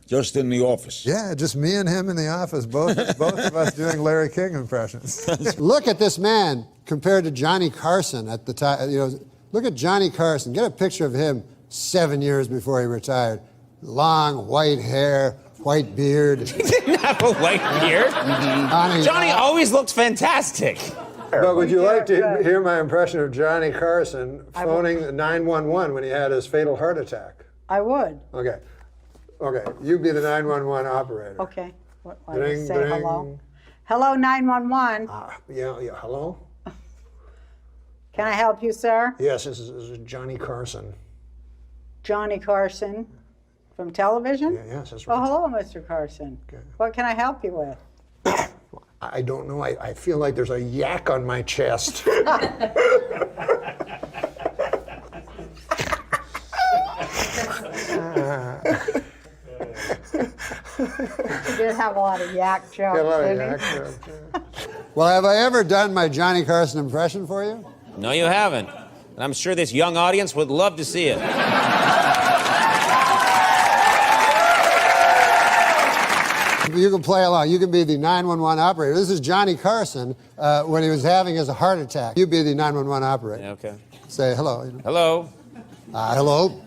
Just in the office? Yeah, just me and him in the office, both of us doing Larry King impressions. Look at this man compared to Johnny Carson at the time. You know, look at Johnny Carson. Get a picture of him 7 years before he retired. Long white hair, white beard. He didn't have a white beard. Johnny always looked fantastic. But would you like to hear my impression of Johnny Carson phoning 911 when he had his fatal heart attack? I would. Okay. Okay, you be the 911 operator. Okay. What, Ding, say ding. hello? Hello, 911. Yeah, hello? Can I help you, sir? Yes, this is Johnny Carson. Johnny Carson from television? Yeah, yes, that's right. Oh, hello, Mr. Carson. Okay. What can I help you with? I don't know. I feel like there's a yak on my chest. You did have a lot of yak jokes, Yeah, a lot of yak jokes. Well, have I ever done my Johnny Carson impression for you? No, you haven't. And I'm sure this young audience would love to see it. You can play along. You can be the 911 operator. This is Johnny Carson when he was having his heart attack. You be the 911 operator. Yeah, okay. Say hello. You know. Hello. Hello.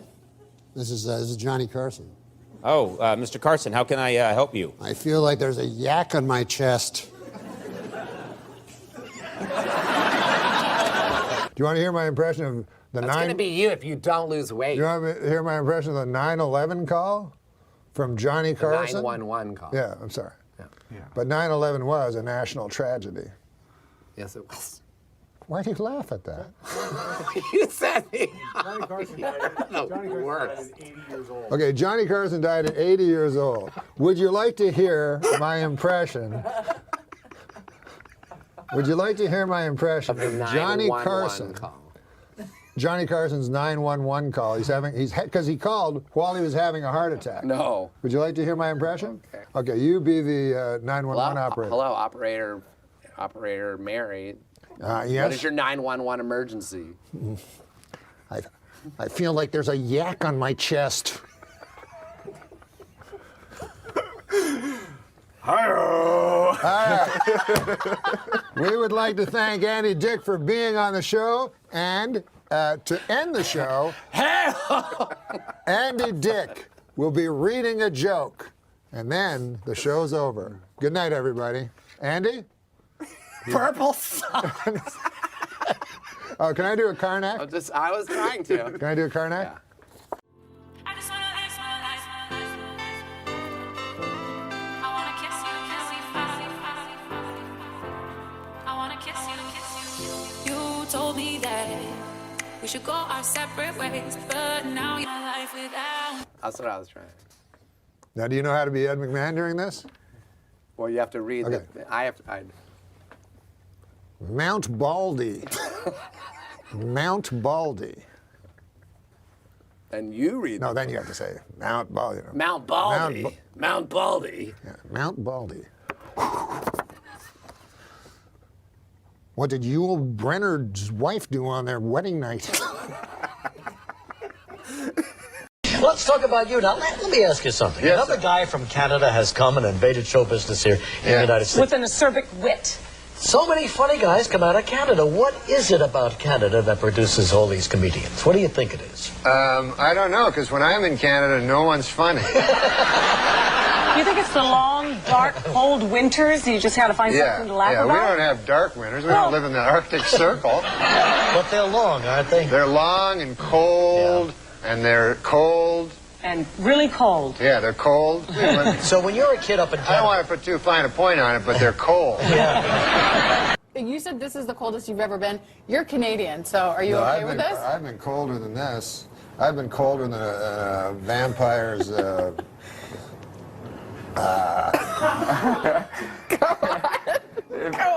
This is Johnny Carson. Oh, Mr. Carson, how can I help you? I feel like there's a yak on my chest. Do you want to hear my impression of the That's going to be you if you don't lose weight. You want to hear my impression of the 9/11 call? from Johnny Carson. 911 call. Yeah, I'm sorry. Yeah. But 9/11 was a national tragedy. Yes, it was. Why do you laugh at that? You said me. Johnny Carson died at 80 years old. Okay, Johnny Carson died at 80 years old. Would you like to hear my impression? Would you like to hear my impression of Johnny Carson? Call. Johnny Carson's 911 call. Because he called while he was having a heart attack. No. Would you like to hear my impression? Okay, you be the 911 operator. Hello, operator Mary. Yes. What is your 911 emergency? I feel like there's a yak on my chest. Hi-oh. All right. We would like to thank Andy Dick for being on the show, and to end the show, Andy Dick will be reading a joke, and then the show's over. Good night, everybody. Andy? Purple socks. Oh, can I do a Karnak? I was trying to. Can I do a Karnak? Yeah. You told me that we should go our separate ways, but now your life without. That's what I was trying. Now, do you know how to be Ed McMahon during this? Well, you have to read Okay. Mount Baldy. Mount Baldy. And you read. No, then you have to say Mount Baldy. Mount Baldy. Mount Baldy. Yeah, Mount Baldy. What did Yul Brynner's wife do on their wedding night? Let's talk about you now. Let me ask you something. Yes, Another guy from Canada has come and invaded show business here in the United States. With an acerbic wit. So many funny guys come out of Canada. What is it about Canada that produces all these comedians? What do you think it is? I don't know, because when I'm in Canada, no one's funny. You think it's the long, dark, cold winters? You just had to find something to laugh Yeah, about? we don't have dark winters. We don't live in the Arctic Circle. But they're long, aren't they? They're long and cold, and they're cold. And really cold. Yeah, they're cold. So when you're a kid up in Canada... I don't want to put too fine a point on it, but they're cold. You said this is the coldest you've ever been. You're Canadian, so are you No, okay with this? I've been colder than this. I've been colder than a vampire's... Go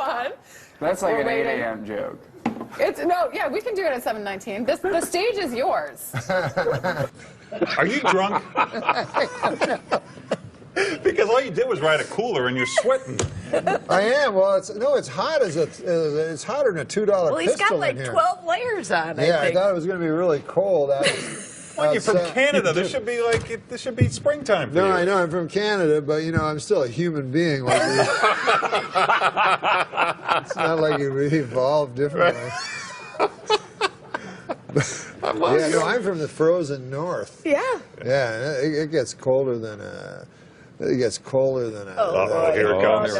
on. That's like We're an 8 waiting. a.m. joke. Yeah, we can do it at 7:19. The stage is yours. Are you drunk? Because all you did was ride a cooler and you're sweating. I am. Well, it's hot as it's hotter than a $2 Well, he's pistol got like in here. 12 layers on. Yeah, I I think. thought it was going to be really cold. Well, you're from Canada. This should be this should be springtime for you. No, I know I'm from Canada, but I'm still a human being. Like it's not like we evolved differently. Yeah, no, I'm from the frozen north. Yeah. Yeah, it gets colder than It gets colder than a... Uh-oh, here it comes.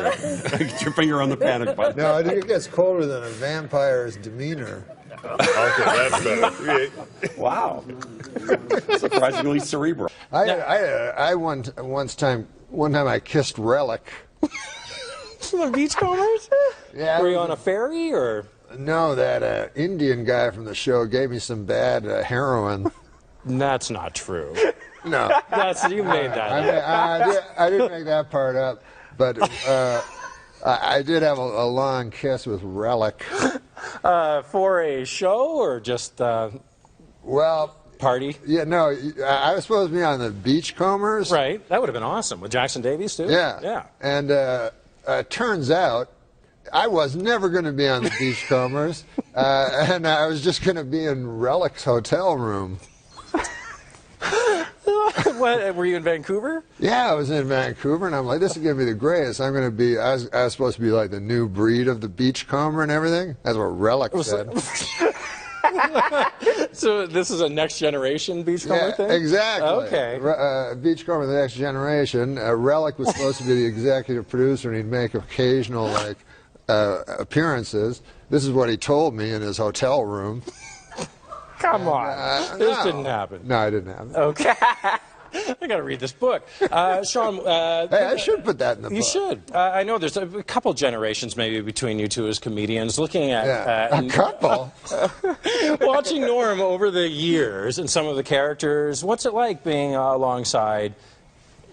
Get your finger on the panic button. No, it gets colder than a vampire's demeanor. Okay, that's better. Wow. Surprisingly cerebral. One time I kissed Relic. The beachcombers? Yeah. Were you on a ferry or? No, that Indian guy from the show gave me some bad heroin. That's not true. No. You made that up. I didn't make that part up, but I did have a long kiss with Relic. For a show or just party? Yeah, no, I was supposed to be on the Beachcombers. Right, that would have been awesome with Jackson Davies too. Yeah. And turns out I was never going to be on the Beachcombers, and I was just going to be in Relic's hotel room. What, were you in Vancouver? Yeah, I was in Vancouver, and I'm like, this is going to be the greatest. I'm going to be, I was supposed to be like the new breed of the beachcomber and everything. That's what Relic said. So this is a next generation beachcomber thing? Exactly. Okay. Beachcomber, the next generation. Relic was supposed to be the executive producer, and he'd make occasional appearances. This is what he told me in his hotel room. Come on. This didn't happen. No, it didn't happen. Okay. I got to read this book. Sean, Hey, I should put that in the book. you should. I know there's a couple generations maybe between you two as comedians. Looking at A couple? watching Norm over the years and some of the characters, what's it like being alongside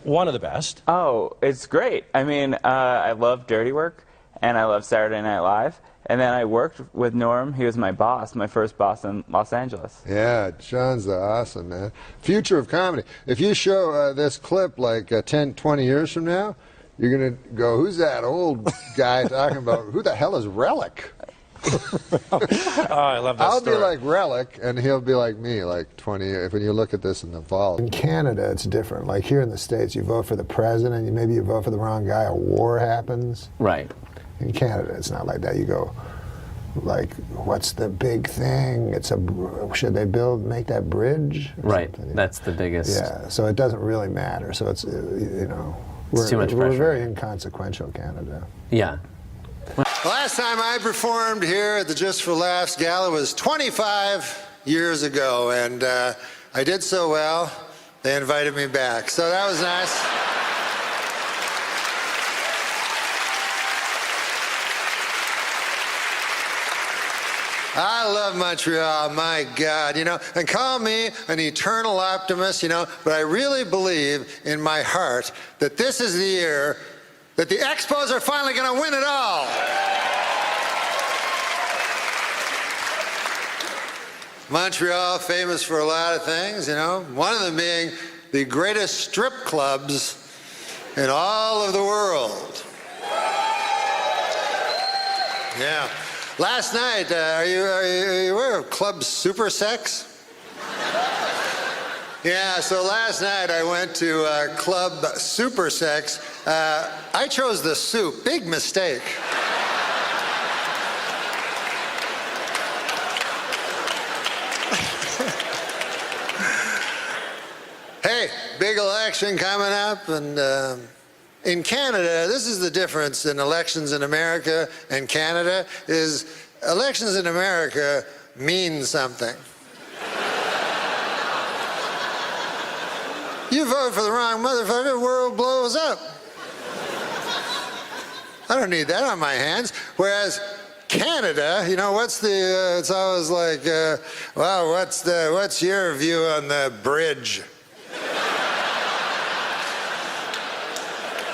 one of the best? Oh, it's great. I mean, I love Dirty Work, and I love Saturday Night Live. And then I worked with Norm. He was my boss, my first boss in Los Angeles. Yeah, Sean's awesome, man. Future of comedy. If you show this clip like 10, 20 years from now, you're going to go, who's that old guy talking about, who the hell is Relic? Oh, I love that I'll story. be like Relic, and he'll be like me, like 20 years, when you look at this in the vault. In Canada, it's different. Like here in the States, you vote for the president, maybe you vote for the wrong guy, a war happens. Right. In Canada, it's not like that. You go, like, what's the big thing? Should they make that bridge? Right. That's the biggest. Yeah. So it doesn't really matter. So it's, you know, It's too much we're pressure. very inconsequential, Canada. Yeah. Last time I performed here at the Just for Laughs Gala was 25 years ago, and I did so well, they invited me back. So that was nice. I love Montreal, my God, you know, and call me an eternal optimist, you know, but I really believe in my heart that this is the year that the Expos are finally going to win it all. Montreal, famous for a lot of things, you know, one of them being the greatest strip clubs in all of the world. Yeah. Last night, are you aware of Club Super Sex? Yeah, so last night I went to Club Super Sex. I chose the soup. Big mistake. Hey, big election coming up, and in Canada, this is the difference in elections in America and Canada, is elections in America mean something. You vote for the wrong motherfucker, the world blows up. I don't need that on my hands. Whereas Canada, you know, it's always like, well, what's your view on the bridge?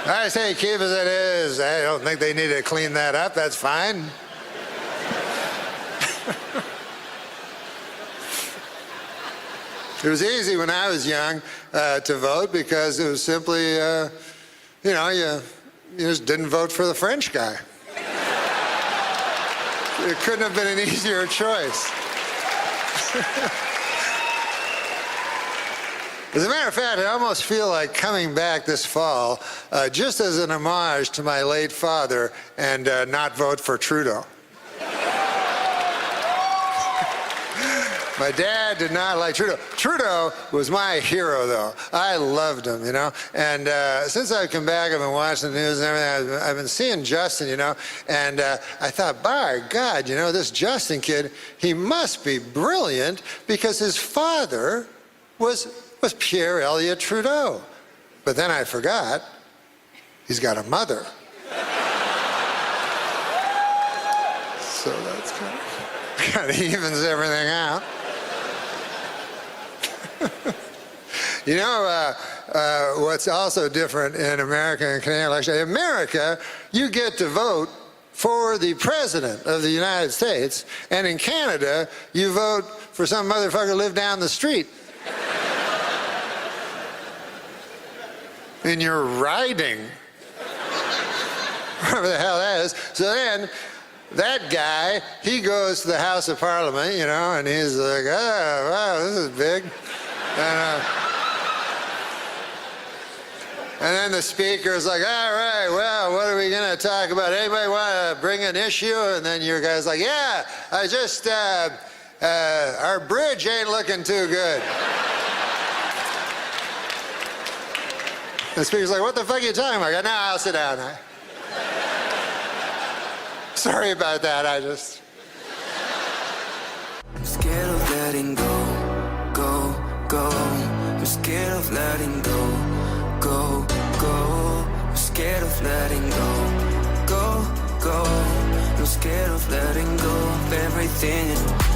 I say keep as it is. I don't think they need to clean that up. That's fine. It was easy when I was young to vote because it was simply, you know, you just didn't vote for the French guy. It couldn't have been an easier choice. As a matter of fact, I almost feel like coming back this fall just as an homage to my late father and not vote for Trudeau. My dad did not like Trudeau. Trudeau was my hero, though. I loved him, you know. And since I've come back, I've been watching the news and everything. I've been seeing Justin, you know. And I thought, by God, you know, this Justin kid, he must be brilliant because his father was Pierre Elliott Trudeau. But then I forgot, he's got a mother. So that's kind of evens everything out. You know, what's also different in America and Canadian election? In America, you get to vote for the President of the United States, and in Canada, you vote for some motherfucker who lived down the street. In your riding. Whatever the hell that is. So then, that guy, he goes to the House of Parliament, you know, and he's like, oh, wow, this is big. And then the speaker's like, all right, well, what are we going to talk about? Anybody want to bring an issue? And then your guy's like, yeah, I just, our bridge ain't looking too good. The speaker's like, what the fuck are you talking about? I go, no, I'll sit down. Sorry about that, I just... I'm scared of letting go, go, go. I'm scared of letting go. of letting go, go, go. I'm scared of letting go of everything.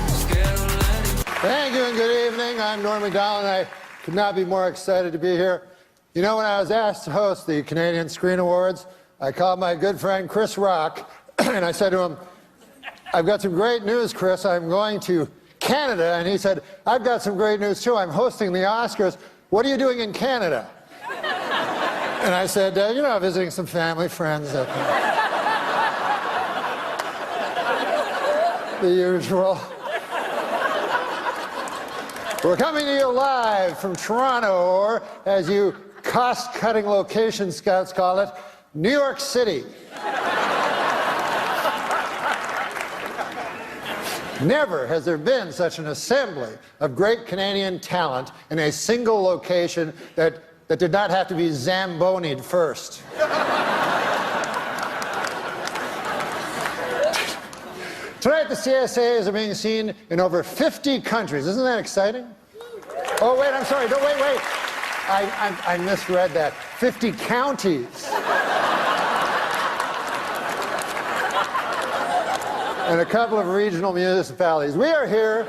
Scared of letting go. Thank you and good evening. I'm Norm MacDonald, and I could not be more excited to be here. You know, when I was asked to host the Canadian Screen Awards, I called my good friend Chris Rock, and I said to him, I've got some great news, Chris. I'm going to Canada. And he said, I've got some great news, too. I'm hosting the Oscars. What are you doing in Canada? And I said, you know, visiting some family, friends. The usual. We're coming to you live from Toronto, or as you cost-cutting location scouts call it, New York City. Never has there been such an assembly of great Canadian talent in a single location that did not have to be Zambonied first. Tonight, the CSAs are being seen in over 50 countries. Isn't that exciting? Oh, wait, I'm sorry. No, wait. I misread that. 50 counties. And a couple of regional municipalities. We are here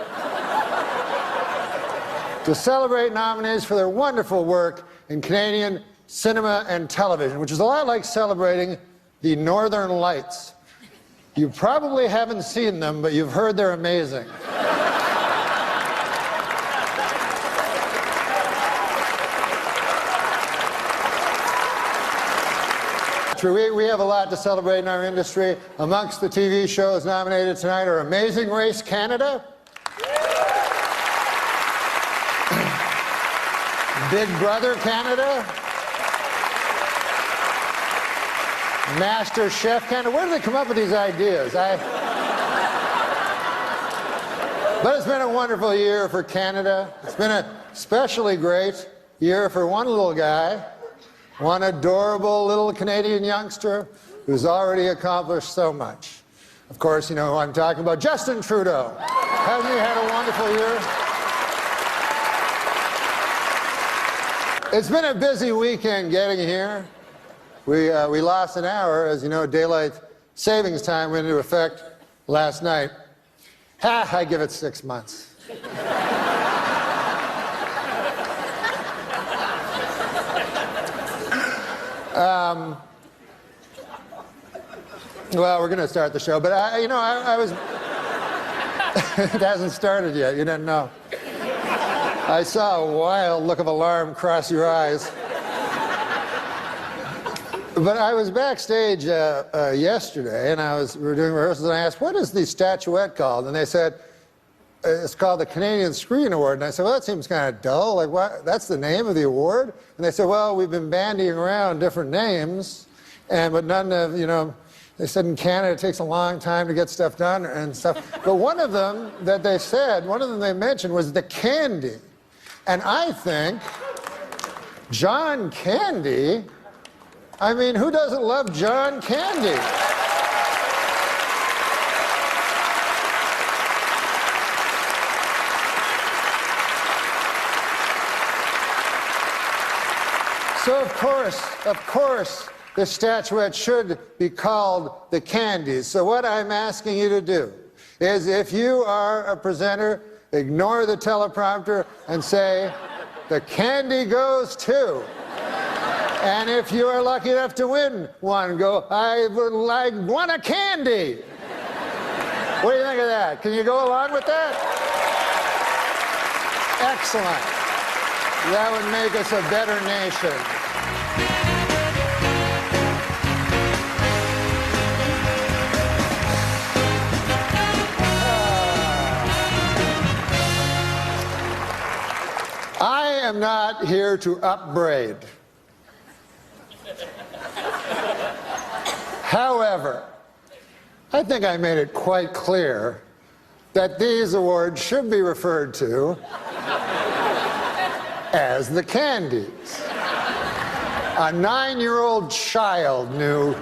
to celebrate nominees for their wonderful work in Canadian cinema and television, which is a lot like celebrating the Northern Lights. You probably haven't seen them, but you've heard they're amazing. We have a lot to celebrate in our industry. Amongst the TV shows nominated tonight are Amazing Race Canada, Big Brother Canada, Master Chef Canada. Where do they come up with these ideas? But it's been a wonderful year for Canada. It's been a especially great year for one little guy, one adorable little Canadian youngster who's already accomplished so much. Of course, you know who I'm talking about, Justin Trudeau. Hasn't he had a wonderful year? It's been a busy weekend getting here. We lost an hour. As you know, daylight savings time went into effect last night. I give it 6 months. Well, we're going to start the show, but I was... It hasn't started yet, you didn't know. I saw a wild look of alarm cross your eyes. But I was backstage yesterday, and we were doing rehearsals, and I asked, what is the statuette called? And they said, it's called the Canadian Screen Award. And I said, well, that seems kind of dull. Like, what? That's the name of the award? And they said, well, we've been bandying around different names, but none of, they said in Canada it takes a long time to get stuff done and stuff. But one of them they mentioned was the Candy. And I think John Candy, I mean, who doesn't love John Candy? So, of course, the statuette should be called the Candies. So what I'm asking you to do is, if you are a presenter, ignore the teleprompter and say, the candy goes to. And if you are lucky enough to win one, go, I want a candy. What do you think of that? Can you go along with that? Excellent. That would make us a better nation. I am not here to upbraid. However, I think I made it quite clear that these awards should be referred to as the Candies. A 9-year-old child knew.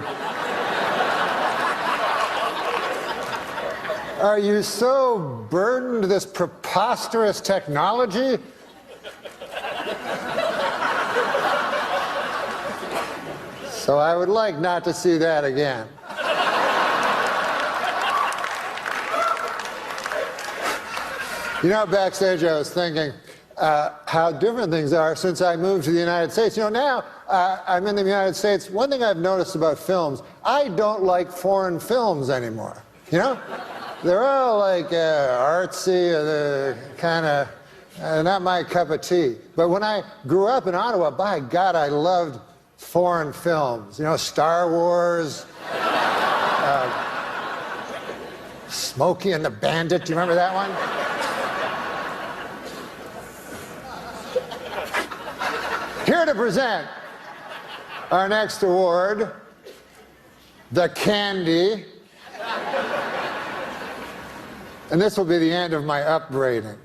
Are you so burdened with this preposterous technology? So I would like not to see that again. You know, backstage I was thinking how different things are since I moved to the United States. You know, now I'm in the United States. One thing I've noticed about films, I don't like foreign films anymore. You know? They're all like artsy, kind of not my cup of tea. But when I grew up in Ottawa, by God, I loved foreign films. You know, Star Wars, Smokey and the Bandit. Do you remember that one? Here to present our next award, the Candy. And this will be the end of my upbraiding,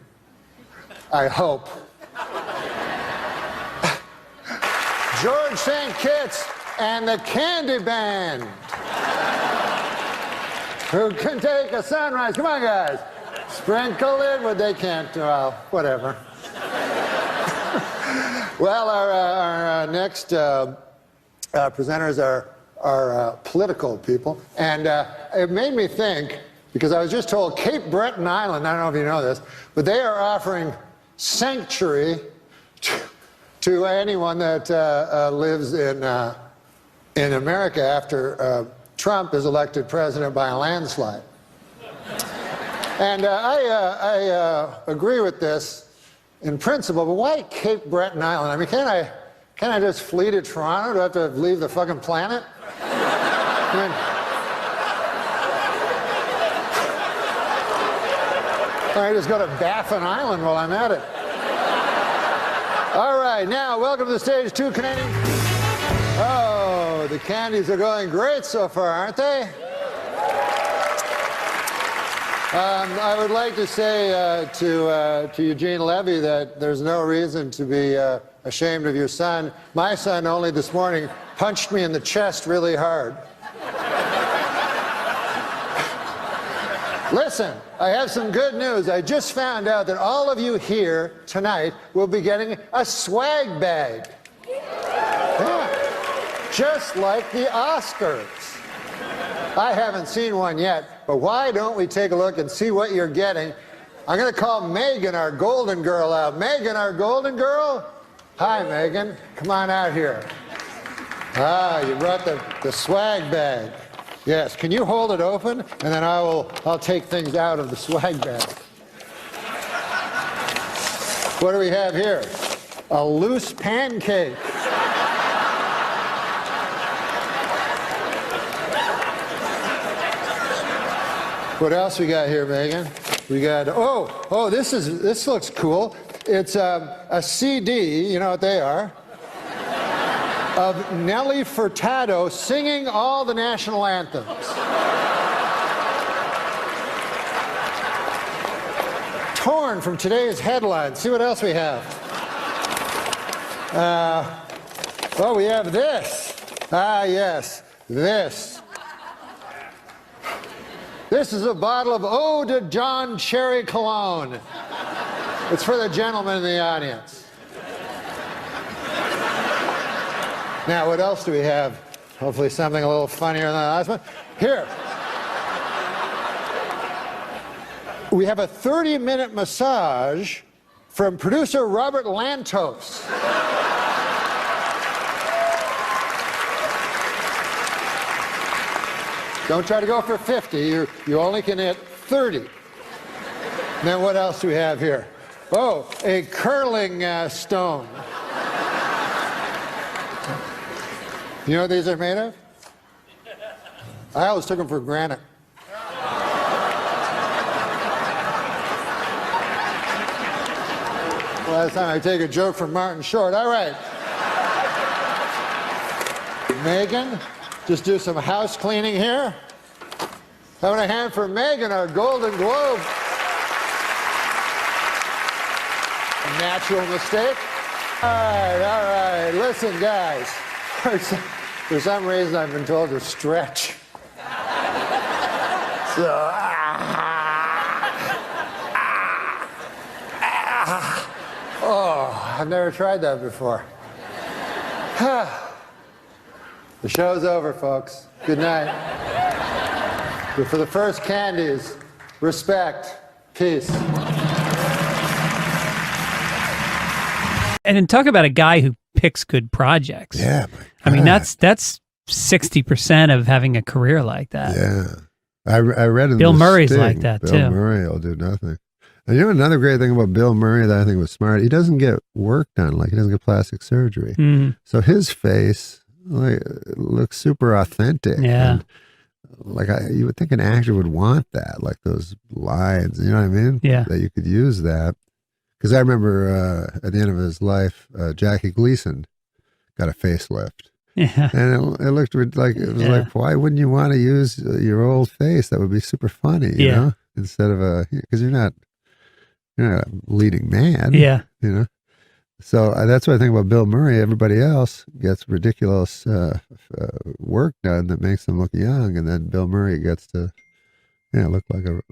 I hope. George St. Kitts and the Candy Band. Who can take a sunrise? Come on, guys. Sprinkle it, but they can't. Well, whatever. Well, our next presenters are political people. And it made me think, because I was just told Cape Breton Island, I don't know if you know this, but they are offering sanctuary to anyone that lives in America after Trump is elected president by a landslide. And I agree with this in principle, but why Cape Breton Island? I mean, can't I just flee to Toronto? Do I have to leave the fucking planet? I mean, I just go to Baffin Island while I'm at it. All right, now welcome to the stage, two Canadian. Oh, the Candies are going great so far, aren't they? I would like to say to Eugene Levy that there's no reason to be ashamed of your son. My son only this morning punched me in the chest really hard. Listen, I have some good news. I just found out that all of you here tonight will be getting a swag bag. Yeah. Just like the Oscars. I haven't seen one yet, but why don't we take a look and see what you're getting? I'm going to call Megan, our golden girl, out. Megan, our golden girl? Hi, Megan. Come on out here. Ah, you brought the swag bag. Yes, can you hold it open? And then I'll take things out of the swag bag. What do we have here? A loose pancake. What else we got here, Megan? We got, oh, this looks cool. It's a CD, you know what they are, of Nelly Furtado singing all the national anthems. Torn from today's headlines. See what else we have. Oh, we have this. Ah, yes, this. This is a bottle of Eau de John Cherry Cologne. It's for the gentleman in the audience. Now, what else do we have? Hopefully something a little funnier than the last one. Here. We have a 30-minute massage from producer Robert Lantos. Don't try to go for 50. You only can hit 30. Now, what else do we have here? Oh, a curling stone. You know what these are made of? I always took them for granite. Last time I take a joke from Martin Short. All right. Megan, just do some house cleaning here. Having a hand for Megan, our Golden Globe. A natural mistake. All right. Listen, guys. For some reason, I've been told to stretch. So, oh, I've never tried that before. The show's over, folks. Good night. But for the first candies, respect, peace. And then talk about a guy who picks good projects. Yeah. I mean, that's 60% of having a career like that. Yeah. I read in Bill The Murray's Sting, like that, Bill too. Murray will do nothing. And you know another great thing about Bill Murray that I think was smart? He doesn't get work done. Like, he doesn't get plastic surgery. Mhm. So his face like looks super authentic. Yeah. And, like, you would think an actor would want that, like those lines, you know what I mean? Yeah. That you could use that. Because I remember at the end of his life, Jackie Gleason got a facelift. Yeah. And it looked like, it was like, why wouldn't you want to use your old face? That would be super funny, you know? Instead of because you're not a leading man. Yeah. You know? So that's what I think about Bill Murray. Everybody else gets ridiculous work done that makes them look young, and then Bill Murray gets to, look like an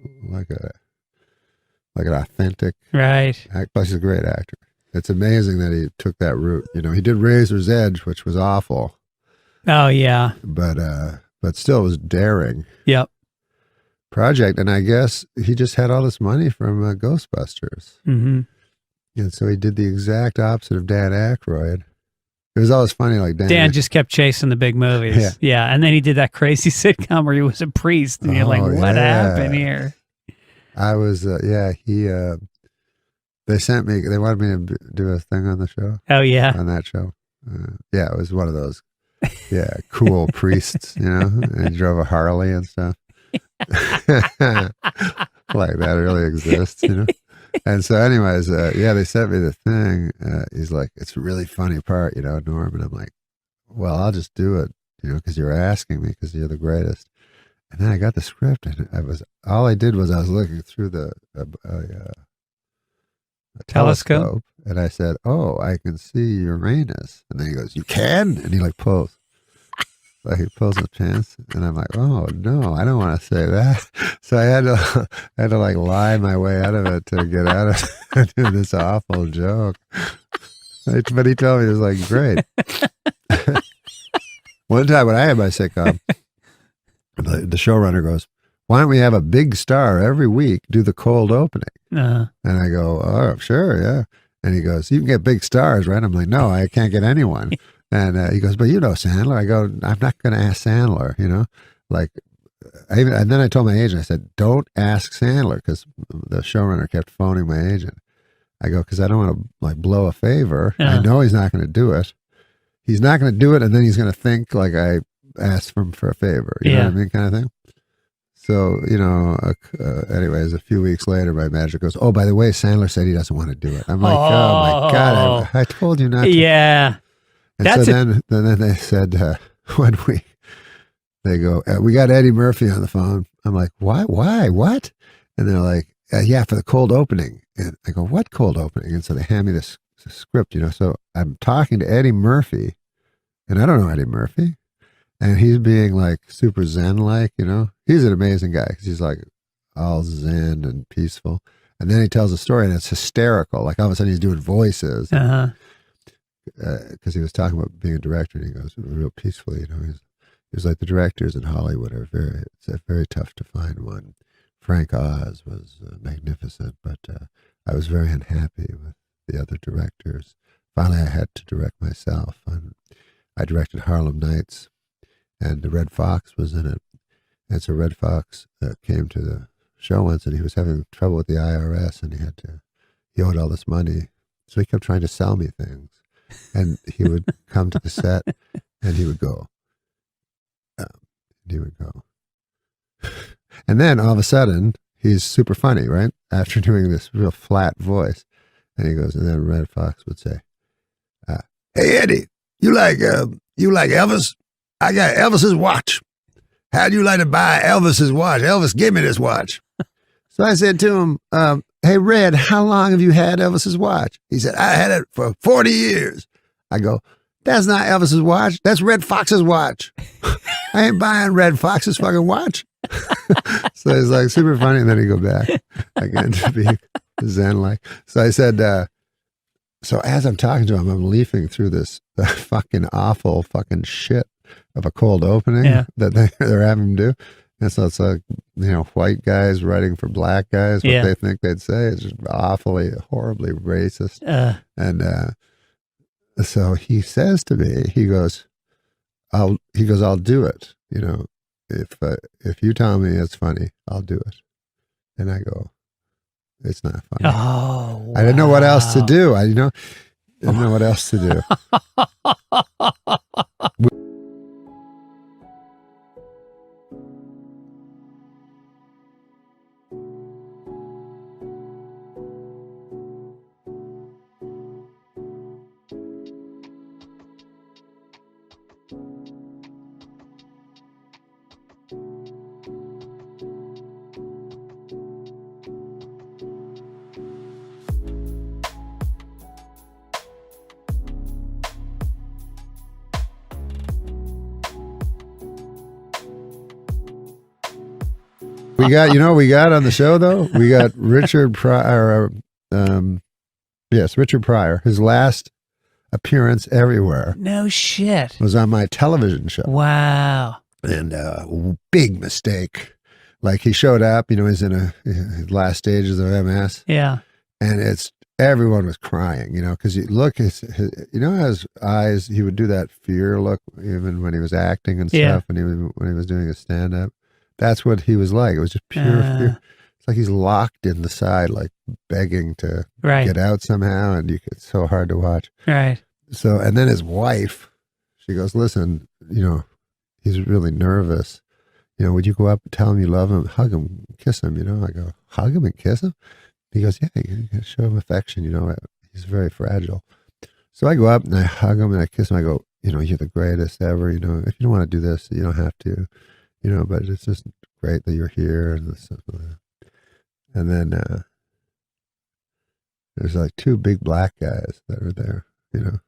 authentic. Right. Plus, he's a great actor. It's amazing that he took that route. You know, he did Razor's Edge, which was awful. Oh yeah. But still, it was daring. Yep. Project, and I guess he just had all this money from Ghostbusters. Mm-hmm. And so he did the exact opposite of Dan Aykroyd. It was always funny, like Dan just kept chasing the big movies. Yeah. And then he did that crazy sitcom where he was a priest. And you're like, what happened here? I was, they sent me, they wanted me to do a thing on the show. Oh, yeah. On that show. Yeah, it was one of those, cool priests, you know, and he drove a Harley and stuff. Like that really exists, you know? And so anyways, they sent me the thing. He's like, it's a really funny part, you know, Norm. And I'm like, well, I'll just do it, you know, because you're asking me, because you're the greatest. And then I got the script, and all I did was I was looking through the telescope, and I said, oh, I can see Uranus. And then he goes, you can? And he like pulls. Like he pulls his pants, and I'm like, oh no, I don't want to say that. So I had to like lie my way out of it to get out of this awful joke. But he told me, it was like, great. One time when I had my sitcom, the showrunner goes, why don't we have a big star every week do the cold opening? And I go, oh, sure, yeah. And he goes, you can get big stars, right? I'm like, no, I can't get anyone. And he goes, but you know Sandler. I go, I'm not going to ask Sandler, you know? Like, and then I told my agent, I said, don't ask Sandler, because the showrunner kept phoning my agent. I go, because I don't want to like blow a favor. I know he's not going to do it. He's not going to do it, and then he's going to think like I asked him for a favor. You know what I mean, kind of thing. So, you know, anyways, a few weeks later, my manager goes, oh, by the way, Sandler said he doesn't want to do it. I'm like, oh my God, I told you not to. Yeah. And so then they said, one week, they go, we got Eddie Murphy on the phone. I'm like, why, what? And they're like, yeah, for the cold opening. And I go, what cold opening? And so they hand me this script, you know. So I'm talking to Eddie Murphy, and I don't know Eddie Murphy. And he's being like super zen-like, you know. He's an amazing guy because he's like all zen and peaceful. And then he tells a story, and it's hysterical. Like all of a sudden he's doing voices. Because he was talking about being a director, and he goes real peacefully, you know. He was like, the directors in Hollywood are very tough to find one. Frank Oz was magnificent, but I was very unhappy with the other directors. Finally, I had to direct myself. I directed Harlem Nights, and the Red Fox was in it. And so Red Fox came to the show once, and he was having trouble with the IRS, and he owed all this money. So he kept trying to sell me things. And he would come to the set, and he would go. And then all of a sudden, he's super funny, right? After doing this real flat voice. And he goes, and then Red Fox would say, hey, Eddie, you like Elvis? I got Elvis's watch. How'd you like to buy Elvis's watch? Elvis, give me this watch. So I said to him, hey, Red, how long have you had Elvis's watch? He said, I had it for 40 years. I go, that's not Elvis's watch. That's Red Fox's watch. I ain't buying Red Fox's fucking watch. So he's like super funny. And then he go back again to be zen-like. So I said, So as I'm talking to him, I'm leafing through this fucking awful fucking shit of a cold opening that they're having him do. And so it's like, white guys writing for black guys, what they think they'd say. It's just awfully, horribly racist. And so he says to me, he goes, I'll do it. If you tell me it's funny, I'll do it. And I go, it's not funny. Oh, wow. I didn't know what else to do. I didn't know what else to do. We got on the show though. We got Richard Pryor. Richard Pryor. His last appearance everywhere. No shit. Was on my television show. Wow. And big mistake. Like he showed up. He's in his last stages of MS. Yeah. And everyone was crying. Because you look, his eyes. He would do that fear look even when he was acting and stuff. When he was doing his stand up. That's what he was like. It was just pure fear. It's like he's locked in the side, like begging to get out somehow, and it's so hard to watch. Right. So, and then his wife, she goes, listen, he's really nervous. Would you go up and tell him you love him, hug him, kiss him? I go, hug him and kiss him? He goes, yeah, you gotta show him affection. He's very fragile. So I go up and I hug him and I kiss him. I go, you're the greatest ever. If you don't want to do this, you don't have to. But it's just great that you're here and this stuff like that. And then there's like two big black guys that are there, And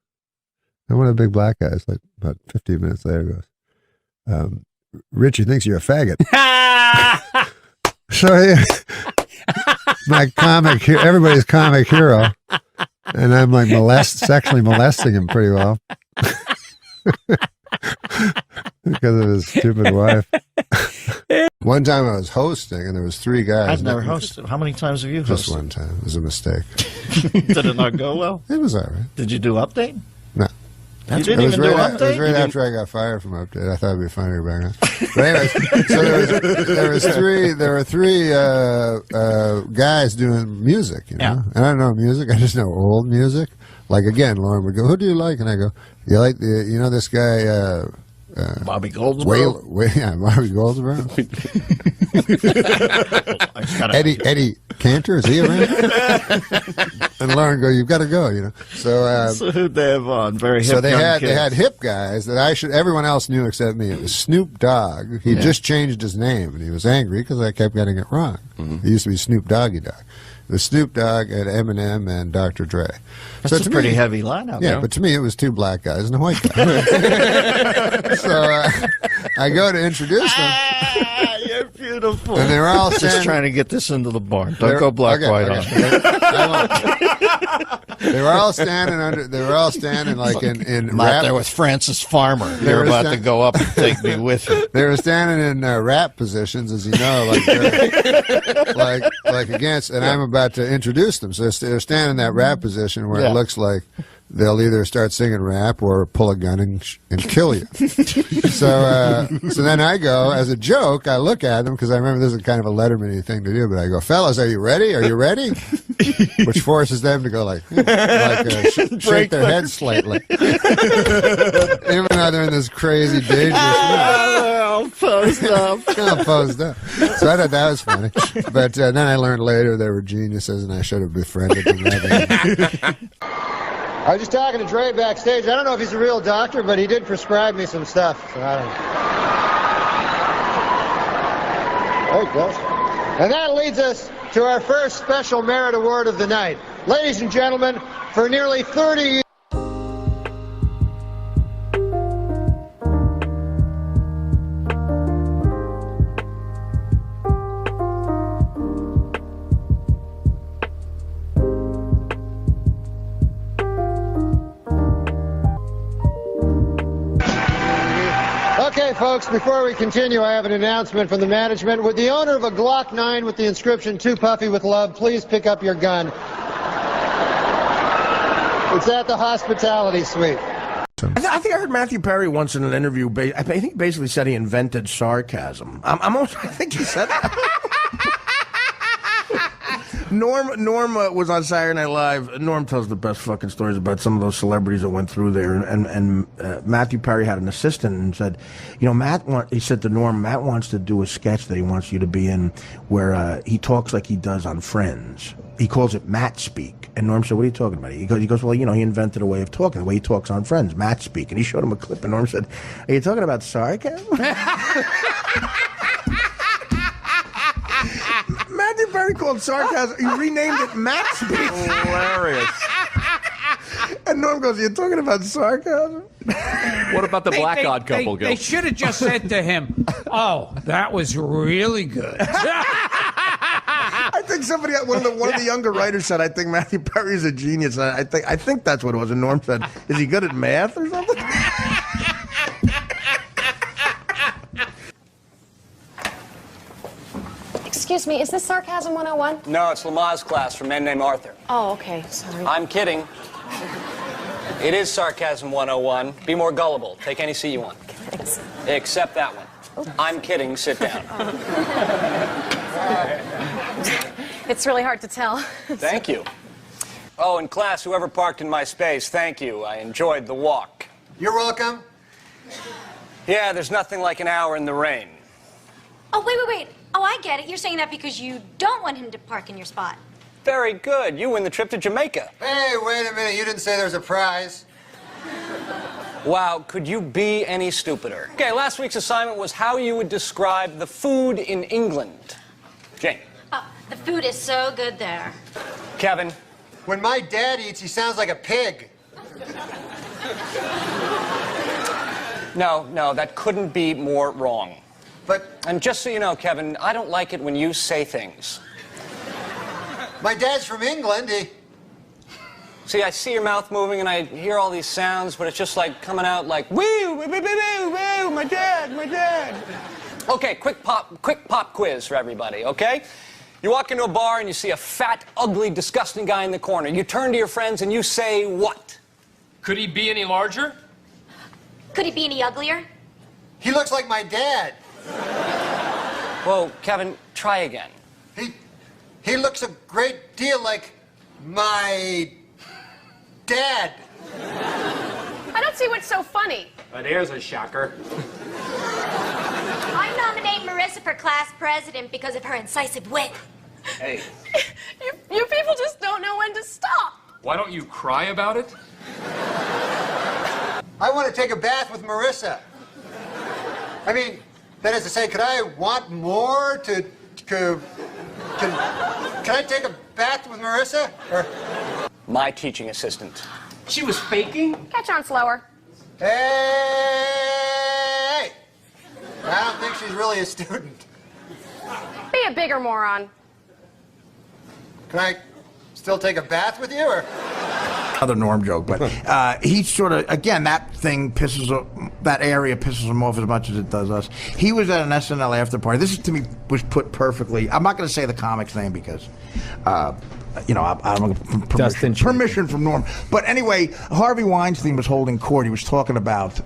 one of the big black guys, like about 15 minutes later, goes, Richie thinks you're a faggot. So my everybody's comic hero. And I'm like sexually molesting him pretty well. Because of his stupid wife. One time I was hosting and there was three guys. I've never hosted. How many times have you hosted? Just one time. It was a mistake. Did it not go well? It was all right. Did you do Update? No. You didn't even do Update? It was right after I got fired from Update. I thought it'd be funnier back then. But anyways, so there were three guys doing music, Yeah. And I don't know music. I just know old music. Like again, Lauren would go, "Who do you like?" And I go, "You like this guy." Bobby Goldsboro. Bobby Goldsboro. Eddie Cantor, is he around? And Lauren go, "You've got to go," So who'd they have on? Very hip. So they young had kids. hip guys that everyone else knew except me. It was Snoop Dogg. He just changed his name and he was angry because I kept getting it wrong. He used to be Snoop Doggy Dogg. It was Snoop Dogg and Eminem and Dr. Dre. That's a pretty heavy lineup. Yeah, but to me it was two black guys and a white guy. So I go to introduce them. You're beautiful. And they were all just trying to get this into the barn. Don't go black white on. They were all standing They were all standing like in I'm out rap. there with Francis Farmer. They're about to go up and take me with you. They were standing in rap positions, as you know, like against, and I'm about to introduce them. So they're standing in that rap position where it looks like they'll either start singing rap or pull a gun and kill you. So then I go, as a joke, I look at them, because I remember this is kind of a Letterman-y thing to do, but I go, "Fellas, are you ready? Are you ready?" Which forces them to go shake their heads slightly. Even though they're in this crazy, dangerous all posed up. All posed up. So I thought that was funny. But then I learned later they were geniuses and I should have befriended them rather. I was just talking to Dre backstage. I don't know if he's a real doctor, but he did prescribe me some stuff. So I don't know. There he goes. And that leads us to our first special merit award of the night. Ladies and gentlemen, for nearly 30 years. Okay, folks, before we continue, I have an announcement from the management. Would the owner of a Glock 9 with the inscription, "Too Puffy with Love," please pick up your gun? It's at the hospitality suite. I think I heard Matthew Perry once in an interview. I think he basically said he invented sarcasm. I think he said that. Norm was on Saturday Night Live. Norm tells the best fucking stories about some of those celebrities that went through there. And Matthew Perry had an assistant and said, you know, he said to Norm, Matt wants to do a sketch that he wants you to be in where he talks like he does on Friends. He calls it Matt Speak. And Norm said, what are you talking about? He goes, well, you know, he invented a way of talking, the way he talks on Friends, Matt Speak. And he showed him a clip, and Norm said, are you talking about sarcasm? Matthew Perry called sarcasm, he renamed it Matt Speak. Hilarious. And Norm goes, you're talking about sarcasm? What about the black odd couple, Gil? They should have just said to him, oh, that was really good. I think one of the younger writers said, I think Matthew Perry is a genius. And I think that's what it was. And Norm said, is he good at math or something? Excuse me, is this Sarcasm 101? No, it's Lamaze class for men named Arthur. Oh, okay, sorry. I'm kidding. It is Sarcasm 101. Be more gullible. Take any seat you want. Thanks. Except that one. I'm kidding. Sit down. It's really hard to tell. Thank you. Oh, in class, whoever parked in my space, thank you. I enjoyed the walk. You're welcome. Yeah, there's nothing like an hour in the rain. Oh, wait. Oh, I get it. You're saying that because you don't want him to park in your spot. Very good. You win the trip to Jamaica. Hey, wait a minute. You didn't say there's a prize. Wow, could you be any stupider? Okay, last week's assignment was how you would describe the food in England. Jane. Oh, the food is so good there. Kevin. When my dad eats, he sounds like a pig. No, that couldn't be more wrong. And just so you know, Kevin, I don't like it when you say things. My dad's from England. See, I see your mouth moving and I hear all these sounds, but it's just like coming out like, woo, woo, woo, woo, woo, my dad. Okay, quick pop quiz for everybody, okay? You walk into a bar and you see a fat, ugly, disgusting guy in the corner. You turn to your friends and you say what? Could he be any larger? Could he be any uglier? He looks like my dad. Whoa, Kevin, try again. He looks a great deal like my dad. I don't see what's so funny. There's a shocker. I nominate Marissa for class president because of her incisive wit. Hey. You people just don't know when to stop. Why don't you cry about it? I want to take a bath with Marissa. I mean, that is to say, could I want more to... Can I take a bath with Marissa? Or... My teaching assistant. She was faking? Catch on slower. Hey! I don't think she's really a student. Be a bigger moron. Can I still take a bath with you, or...? Another Norm joke, but he sort of, again, that area pisses him off as much as it does us. He was at an SNL after party. This, to me, was put perfectly. I'm not going to say the comic's name because, you know, I don't have permission from Norm. But anyway, Harvey Weinstein was holding court. He was talking about,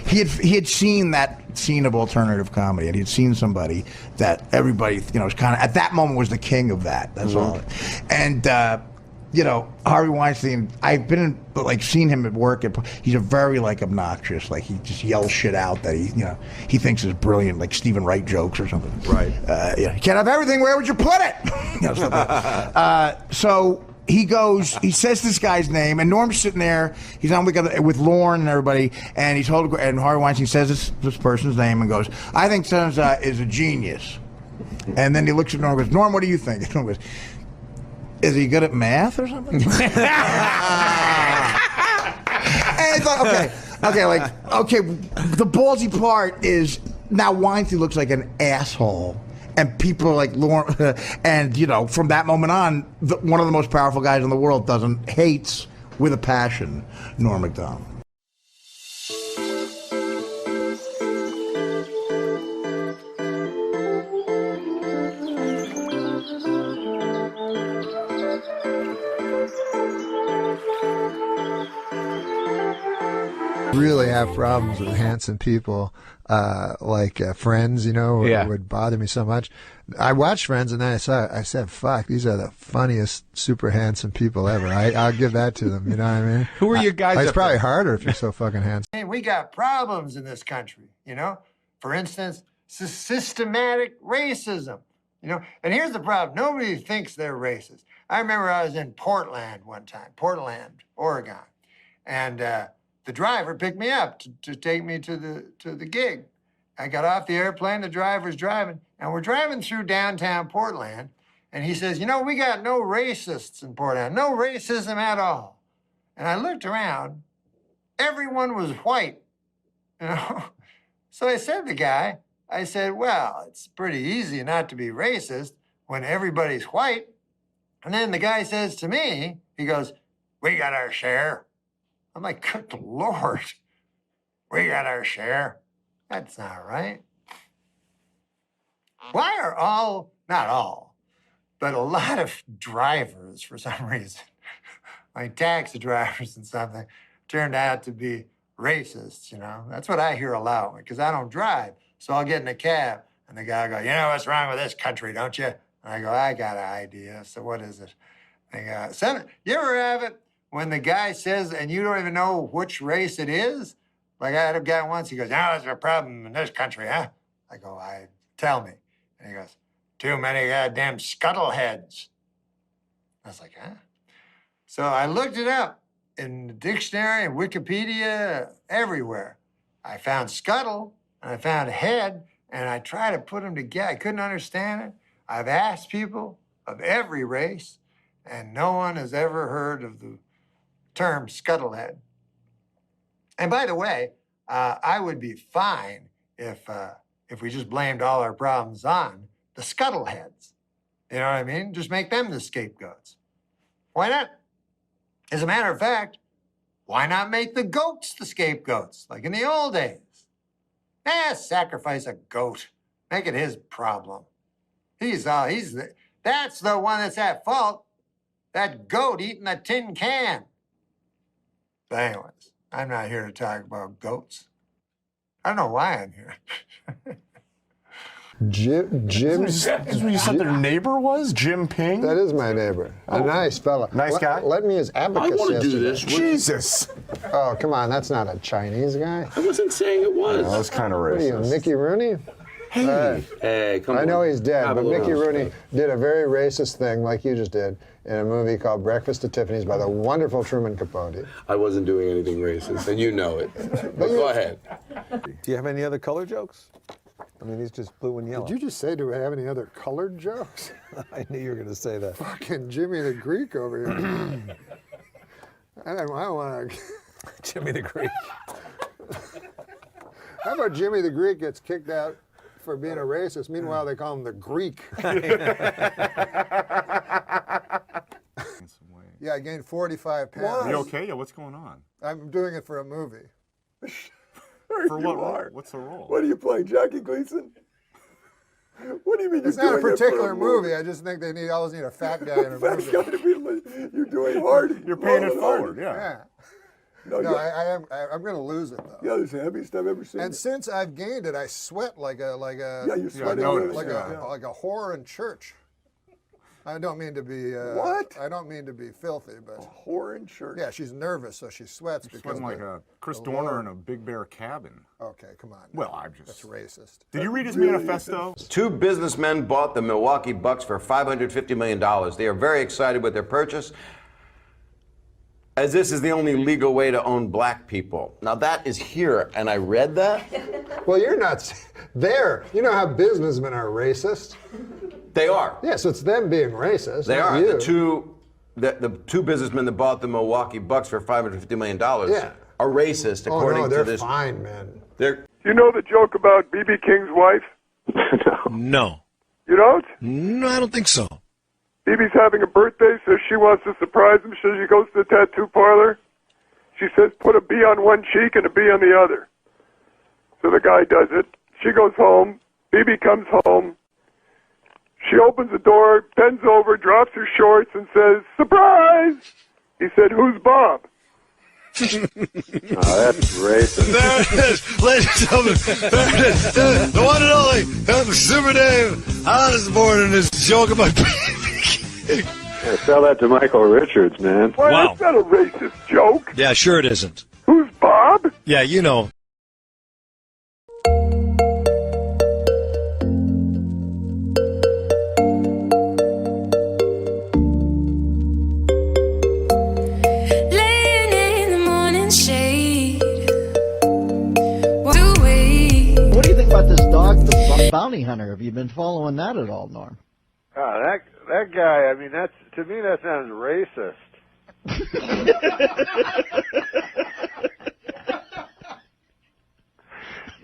he had seen that scene of alternative comedy, and he had seen somebody that everybody, you know, was kind of, at that moment was the king of that. That's all. And, you know, Harvey Weinstein, I've been seen him at work. He's a very, obnoxious, he just yells shit out that he thinks is brilliant, like Stephen Wright jokes or something. Right. You can't have everything, where would you put it? So he says this guy's name, and Norm's sitting there, he's on with Lorne and everybody, and and Harvey Weinstein says this person's name and goes, I think Sons is a genius. And then he looks at Norm and goes, Norm, what do you think? And Norm goes, is he good at math or something? And it's like, okay, the ballsy part is now Weinstein looks like an asshole. And people are like, Lauren, and, you know, from that moment on, one of the most powerful guys in the world hates with a passion Norm MacDonald. really have problems with handsome people, like Friends, would bother me so much. I watched Friends and then I said, fuck, these are the funniest, super handsome people ever. I'll give that to them, you know what I mean? Who are your guys It's up probably there? harder if you're so fucking handsome. Hey, we got problems in this country, For instance, systematic racism, And here's the problem. Nobody thinks they're racist. I remember I was in Portland one time, Portland, Oregon. And the driver picked me up to take me to the gig. I got off the airplane, the driver's driving, and we're driving through downtown Portland, and he says, we got no racists in Portland, no racism at all. And I looked around, everyone was white, So I said to the guy, well, it's pretty easy not to be racist when everybody's white. And then the guy says to me, he goes, we got our share. I'm like, good Lord, we got our share. That's not right. Why are not all, but a lot of drivers, for some reason, like taxi drivers and something, turned out to be racists, That's what I hear a lot, because I don't drive. So I'll get in a cab, and the guy will go, what's wrong with this country, don't you? And I go, I got an idea. So what is it? They go, you ever have it when the guy says, and you don't even know which race it is? Like I had a guy once, he goes, there's a problem in this country, huh? I go, tell me. And he goes, too many goddamn scuttleheads. I was like, huh? So I looked it up in the dictionary and Wikipedia, everywhere. I found scuttle, and I found head, and I tried to put them together. I couldn't understand it. I've asked people of every race, and no one has ever heard of the term scuttlehead. And by the way, I would be fine if we just blamed all our problems on the scuttleheads. You know what I mean? Just make them the scapegoats. Why not? As a matter of fact, why not make the goats the scapegoats, like in the old days? Sacrifice a goat. Make it his problem. That's the one that's at fault. That goat eating a tin can. But anyways, I'm not here to talk about goats. I don't know why I'm here. Jim's. Is what you said their neighbor was? Jim Ping? That is my neighbor. A nice fella. Nice guy? Let me his abacus I want to do yesterday. this. Jesus. Oh, come on. That's not a Chinese guy. I wasn't saying it was. No, That was kind of racist. What are you, Mickey Rooney? Hey. Hey, come on. I know he's dead, but Mickey Rooney did a very racist thing, like you just did, in a movie called Breakfast at Tiffany's by the wonderful Truman Capote. I wasn't doing anything racist, and you know it. But go ahead. Do you have any other color jokes? I mean, he's just blue and yellow. Did you just say, do we have any other colored jokes? I knew you were going to say that. Fucking Jimmy the Greek over here. I don't want to... Jimmy the Greek. How about Jimmy the Greek gets kicked out for being a racist? Meanwhile, they call him the Greek. Yeah, I gained 45 pounds. Are you okay? Yeah, what's going on? I'm doing it for a movie. For what role? What's the role? What are you playing, Jackie Gleason? What do you mean It's not a particular movie. I just think they always need a fat guy in a movie. You're doing hard. You're paying it forward, yeah. No, I'm going to lose it though. Yeah, it's the heaviest I've ever seen. And since I've gained it, I sweat like a you sweat like a whore in church. I don't mean to be what? I don't mean to be filthy, but a whore in church. Yeah, she's nervous, so she sweats because sweating like a Chris Dorner in a Big Bear cabin. Okay, come on. Well, I'm just. That's racist. Did you read his manifesto? Two businessmen bought the Milwaukee Bucks for $550 million. They are very excited with their purchase, as this is the only legal way to own black people. Now that is here, and I read that. Well, you're not there. You know how businessmen are racist? They are. Yeah, so it's them being racist. They are. You. The two businessmen that bought the Milwaukee Bucks for $550 million are racist, according to this. They're fine, man. You know the joke about B.B. King's wife? No. You don't? No, I don't think so. B.B.'s having a birthday, so she wants to surprise him, so she goes to the tattoo parlor. She says, put a B on one cheek and a B on the other. So the guy does it. She goes home. B.B. comes home. She opens the door, bends over, drops her shorts, and says, surprise! He said, who's Bob? that's racist. There it is, ladies and gentlemen. There it is. The one and only Super Dave on this morning is joke about Yeah, tell that to Michael Richards, man. Why, Wow. that's not a racist joke. Yeah, sure it isn't. Who's Bob? Yeah, you know. Laying in the morning shade. What do we? What do you think about this dog, the bounty hunter? Have you been following that at all, Norm? Oh, that guy, I mean, that's, to me, that sounds racist.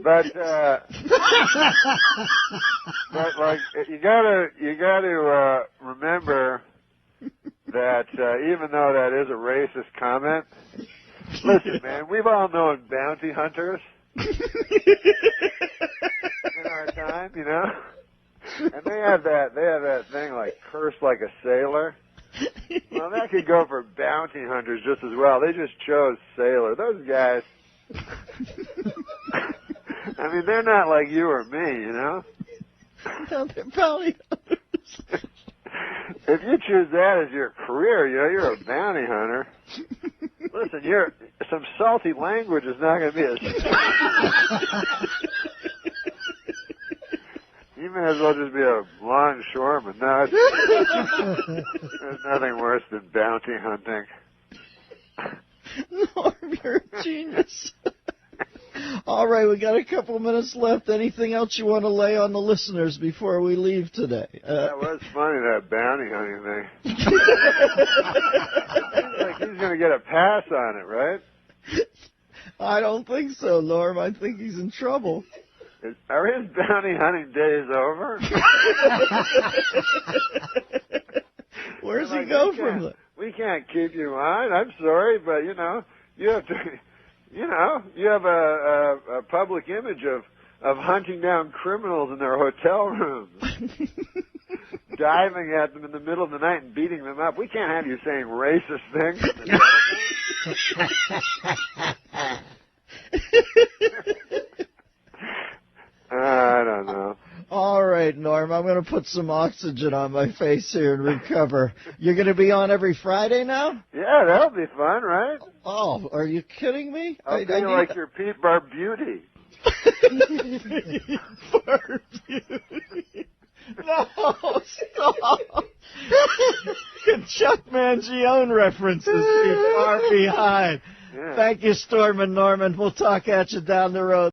But like, you gotta remember that even though that is a racist comment, listen, man, we've all known bounty hunters in our time, you know, and they have that thing like curse like a sailor. Well, that could go for bounty hunters just as well. They just chose sailor. Those guys, I mean, they're not like you or me, you know? No, they're bounty hunters. If you choose that as your career, you know, you're a bounty hunter. Listen, some salty language is not going to be a... You may as well just be a longshoreman. No, there's nothing worse than bounty hunting. Norm, you're a genius. All right, we got a couple of minutes left. Anything else you want to lay on the listeners before we leave today? That was funny, that bounty hunting thing. Seems like he's going to get a pass on it, right? I don't think so, Norm. I think he's in trouble. Are his bounty hunting days over? Where's he go from that? We can't keep you on. I'm sorry, but, you know, you have to... You know, you have a public image of hunting down criminals in their hotel rooms, diving at them in the middle of the night and beating them up. We can't have you saying racist things. I don't know. All right, Norm, I'm going to put some oxygen on my face here and recover. You're going to be on every Friday now? Yeah, that'll be fun, right? Oh, are you kidding me? I'll be like your Pete Barbuti. No, stop. Chuck Mangione references be far behind. Yeah. Thank you, Storm and Norman. We'll talk at you down the road.